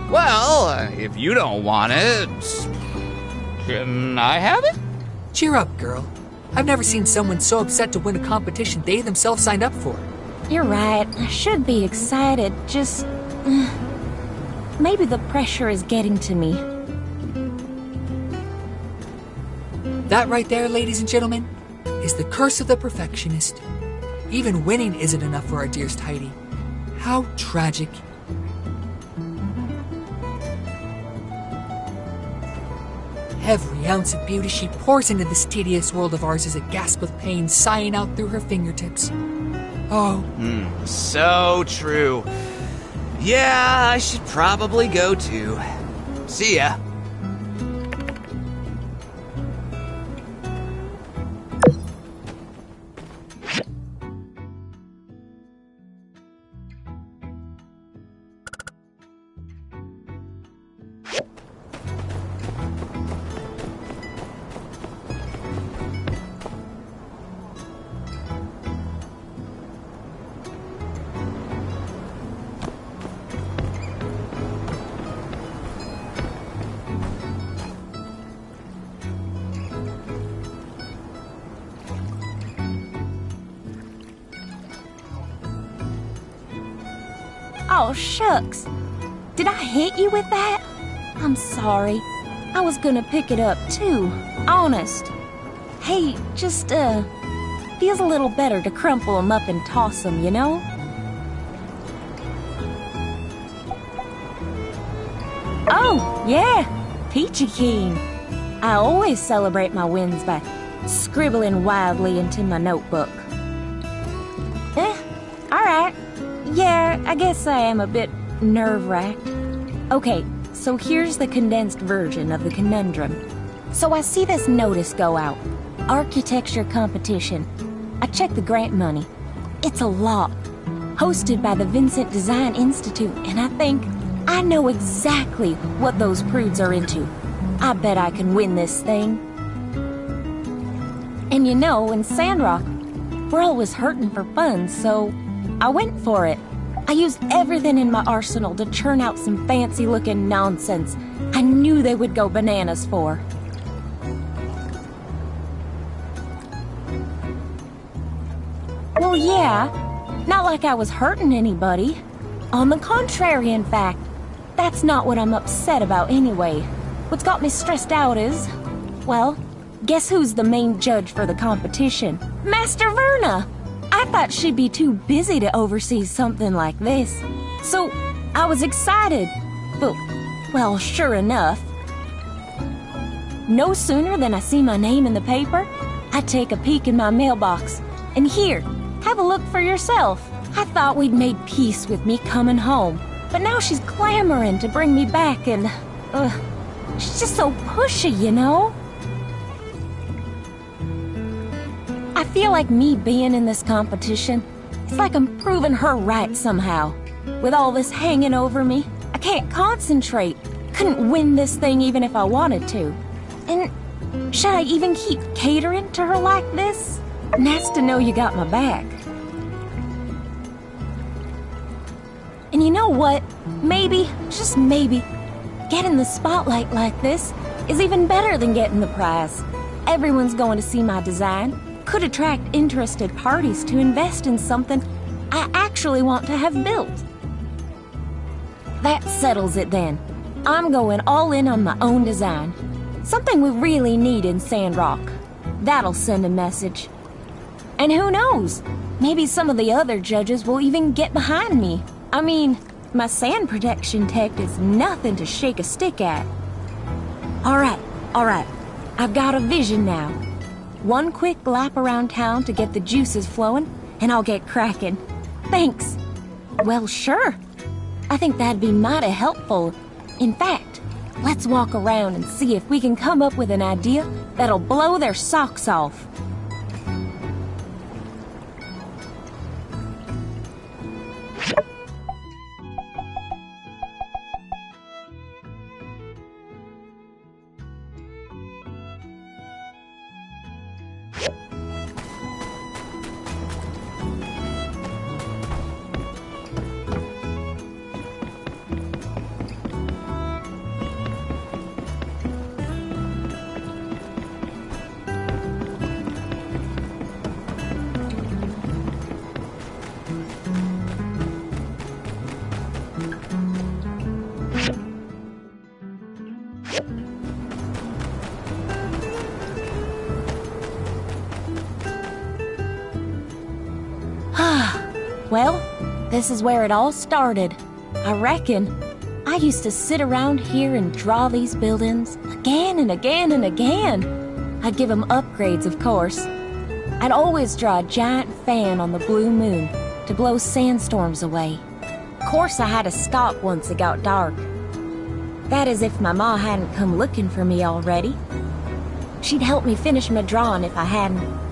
Well, if you don't want it, can I have it? Cheer up, girl. I've never seen someone so upset to win a competition they themselves signed up for. You're right. I should be excited. Just... maybe the pressure is getting to me. That right there, ladies and gentlemen, is the curse of the perfectionist. Even winning isn't enough for our dearest Heidi. How tragic. Every ounce of beauty she pours into this tedious world of ours is a gasp of pain sighing out through her fingertips. Oh. So true. Yeah, I should probably go too. See ya. Oh, shucks. Did I hit you with that? I'm sorry. I was gonna pick it up, too. Honest. Hey, just, feels a little better to crumple them up and toss them, you know? Oh, yeah. Peachy Keen. I always celebrate my wins by scribbling wildly into my notebook. Alright. Yeah, I guess I am a bit nerve-wracked. Okay, so here's the condensed version of the conundrum. So I see this notice go out. Architecture competition. I check the grant money. It's a lot. Hosted by the Vincent Design Institute, and I think I know exactly what those prudes are into. I bet I can win this thing. And you know, in Sandrock, we're always hurting for funds, so I went for it. I used everything in my arsenal to churn out some fancy-looking nonsense I knew they would go bananas for. Well, yeah, not like I was hurting anybody. On the contrary, in fact. That's not what I'm upset about anyway. What's got me stressed out is, well, guess who's the main judge for the competition? Master Verna! I thought she'd be too busy to oversee something like this. So, I was excited. But, well, sure enough. No sooner than I see my name in the paper, I take a peek in my mailbox. And here, have a look for yourself. I thought we'd made peace with me coming home. But now she's clamoring to bring me back and... she's just so pushy, you know? I feel like me being in this competition, it's like I'm proving her right somehow. With all this hanging over me, I can't concentrate. Couldn't win this thing even if I wanted to. And should I even keep catering to her like this? Nice to know you got my back. And you know what? Maybe, just maybe, getting the spotlight like this is even better than getting the prize. Everyone's going to see my design. Could attract interested parties to invest in something I actually want to have built. That settles it then. I'm going all in on my own design. Something we really need in Sandrock. That'll send a message. And who knows? Maybe some of the other judges will even get behind me. I mean, my sand protection tech is nothing to shake a stick at. All right. I've got a vision now. One quick lap around town to get the juices flowing, and I'll get cracking. Thanks. Well, sure. I think that'd be mighty helpful. In fact, let's walk around and see if we can come up with an idea that'll blow their socks off. Well, this is where it all started. I reckon. I used to sit around here and draw these buildings again and again and again. I'd give them upgrades, of course. I'd always draw a giant fan on the blue moon to blow sandstorms away. Of course, I had to stop once it got dark. That is if my ma hadn't come looking for me already. She'd help me finish my drawing if I hadn't.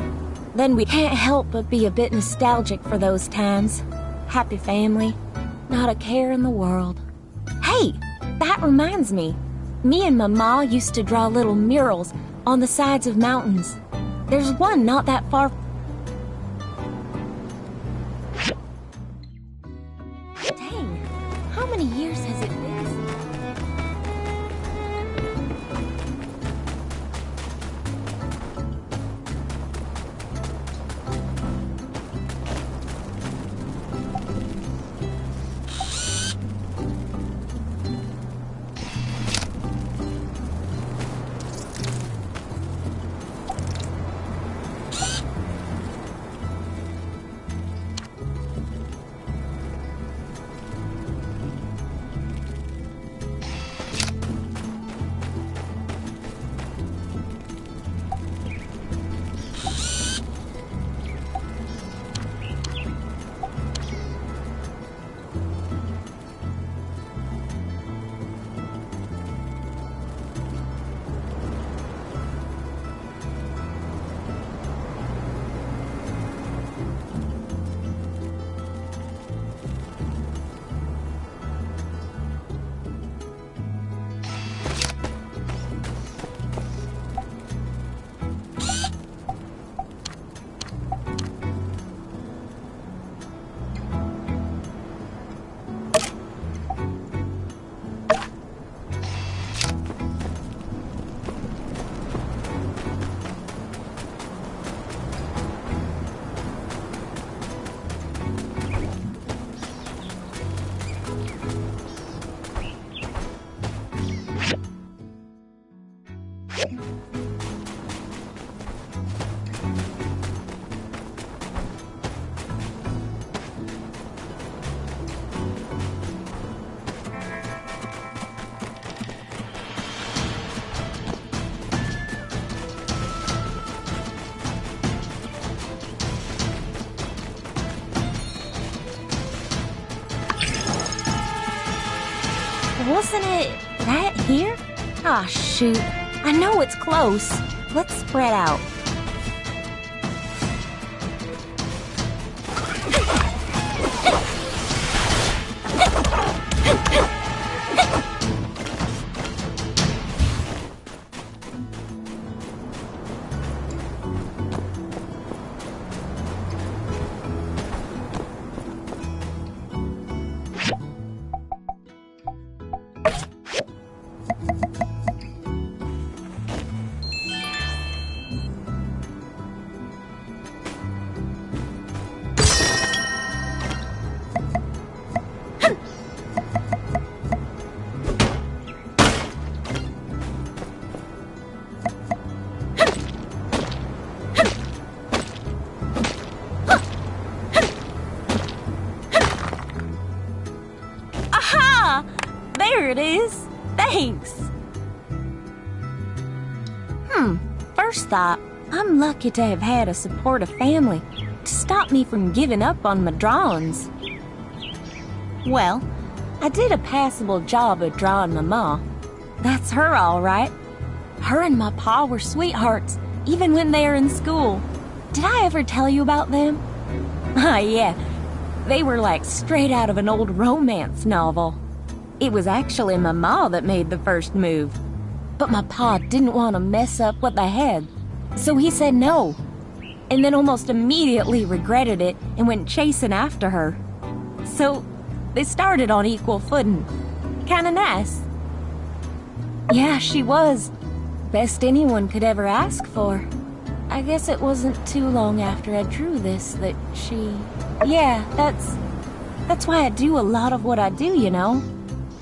Then we can't help but be a bit nostalgic for those times. Happy family, not a care in the world. Hey, that reminds me. Me and my ma used to draw little murals on the sides of mountains. There's one not that far. Dang, how many years has it been? Wasn't it right here? Ah, shoot. I know it's close. Let's spread out. it is. Thanks. First thought, I'm lucky to have had a supportive family to stop me from giving up on my drawings. Well, I did a passable job of drawing my ma. That's her, all right. Her and my pa were sweethearts, even when they were in school. Did I ever tell you about them? Ah, yeah. They were like straight out of an old romance novel. It was actually my ma that made the first move. But my pa didn't want to mess up what they had, so he said no. And then almost immediately regretted it and went chasing after her. So they started on equal footing. Kinda nice. Yeah, she was. Best anyone could ever ask for. I guess it wasn't too long after I drew this that she... Yeah, that's why I do a lot of what I do, you know?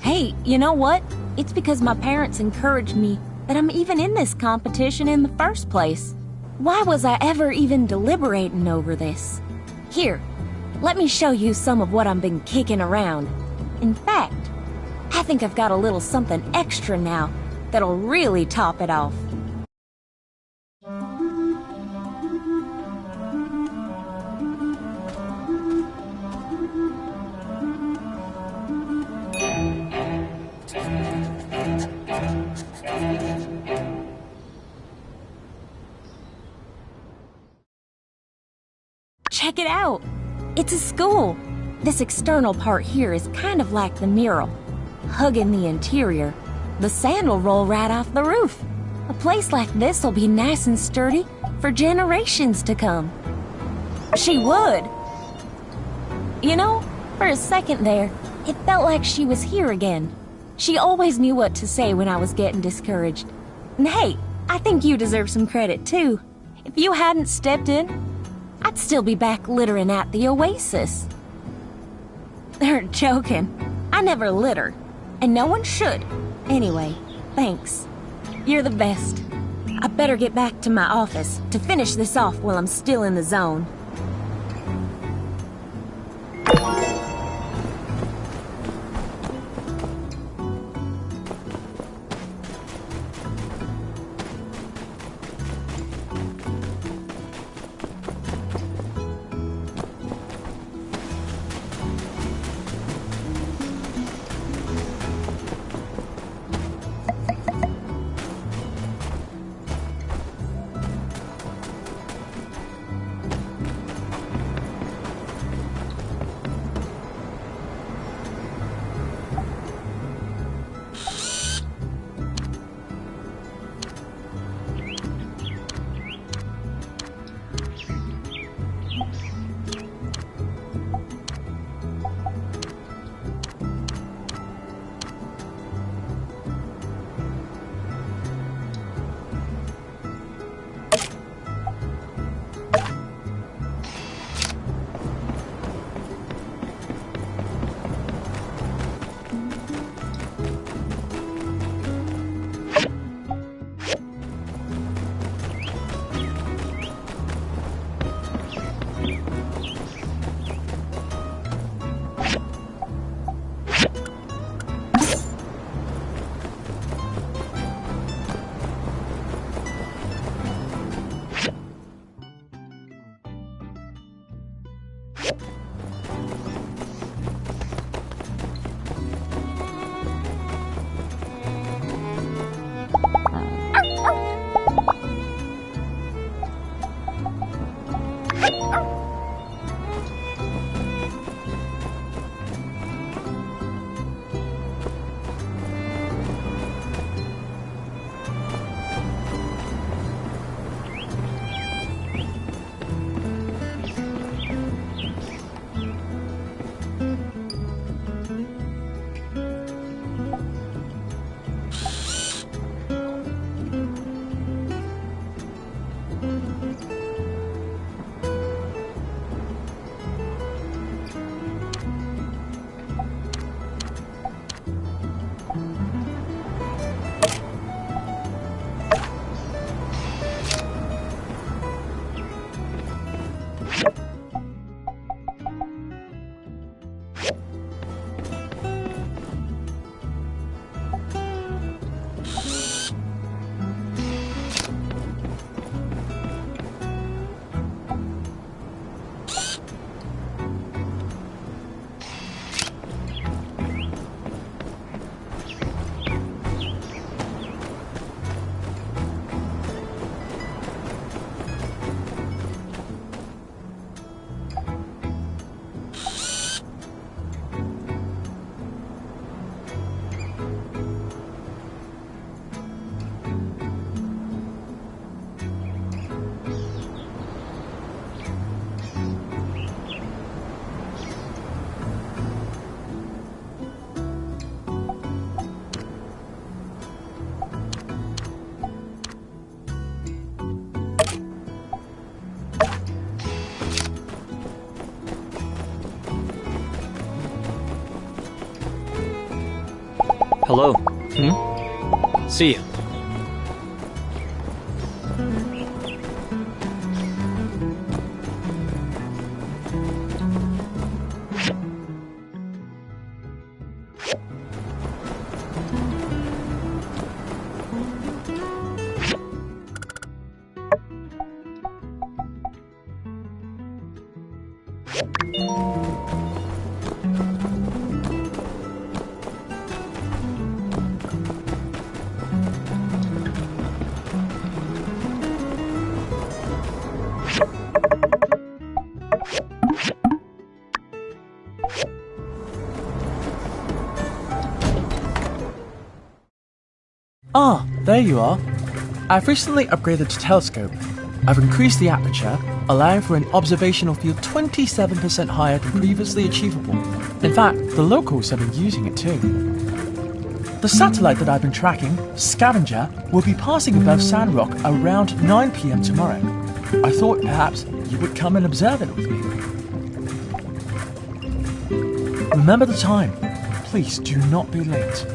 Hey, you know what? It's because my parents encouraged me that I'm even in this competition in the first place. Why was I ever even deliberating over this? Here, let me show you some of what I've been kicking around. In fact, I think I've got a little something extra now that'll really top it off. Check it out! It's a school! This external part here is kind of like the mural, hugging the interior. The sand will roll right off the roof. A place like this will be nice and sturdy for generations to come. She would! You know, for a second there, it felt like she was here again. She always knew what to say when I was getting discouraged. And hey, I think you deserve some credit too. If you hadn't stepped in, I'd still be back littering at the Oasis. They're joking. I never litter. And no one should. Anyway, thanks. You're the best. I better get back to my office to finish this off while I'm still in the zone. Hello. Hmm? See you. Ah, there you are. I've recently upgraded the telescope. I've increased the aperture, allowing for an observational field 27% higher than previously achievable. In fact, the locals have been using it too. The satellite that I've been tracking, Scavenger, will be passing above Sandrock around 9 PM tomorrow. I thought perhaps you would come and observe it with me. Remember the time. Please do not be late.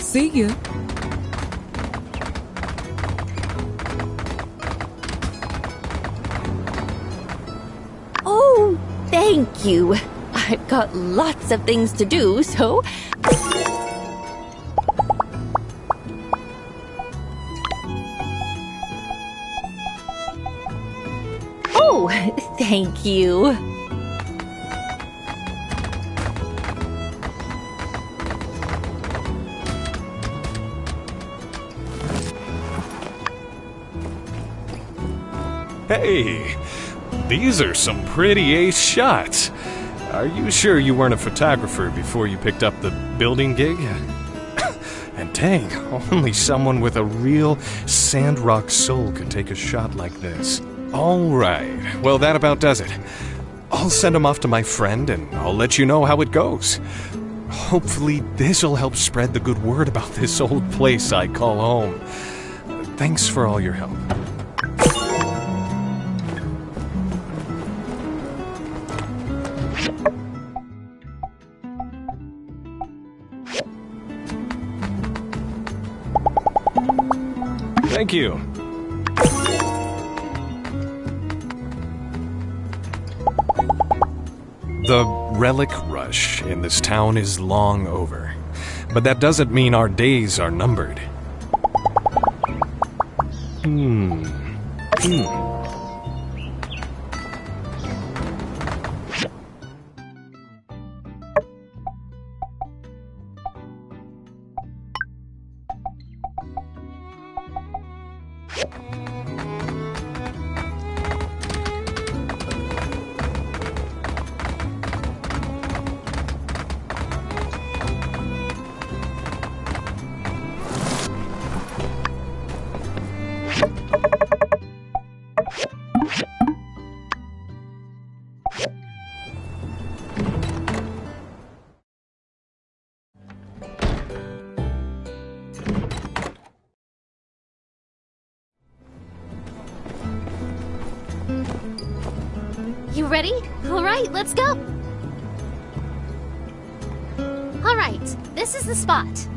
See you. Oh, thank you. I've got lots of things to do, so... Oh, thank you. Hey, these are some pretty ace shots. Are you sure you weren't a photographer before you picked up the building gig? And dang, only someone with a real Sandrock soul could take a shot like this. All right, well that about does it. I'll send them off to my friend and I'll let you know how it goes. Hopefully this'll help spread the good word about this old place I call home. Thanks for all your help. Thank you. The relic rush in this town is long over, but that doesn't mean our days are numbered. You ready? All right, let's go. All right, this is the spot.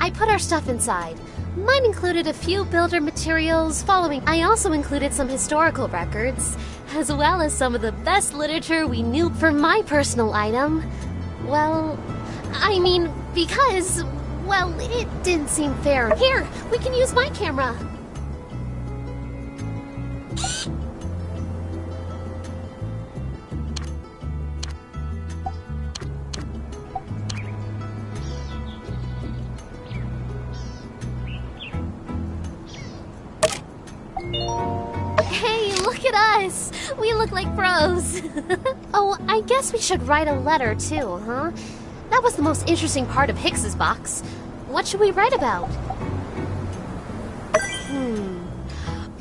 I put our stuff inside. Mine included a few builder materials following. I also included some historical records, as well as some of the best literature we knew. For my personal item, well, I mean, because, well, it didn't seem fair. Here, we can use my camera. Hey, look at us! We look like pros! Oh, I guess we should write a letter too, huh? That was the most interesting part of Hicks's box. What should we write about?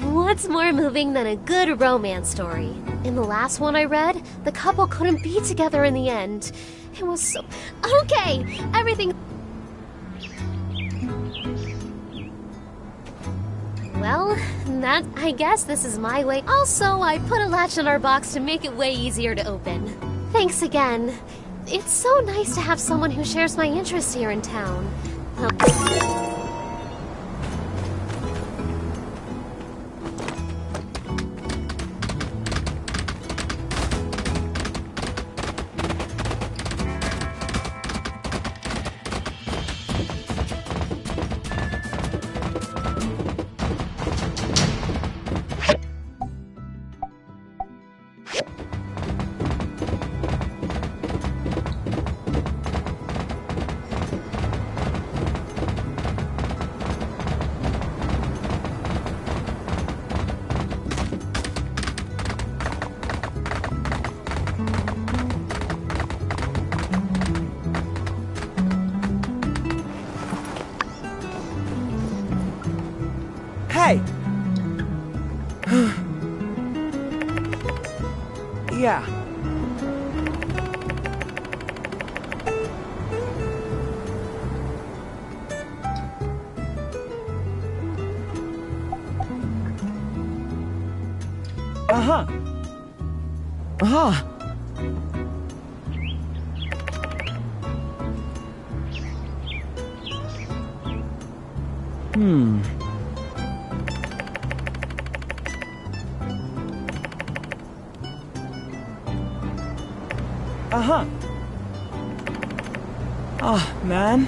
What's more moving than a good romance story? In the last one I read, the couple couldn't be together in the end. It was so... Okay, everything... Well, I guess this is my way. Also, I put a latch on our box to make it way easier to open. Thanks again. It's so nice to have someone who shares my interests here in town. Hey! Yeah. Uh-huh. Uh-huh. Uh-huh. Oh, man.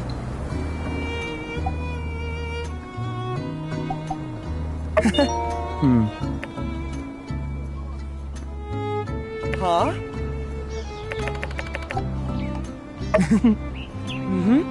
Huh? Mm-hmm.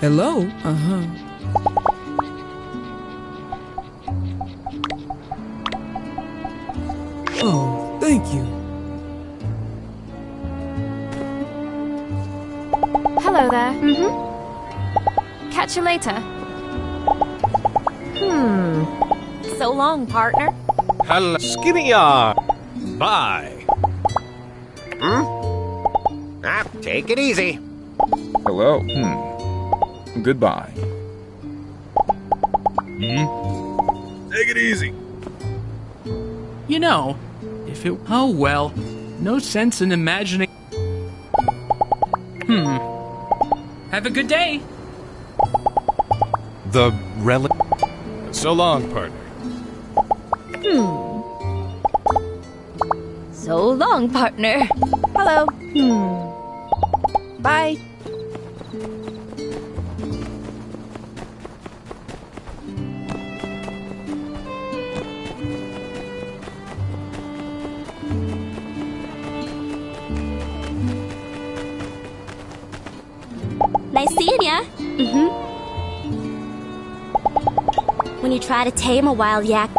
Hello? Uh-huh. Oh, thank you. Hello there. Mm-hmm. Catch you later. So long, partner. Hello. Skinny yard. Bye. Take it easy. Hello. Goodbye. Take it easy. You know, if it... Oh well, no sense in imagining... Have a good day. The relic. So long, partner. So long, partner. Hello. Bye. Nice seeing ya. When you try to tame a wild yak,